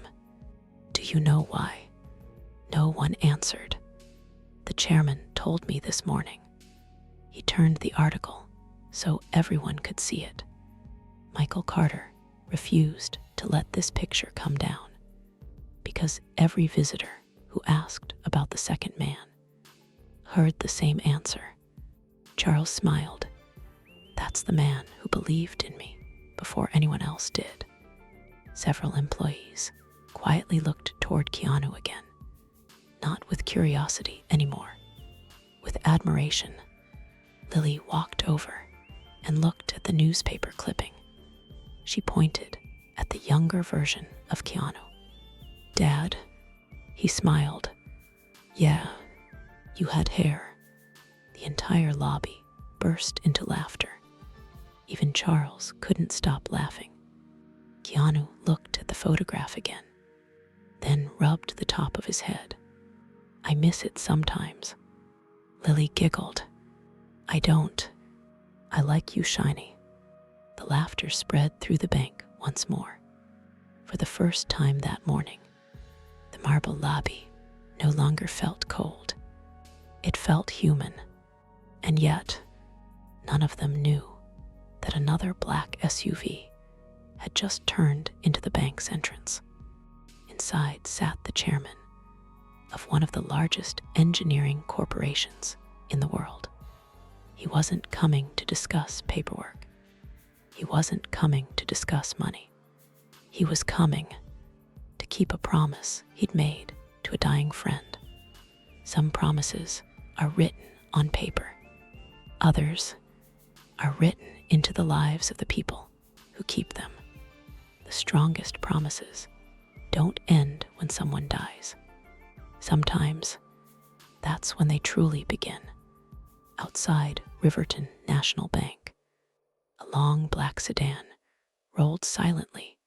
Do you know why? No one answered. The chairman told me this morning. He turned the article so everyone could see it. Michael Carter refused to let this picture come down because every visitor who asked about the second man heard the same answer. Charles smiled. That's the man who believed in me before anyone else did. Several employees quietly looked toward Keanu again, not with curiosity anymore, with admiration. Lily walked over and looked at the newspaper clipping. She pointed at the younger version of Keanu. Dad, he smiled. Yeah, you had hair. The entire lobby burst into laughter. Even Charles couldn't stop laughing. Keanu looked at the photograph again, then rubbed the top of his head. I miss it sometimes. Lily giggled. I don't. I like you shiny. The laughter spread through the bank once more. For the first time that morning, the marble lobby no longer felt cold. It felt human. And yet, none of them knew that another black SUV had just turned into the bank's entrance. Inside sat the chairman of one of the largest engineering corporations in the world. He wasn't coming to discuss paperwork. He wasn't coming to discuss money. He was coming to keep a promise he'd made to a dying friend. Some promises are written on paper. Others are written into the lives of the people who keep them. The strongest promises don't end when someone dies. Sometimes that's when they truly begin. Outside Riverton National Bank, a long black sedan rolled silently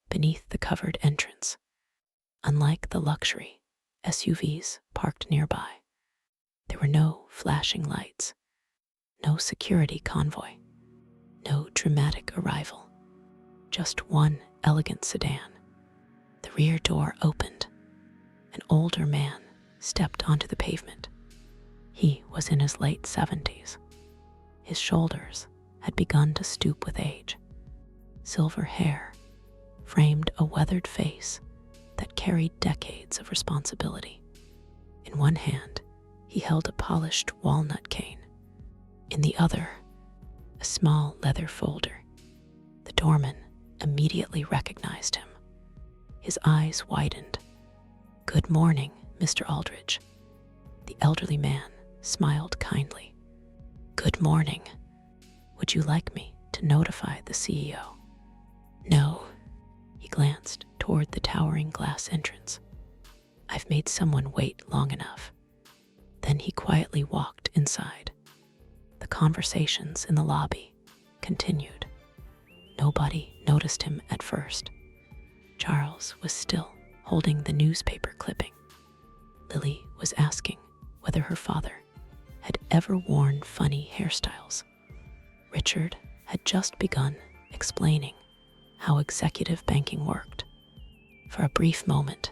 beneath the covered entrance. Unlike the luxury SUVs parked nearby, there were no flashing lights, no security convoy, no dramatic arrival, just one elegant sedan. The rear door opened. An older man stepped onto the pavement. He was in his late 70s. His shoulders had begun to stoop with age. Silver hair framed a weathered face that carried decades of responsibility. In one hand, he held a polished walnut cane. In the other, a small leather folder. The doorman immediately recognized him. His eyes widened. "Good morning, Mr. Aldridge." The elderly man smiled kindly. "Good morning. Would you like me to notify the CEO?" "No." He glanced toward the towering glass entrance. "I've made someone wait long enough." Then he quietly walked inside. The conversations in the lobby continued. Nobody noticed him at first. Charles was still holding the newspaper clipping. Lily was asking whether her father had ever worn funny hairstyles. Richard had just begun explaining how executive banking worked. For a brief moment,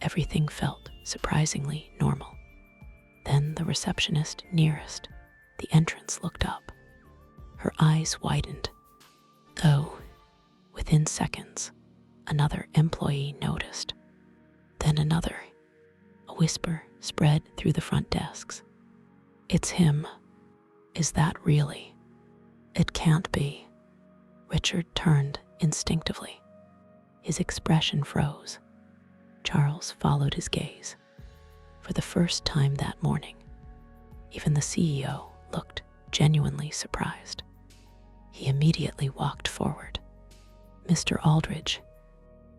everything felt surprisingly normal. Then the receptionist nearest the entrance looked up. Her eyes widened. Oh, within seconds, another employee noticed. Then another. A whisper spread through the front desks. "It's him. Is that really?" "It can't be." Richard turned instinctively. His expression froze. Charles followed his gaze. For the first time that morning, even the CEO looked genuinely surprised. He immediately walked forward. "Mr. Aldridge."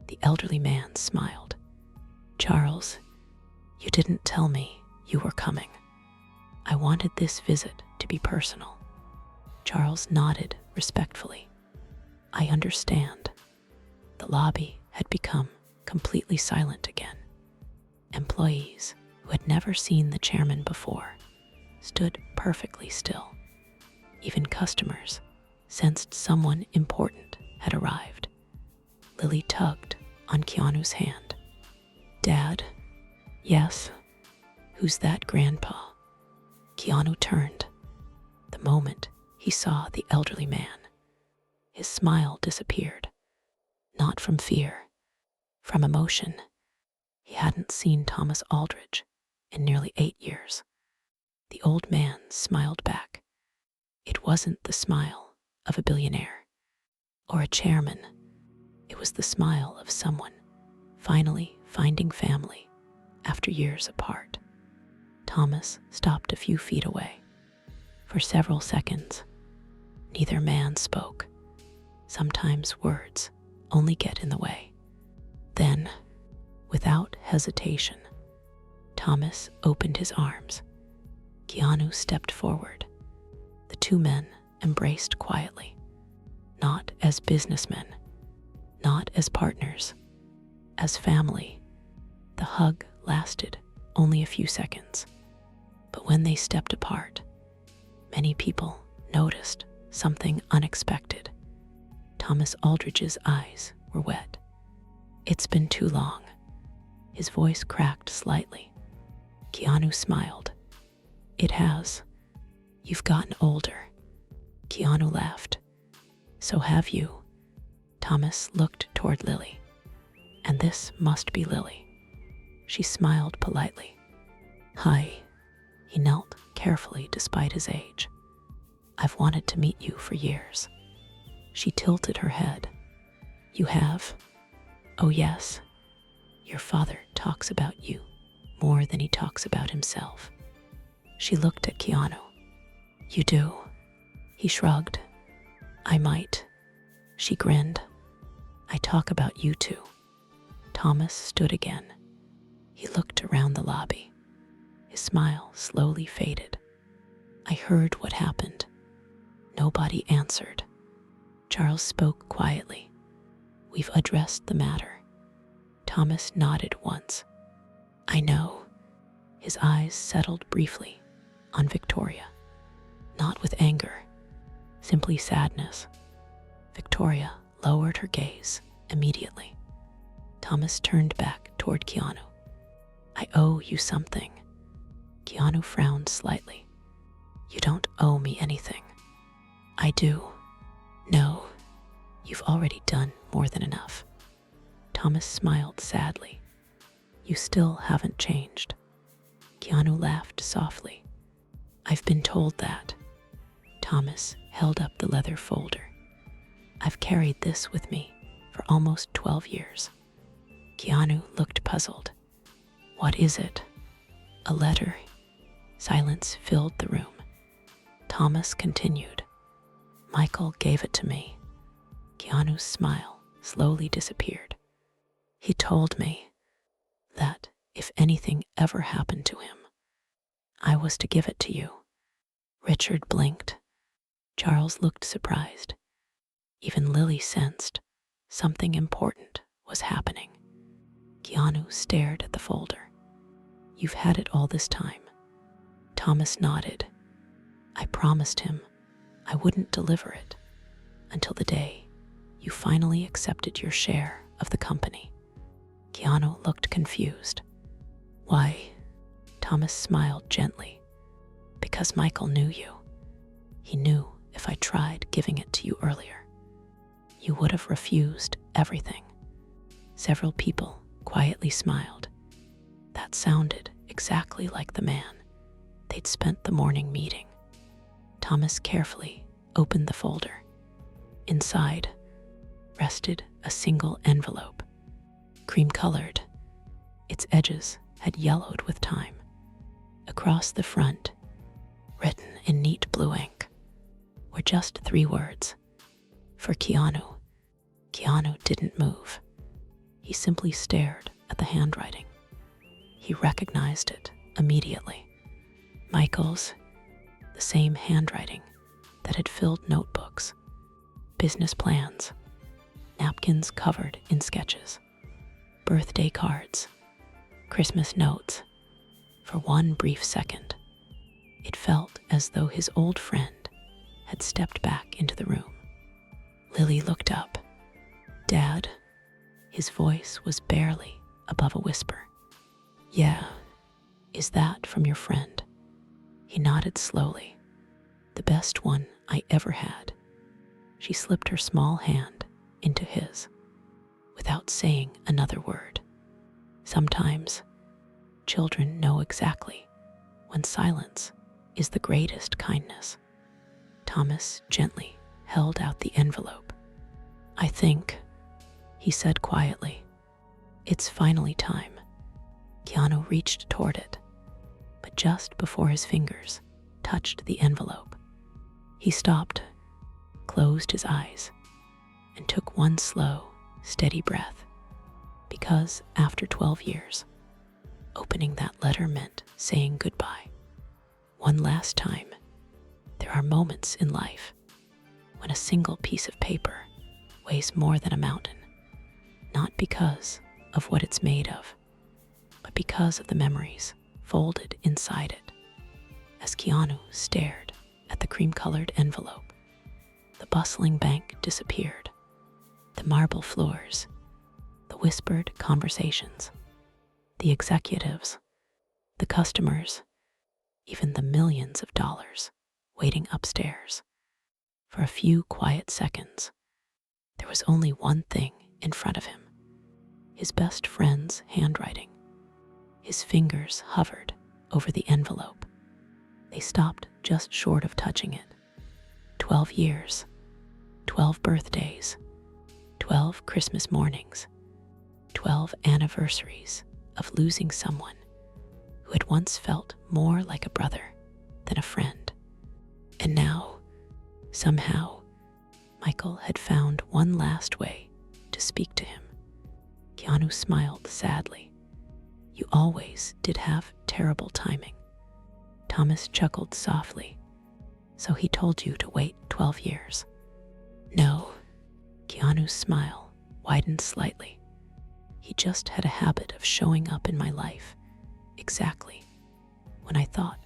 The elderly man smiled. "Charles, you didn't tell me you were coming. I wanted this visit to be personal." Charles nodded respectfully. "I understand." The lobby had become completely silent again. Employees who had never seen the chairman before stood perfectly still. Even customers sensed someone important had arrived. Lily tugged on Keanu's hand. "Dad?" "Yes." "Who's that, Grandpa?" Keanu turned. The moment he saw the elderly man, his smile disappeared. Not from fear, from emotion. He hadn't seen Thomas Aldridge in nearly 8 years. The old man smiled back. It wasn't the smile of a billionaire or a chairman. It was the smile of someone finally finding family after years apart. Thomas stopped a few feet away. For several seconds, neither man spoke. Sometimes words only get in the way. Then, without hesitation, Thomas opened his arms. Keanu stepped forward. The two men embraced quietly, not as businessmen, not as partners, as family. The hug lasted only a few seconds, but when they stepped apart, many people noticed something unexpected. Thomas Aldridge's eyes were wet. "It's been too long." His voice cracked slightly. Keanu smiled. "It has. You've gotten older." Keanu laughed. "So have you." Thomas looked toward Lily. "And this must be Lily." She smiled politely. "Hi." He knelt carefully despite his age. "I've wanted to meet you for years." She tilted her head. "You have?" "Oh yes. Your father talks about you more than he talks about himself." She looked at Keanu. You do? He shrugged. I might. She grinned. I talk about you two. Thomas stood again. He looked around the lobby. His smile slowly faded. I heard what happened. Nobody answered. Charles spoke quietly. We've addressed the matter. Thomas nodded once. I know. His eyes settled briefly on Victoria. Not with anger, simply sadness. Victoria lowered her gaze immediately. Thomas turned back toward Keanu. I owe you something. Keanu frowned slightly. You don't owe me anything. I do. No, you've already done more than enough. Thomas smiled sadly. You still haven't changed. Keanu laughed softly. I've been told that. Thomas held up the leather folder. I've carried this with me for almost 12 years. Keanu looked puzzled. What is it? A letter. Silence filled the room. Thomas continued. Michael gave it to me. Keanu's smile slowly disappeared. He told me that if anything ever happened to him, I was to give it to you. Richard blinked. Charles looked surprised. Even Lily sensed something important was happening. Keanu stared at the folder. You've had it all this time. Thomas nodded. I promised him I wouldn't deliver it until the day you finally accepted your share of the company. Keanu looked confused. Why? Thomas smiled gently. Because Michael knew you. He knew if I tried giving it to you earlier, you would have refused everything. Several people quietly smiled. That sounded exactly like the man they'd spent the morning meeting. Thomas carefully opened the folder. Inside rested a single envelope, cream-colored. Its edges had yellowed with time. Across the front, written in neat blue ink, were just 3 words. For Keanu. Keanu didn't move. He simply stared at the handwriting. He recognized it immediately. Michael's, the same handwriting that had filled notebooks, business plans, napkins covered in sketches, birthday cards, Christmas notes. For one brief second, it felt as though his old friend had stepped back into the room. Lily looked up. Dad? His voice was barely above a whisper. Yeah, is that from your friend? He nodded slowly. The best one I ever had. She slipped her small hand into his, without saying another word. Sometimes, children know exactly when silence is the greatest kindness. Thomas gently held out the envelope. I think, he said quietly, it's finally time. Keanu reached toward it, but just before his fingers touched the envelope, he stopped, closed his eyes, and took one slow, steady breath. Because after 12 years, opening that letter meant saying goodbye. One last time. There are moments in life when a single piece of paper weighs more than a mountain, not because of what it's made of, but because of the memories folded inside it. As Keanu stared at the cream-colored envelope, the bustling bank disappeared. The marble floors, the whispered conversations, the executives, the customers, even the millions of dollars waiting upstairs. For a few quiet seconds, there was only one thing in front of him. His best friend's handwriting. His fingers hovered over the envelope. They stopped just short of touching it. 12 years, 12 birthdays, 12 Christmas mornings, 12 anniversaries of losing someone who had once felt more like a brother than a friend. And now, somehow, Michael had found one last way to speak to him. Keanu smiled sadly. You always did have terrible timing. Thomas chuckled softly. So he told you to wait 12 years. No. Keanu's smile widened slightly. He just had a habit of showing up in my life exactly when I thought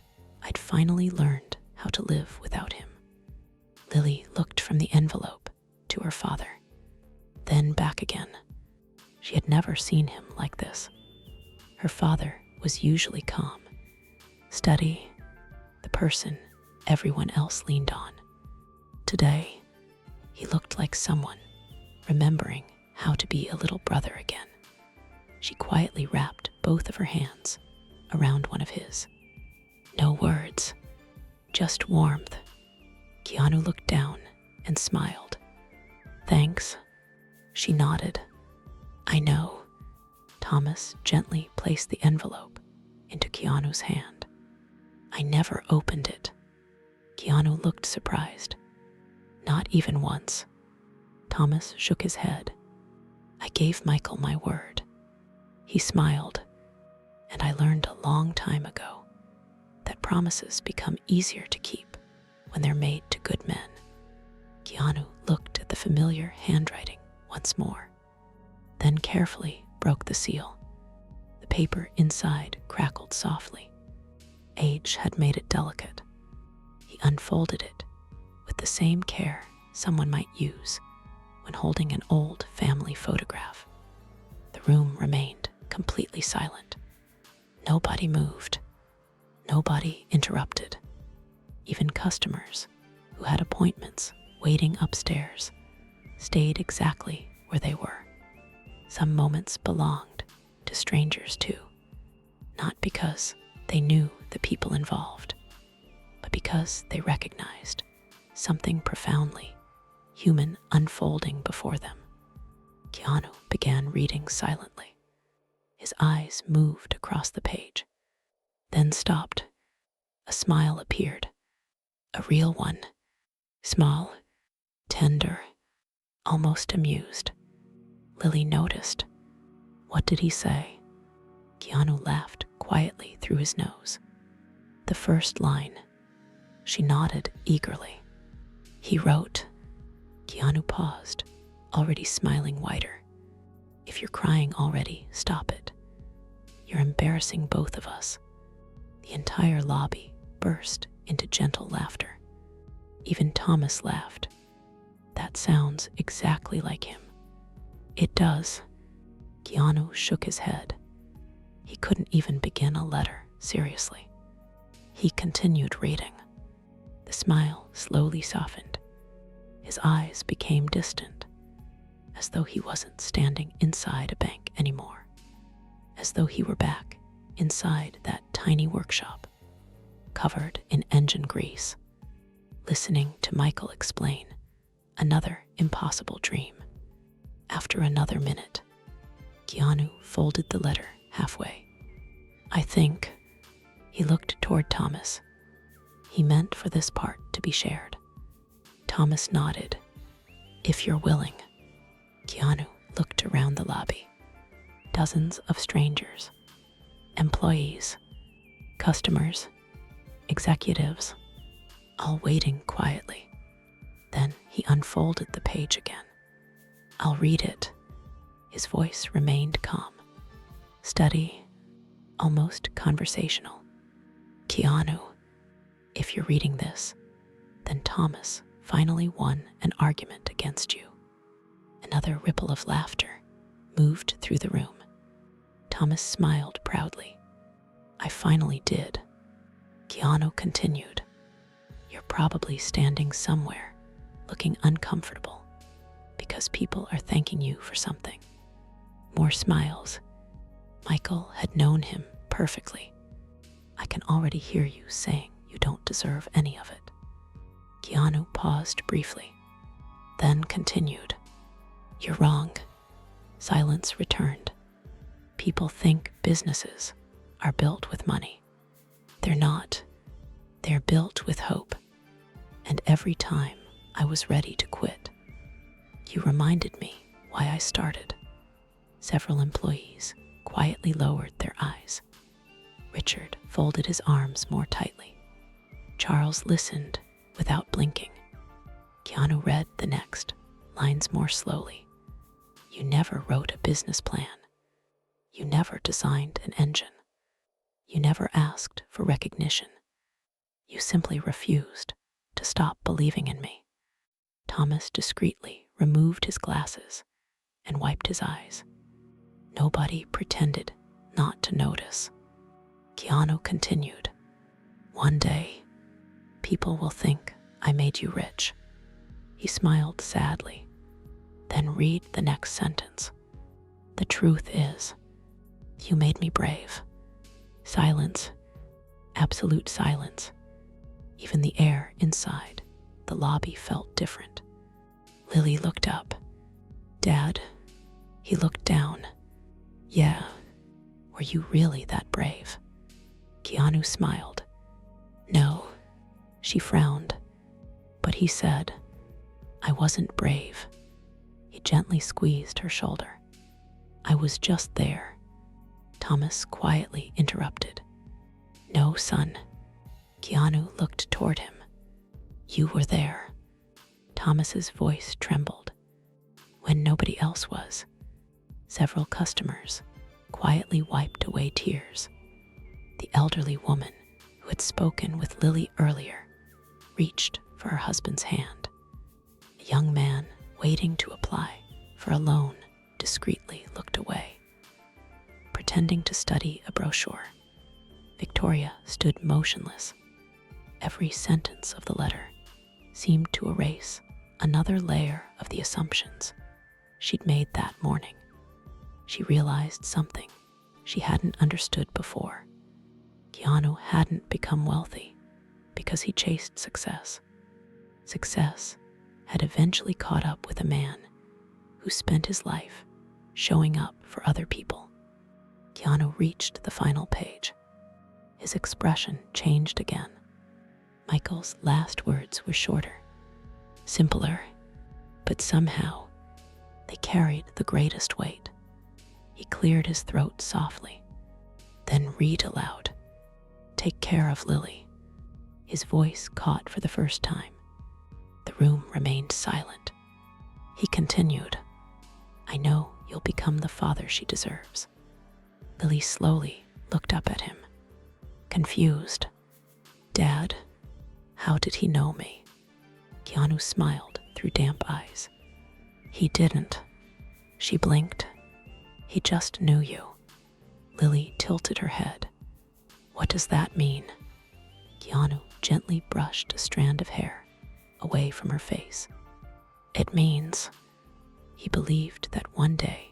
I'd finally learned how to live without him. Lily looked from the envelope to her father, then back again. She had never seen him like this. Her father was usually calm, steady, the person everyone else leaned on. Today, he looked like someone remembering how to be a little brother again. She quietly wrapped both of her hands around one of his. No words, just warmth. Keanu looked down and smiled. Thanks. She nodded. I know. Thomas gently placed the envelope into Keanu's hand. I never opened it. Keanu looked surprised. Not even once. Thomas shook his head. I gave Michael my word. He smiled, and I learned a long time ago that promises become easier to keep when they're made to good men. Keanu looked at the familiar handwriting once more, then carefully broke the seal. The paper inside crackled softly. Age had made it delicate. He unfolded it with the same care someone might use when holding an old family photograph. The room remained completely silent. Nobody moved. Nobody interrupted. Even customers who had appointments waiting upstairs stayed exactly where they were. Some moments belonged to strangers too, not because they knew the people involved, but because they recognized something profoundly human unfolding before them. Keanu began reading silently. His eyes moved across the page, then stopped. A smile appeared, a real one, small, tender, almost amused. Lily noticed. What did he say? Keanu laughed quietly through his nose. The first line. She nodded eagerly. He wrote. Keanu paused, already smiling wider. If you're crying already, stop it. You're embarrassing both of us. The entire lobby burst into gentle laughter. Even Thomas laughed. That sounds exactly like him. It does. Keanu shook his head. He couldn't even begin a letter, seriously. He continued reading. The smile slowly softened. His eyes became distant, as though he wasn't standing inside a bank anymore, as though he were back inside that tiny workshop, covered in engine grease, listening to Michael explain another impossible dream. After another minute, Keanu folded the letter halfway. I think. He looked toward Thomas. He meant for this part to be shared. Thomas nodded. If you're willing. Keanu looked around the lobby. Dozens of strangers, employees, customers, executives, all waiting quietly. Then he unfolded the page again. I'll read it. His voice remained calm, steady, almost conversational. Keanu, if you're reading this, then Thomas finally won an argument against you. Another ripple of laughter moved through the room. Thomas smiled proudly. I finally did. Keanu continued. You're probably standing somewhere, looking uncomfortable, because people are thanking you for something. More smiles. Michael had known him perfectly. I can already hear you saying you don't deserve any of it. Keanu paused briefly, then continued. You're wrong. Silence returned. People think businesses are built with money. They're not. They're built with hope. And every time I was ready to quit, you reminded me why I started. Several employees quietly lowered their eyes. Richard folded his arms more tightly. Charles listened without blinking. Keanu read the next lines more slowly. You never wrote a business plan. You never designed an engine. You never asked for recognition. You simply refused to stop believing in me. Thomas discreetly removed his glasses and wiped his eyes. Nobody pretended not to notice. Keanu continued, one day, people will think I made you rich. He smiled sadly. Then read the next sentence. The truth is, you made me brave. Silence, absolute silence. Even the air inside the lobby felt different. Lily looked up. Dad, he looked down. Yeah, were you really that brave? Keanu smiled. No, she frowned. But he said, I wasn't brave. He gently squeezed her shoulder. I was just there. Thomas quietly interrupted. No, son. Keanu looked toward him. You were there. Thomas's voice trembled. When nobody else was. Several customers quietly wiped away tears. The elderly woman who had spoken with Lily earlier reached for her husband's hand. A young man waiting to apply for a loan discreetly looked away. Pretending to study a brochure, Victoria stood motionless. Every sentence of the letter seemed to erase another layer of the assumptions she'd made that morning. She realized something she hadn't understood before. Keanu hadn't become wealthy because he chased success. Success had eventually caught up with a man who spent his life showing up for other people. Keanu reached the final page. His expression changed again. Michael's last words were shorter, simpler, but somehow they carried the greatest weight. He cleared his throat softly, then read aloud, Take care of Lily. His voice caught for the first time. The room remained silent. He continued, I know you'll become the father she deserves. Lily slowly looked up at him, confused. Dad, how did he know me? Keanu smiled through damp eyes. He didn't. She blinked. He just knew you. Lily tilted her head. What does that mean? Keanu gently brushed a strand of hair away from her face. It means he believed that one day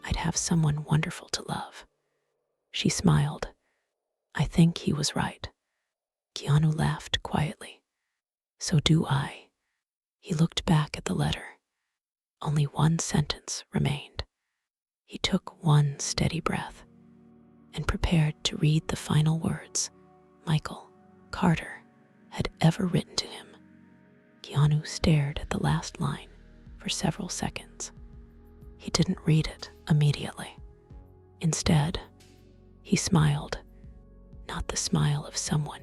I'd have someone wonderful to love. She smiled. I think he was right. Keanu laughed quietly. So do I. He looked back at the letter. Only one sentence remained. He took one steady breath and prepared to read the final words Michael Carter had ever written to him. Keanu stared at the last line for several seconds. He didn't read it immediately. Instead, he smiled, not the smile of someone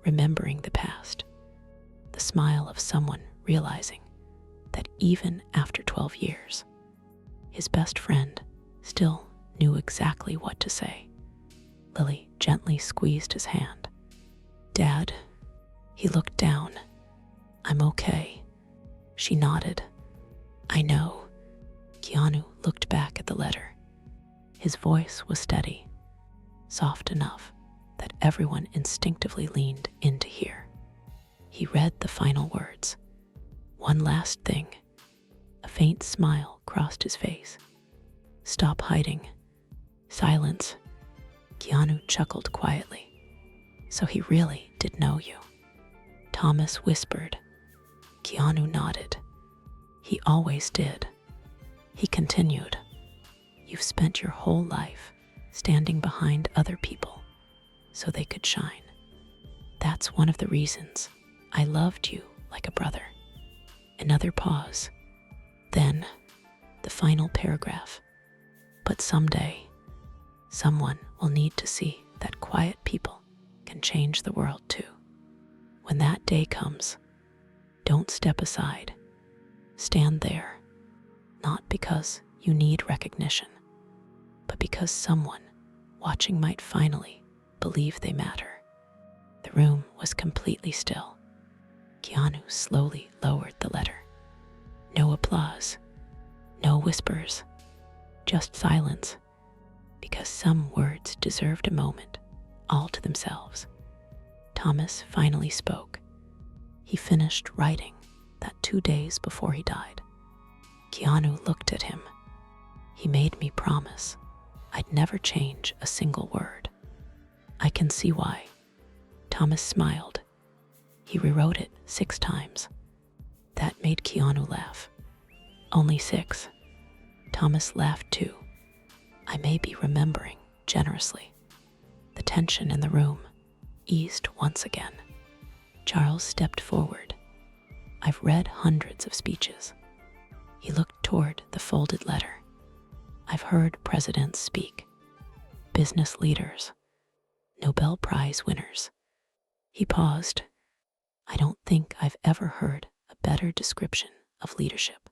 remembering the past, the smile of someone realizing that even after 12 years, his best friend still knew exactly what to say. Lily gently squeezed his hand. Dad, he looked down. I'm okay. She nodded. I know. Keanu looked back at the letter. His voice was steady, soft enough that everyone instinctively leaned in to hear. He read the final words. One last thing. A faint smile crossed his face. Stop hiding. Silence. Keanu chuckled quietly. So he really did know you. Thomas whispered. Keanu nodded. He always did. He continued. You've spent your whole life standing behind other people so they could shine. That's one of the reasons I loved you like a brother. Another pause. Then, the final paragraph. But someday, someone will need to see that quiet people can change the world too. When that day comes, don't step aside. Stand there, not because you need recognition, but because someone watching might finally believe they matter. The room was completely still. Keanu slowly lowered the letter. No applause, no whispers, just silence, because some words deserved a moment all to themselves. Thomas finally spoke. He finished writing that 2 days before he died. Keanu looked at him. He made me promise I'd never change a single word. I can see why. Thomas smiled. He rewrote it 6 times. That made Keanu laugh. Only 6. Thomas laughed too. I may be remembering generously. The tension in the room eased once again. Charles stepped forward. I've read hundreds of speeches. He looked toward the folded letter. I've heard presidents speak, business leaders, Nobel Prize winners. He paused. I don't think I've ever heard a better description of leadership.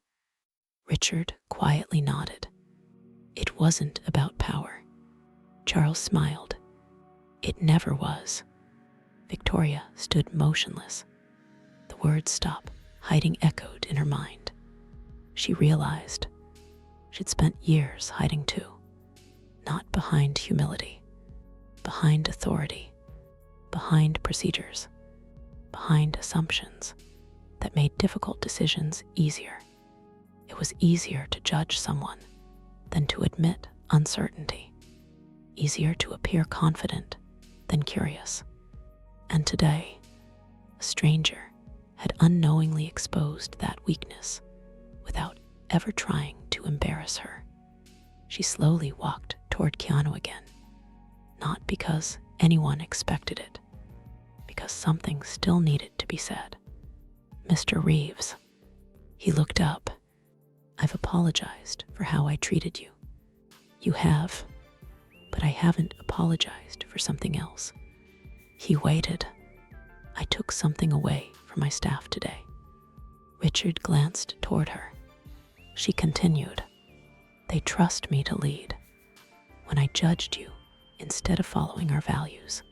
Richard quietly nodded. It wasn't about power. Charles smiled. It never was. Victoria stood motionless. The word "stop" hiding echoed in her mind. She realized she'd spent years hiding too, not behind humility, behind authority, behind procedures, behind assumptions that made difficult decisions easier. It was easier to judge someone than to admit uncertainty, easier to appear confident than curious. And today, a stranger had unknowingly exposed that weakness without ever trying to embarrass her. She slowly walked toward Keanu again, not because anyone expected it, because something still needed to be said. Mr. Reeves. He looked up. I've apologized for how I treated you. You have, but I haven't apologized for something else. He waited. I took something away from my staff today. Richard glanced toward her. She continued. They trust me to lead. When I judged you instead of following our values,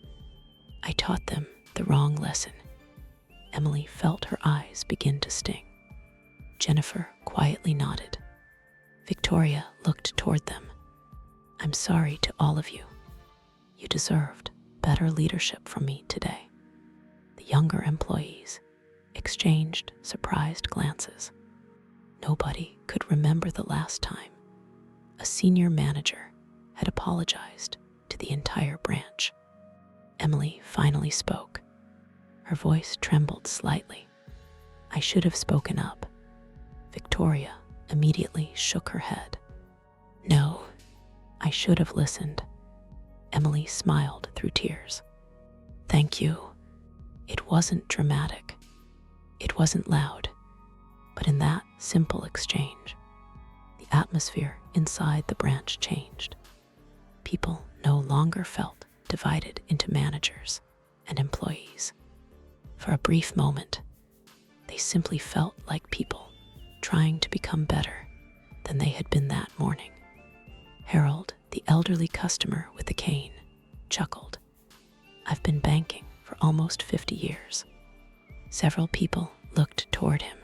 I taught them the wrong lesson. Emily felt her eyes begin to sting. Jennifer quietly nodded. Victoria looked toward them. I'm sorry to all of you. You deserved better leadership from me today. The younger employees exchanged surprised glances. Nobody could remember the last time a senior manager had apologized to the entire branch. Emily finally spoke. Her voice trembled slightly. I should have spoken up. Victoria immediately shook her head. No, I should have listened. Emily smiled through tears. Thank you. It wasn't dramatic. It wasn't loud. But in that simple exchange, the atmosphere inside the branch changed. People no longer felt divided into managers and employees. For a brief moment, they simply felt like people trying to become better than they had been that morning. Harold, the elderly customer with the cane, chuckled. I've been banking for almost 50 years. Several people looked toward him.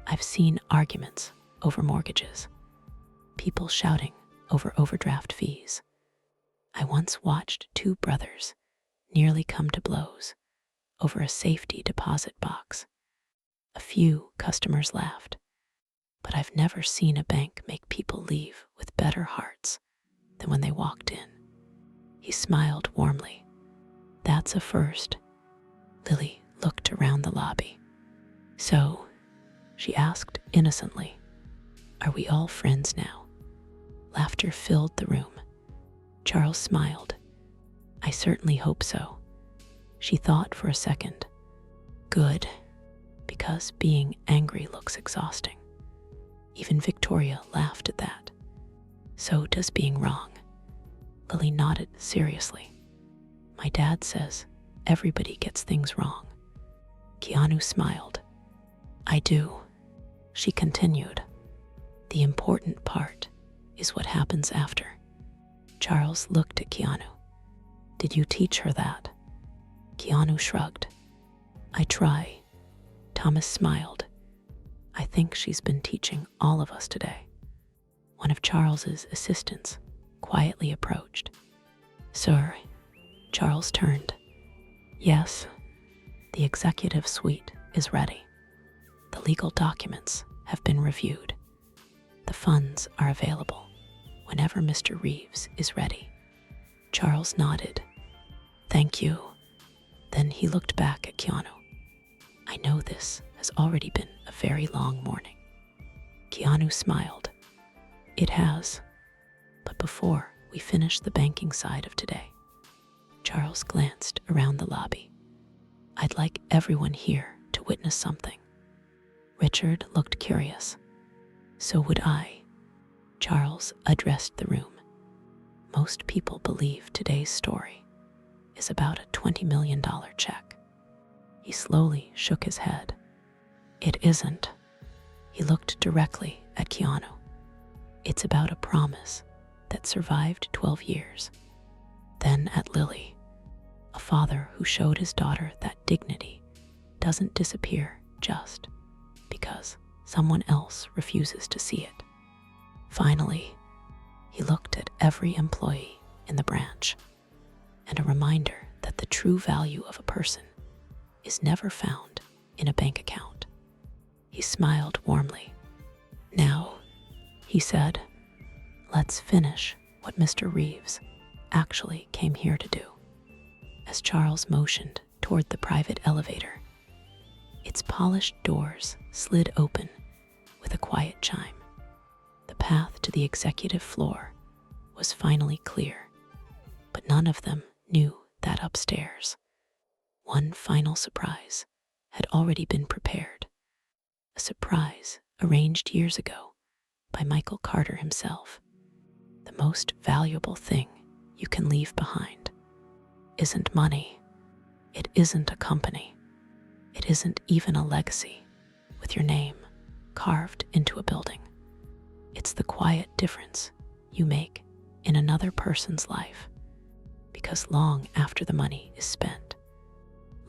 I've seen arguments over mortgages, people shouting over overdraft fees. I once watched 2 brothers nearly come to blows over a safety deposit box. A few customers laughed, but I've never seen a bank make people leave with better hearts than when they walked in. He smiled warmly. That's a first. Lily looked around the lobby. So, she asked innocently, are we all friends now? Laughter filled the room. Charles smiled. I certainly hope so. She thought for a second. Good, because being angry looks exhausting. Even Victoria laughed at that. So does being wrong. Lily nodded seriously. My dad says everybody gets things wrong. Keanu smiled. I do. She continued. The important part is what happens after. Charles looked at Keanu. Did you teach her that? Keanu shrugged. I try. Thomas smiled. I think she's been teaching all of us today. One of Charles's assistants quietly approached. Sir, Charles turned. Yes, the executive suite is ready. The legal documents have been reviewed. The funds are available whenever Mr. Reeves is ready. Charles nodded. Thank you. Then he looked back at Keanu. I know this has already been a very long morning. Keanu smiled. It has. But before we finish the banking side of today, Charles glanced around the lobby. I'd like everyone here to witness something. Richard looked curious. So would I. Charles addressed the room. Most people believe today's story is about a $20 million check. He slowly shook his head. It isn't. He looked directly at Keanu. It's about a promise that survived 12 years. Then at Lily, a father who showed his daughter that dignity doesn't disappear just because someone else refuses to see it. Finally, he looked at every employee in the branch, and a reminder that the true value of a person is never found in a bank account. He smiled warmly. Now, he said, let's finish what Mr. Reeves actually came here to do. As Charles motioned toward the private elevator, its polished doors slid open with a quiet chime. The path to the executive floor was finally clear, but none of them knew that upstairs, one final surprise had already been prepared. A surprise arranged years ago by Michael Carter himself. The most valuable thing you can leave behind isn't money. It isn't a company. It isn't even a legacy with your name carved into a building. It's the quiet difference you make in another person's life. Because long after the money is spent,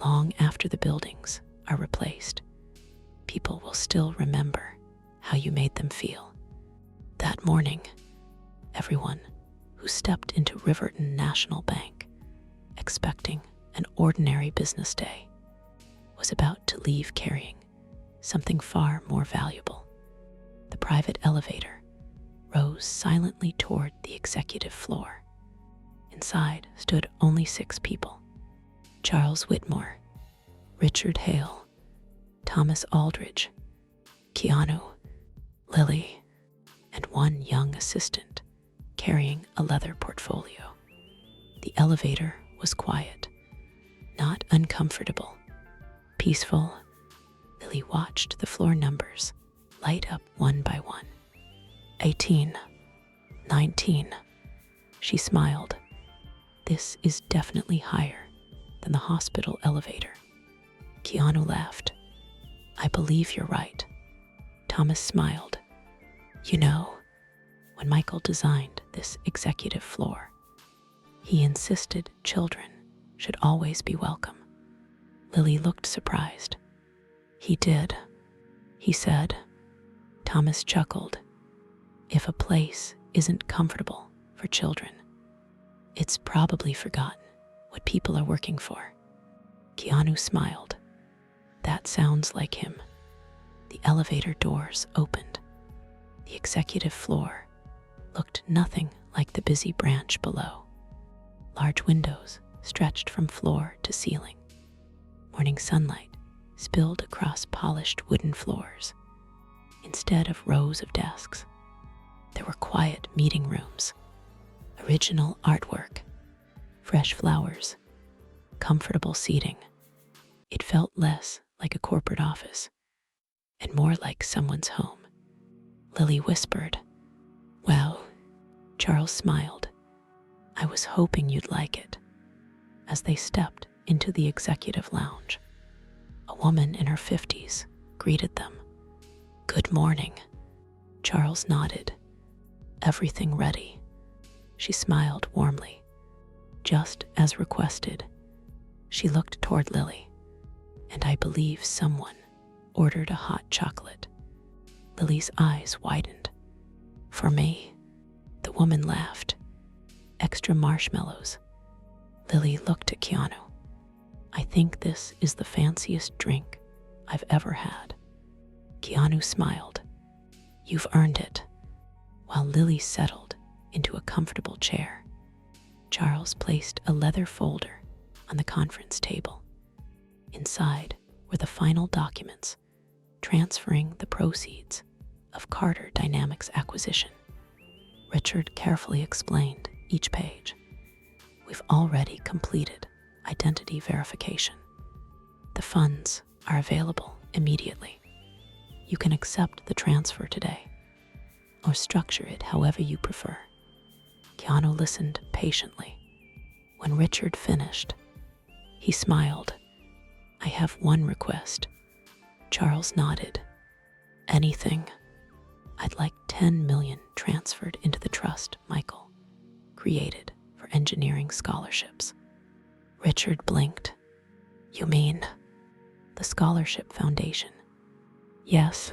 long after the buildings are replaced, people will still remember how you made them feel. That morning, everyone who stepped into Riverton National Bank, expecting an ordinary business day, was about to leave carrying something far more valuable. The private elevator rose silently toward the executive floor. Inside stood only 6 people: Charles Whitmore, Richard Hale, Thomas Aldridge, Keanu, Lily, and one young assistant carrying a leather portfolio. The elevator was quiet, not uncomfortable, peaceful. Lily watched the floor numbers light up one by one. 18, 19. She smiled. This is definitely higher than the hospital elevator. Keanu laughed. I believe you're right. Thomas smiled. You know, when Michael designed this executive floor, he insisted children should always be welcome. Lily looked surprised. He did, he said. Thomas chuckled. If a place isn't comfortable for children, it's probably forgotten what people are working for. Keanu smiled. That sounds like him. The elevator doors opened. The executive floor looked nothing like the busy branch below. Large windows stretched from floor to ceiling. Morning sunlight spilled across polished wooden floors. Instead of rows of desks, there were quiet meeting rooms, original artwork, fresh flowers, comfortable seating. It felt less like a corporate office and more like someone's home. Lily whispered, "Well," Charles smiled. "I was hoping you'd like it." As they stepped into the executive lounge, a woman in her 50s greeted them. "Good morning." Charles nodded. "Everything ready?" She smiled warmly. "Just as requested." She looked toward Lily. "And I believe someone ordered a hot chocolate." Lily's eyes widened. "For me?" The woman laughed. "Extra marshmallows." Lily looked at Keanu. "I think this is the fanciest drink I've ever had." Keanu smiled. "You've earned it." While Lily settled into a comfortable chair, Charles placed a leather folder on the conference table. Inside were the final documents transferring the proceeds of Carter Dynamics acquisition. Richard carefully explained each page. "We've already completed identity verification. The funds are available immediately. You can accept the transfer today, or structure it however you prefer." Keanu listened patiently. When Richard finished, he smiled. "I have one request." Charles nodded. "Anything?" "I'd like 10 million transferred into the trust Michael created for engineering scholarships." Richard blinked. "You mean the scholarship foundation?" "Yes."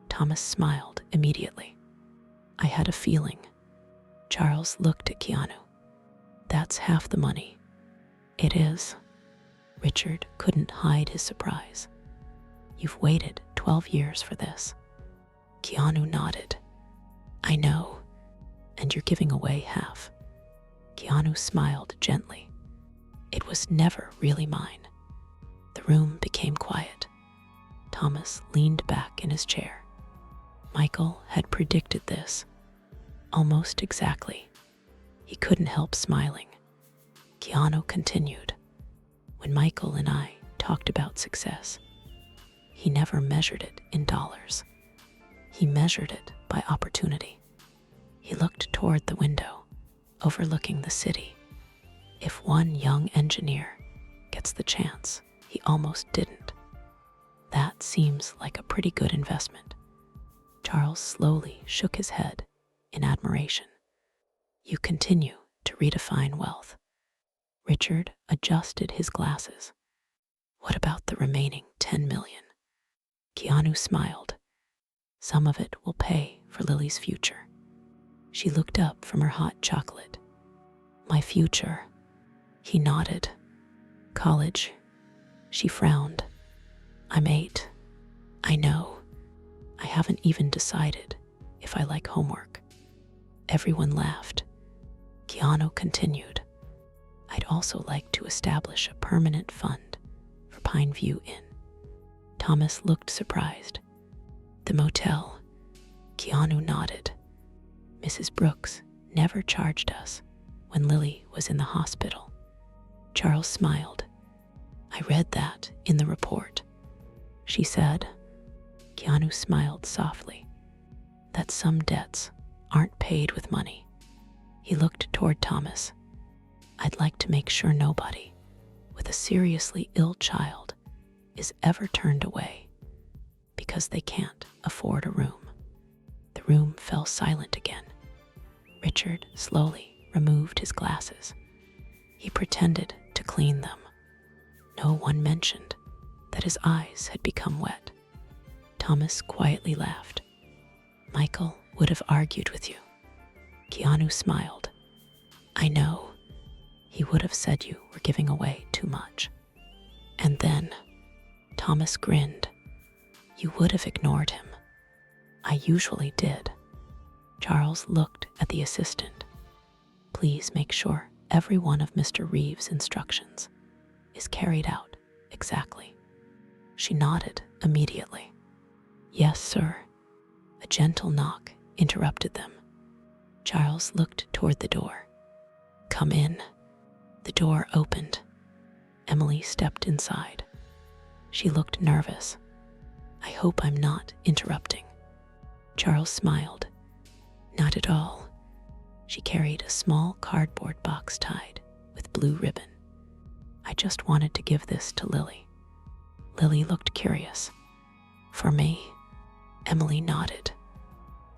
Thomas smiled immediately. "I had a feeling." Charles looked at Keanu. "That's half the money." "It is." Richard couldn't hide his surprise. "You've waited 12 years for this." Keanu nodded. "I know, and you're giving away half." Keanu smiled gently. "It was never really mine." The room became quiet. Thomas leaned back in his chair. Michael had predicted this, almost exactly. He couldn't help smiling. Keanu continued. "When Michael and I talked about success, he never measured it in dollars. He measured it by opportunity." He looked toward the window, overlooking the city. "If one young engineer gets the chance he almost didn't, that seems like a pretty good investment." Charles slowly shook his head in admiration. "You continue to redefine wealth." Richard adjusted his glasses. "What about the remaining 10 million? Keanu smiled. "Some of it will pay for Lily's future." She looked up from her hot chocolate. "My future?" He nodded. "College?" She frowned. "I'm 8. I know. I haven't even decided if I like homework." Everyone laughed. Keanu continued. "I'd also like to establish a permanent fund for Pine View Inn." Thomas looked surprised. "The motel?" Keanu nodded. "Mrs. Brooks never charged us when Lily was in the hospital." Charles smiled. "I read that in the report." She said. Keanu smiled softly. "That some debts aren't paid with money." He looked toward Thomas. "I'd like to make sure nobody with a seriously ill child is ever turned away because they can't afford a room." The room fell silent again. Richard slowly removed his glasses. He pretended to clean them. No one mentioned that his eyes had become wet. Thomas quietly laughed. "Michael would have argued with you." Keanu smiled. "I know. He would have said you were giving away too much." And then Thomas grinned. "You would have ignored him." "I usually did." Charles looked at the assistant. "Please make sure every one of Mr. Reeves' instructions is carried out exactly." She nodded immediately. "Yes, sir." A gentle knock interrupted them. Charles looked toward the door. "Come in." The door opened. Emily stepped inside. She looked nervous. I hope I'm not interrupting. Charles smiled. Not at all. She carried a small cardboard box tied with blue ribbon. I just wanted to give this to Lily. Lily looked curious. For me? Emily nodded.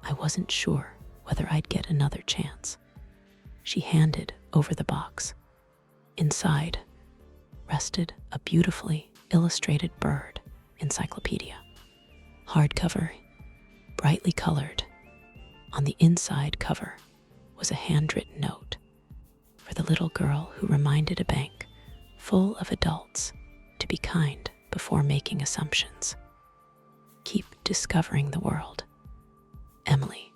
I wasn't sure whether I'd get another chance. She handed over the box. Inside rested a beautifully illustrated bird encyclopedia. Hardcover, brightly colored. On the inside cover was a handwritten note for the little girl who reminded a bank full of adults to be kind before making assumptions. Keep discovering the world. Emily.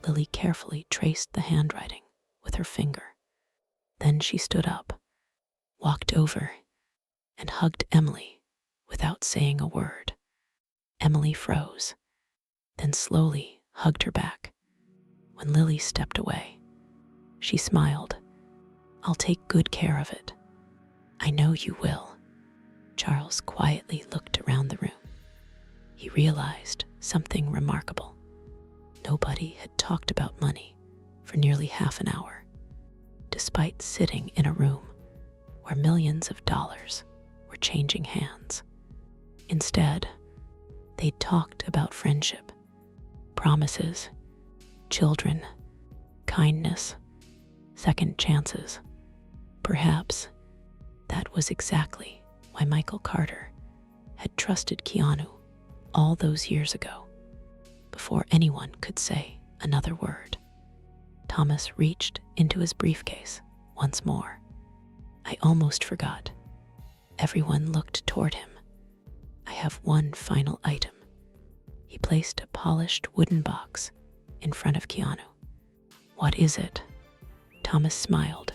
Lily carefully traced the handwriting with her finger. Then she stood up, walked over, and hugged Emily without saying a word. Emily froze, then slowly hugged her back. When Lily stepped away, she smiled. I'll take good care of it. I know you will. Charles quietly looked around the room. He realized something remarkable. Nobody had talked about money for nearly half an hour, despite sitting in a room where millions of dollars were changing hands. Instead, they talked about friendship, promises, children, kindness, second chances. Perhaps that was exactly why Michael Carter had trusted Keanu all those years ago, before anyone could say another word. Thomas reached into his briefcase once more. I almost forgot. Everyone looked toward him. I have one final item. He placed a polished wooden box in front of Keanu. What is it? Thomas smiled.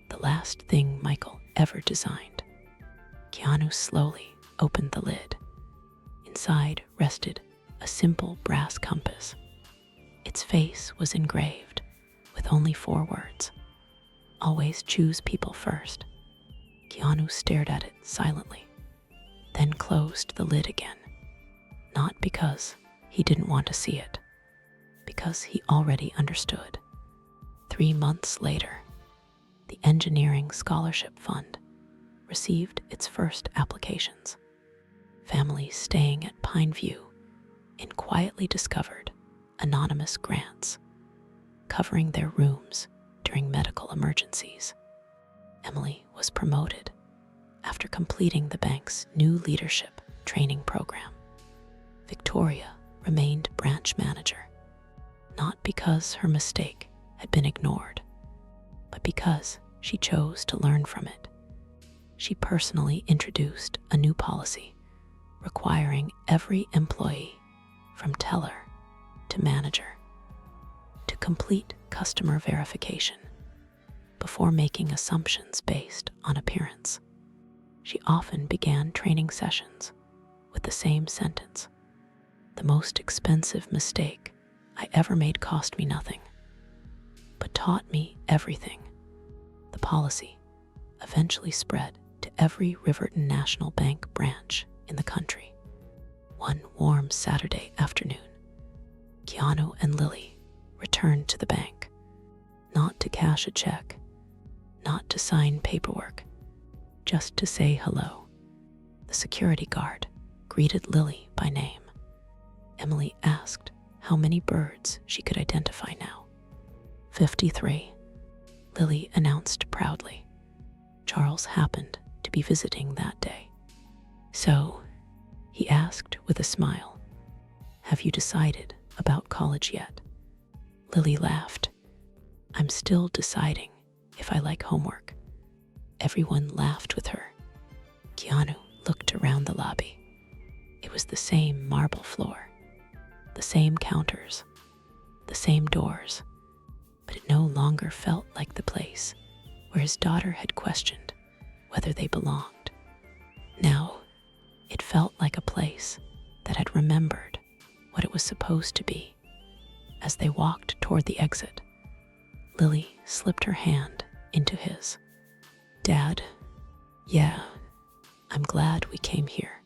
The last thing Michael ever designed. Keanu slowly opened the lid. Inside rested a simple brass compass. Its face was engraved with only 4 words. Always choose people first. Keanu stared at it silently, then closed the lid again. Not because he didn't want to see it, because he already understood. 3 months later, the Engineering Scholarship Fund received its first applications. Families staying at Pineview Inn quietly discovered anonymous grants covering their rooms during medical emergencies. Emily was promoted after completing the bank's new leadership training program. Victoria remained branch manager, not because her mistake had been ignored, but because she chose to learn from it. She personally introduced a new policy requiring every employee, from teller to manager, to complete customer verification before making assumptions based on appearance. She often began training sessions with the same sentence: the most expensive mistake I ever made cost me nothing, but taught me everything. The policy eventually spread to every Riverton National Bank branch in the country. One warm Saturday afternoon, Keanu and Lily returned to the bank, not to cash a check, not to sign paperwork, just to say hello. The security guard greeted Lily by name. Emily asked how many birds she could identify now. 53, Lily announced proudly. Charles happened to be visiting that day. So, he asked with a smile, have you decided about college yet? Lily laughed. I'm still deciding if I like homework. Everyone laughed with her. Keanu looked around the lobby. It was the same marble floor, the same counters, the same doors, but it no longer felt like the place where his daughter had questioned whether they belonged. Now, it felt like a place that had remembered what it was supposed to be. As they walked toward the exit, Lily slipped her hand into his. Dad, yeah, I'm glad we came here.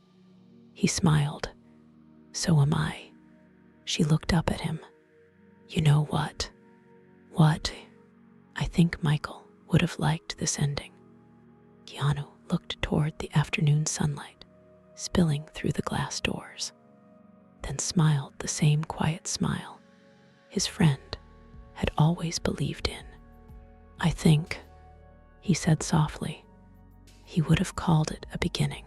He smiled. So am I. She looked up at him. You know what? What? I think Michael would have liked this ending. Keanu looked toward the afternoon sunlight spilling through the glass doors, then smiled the same quiet smile his friend had always believed in. I think, he said softly, he would have called it a beginning.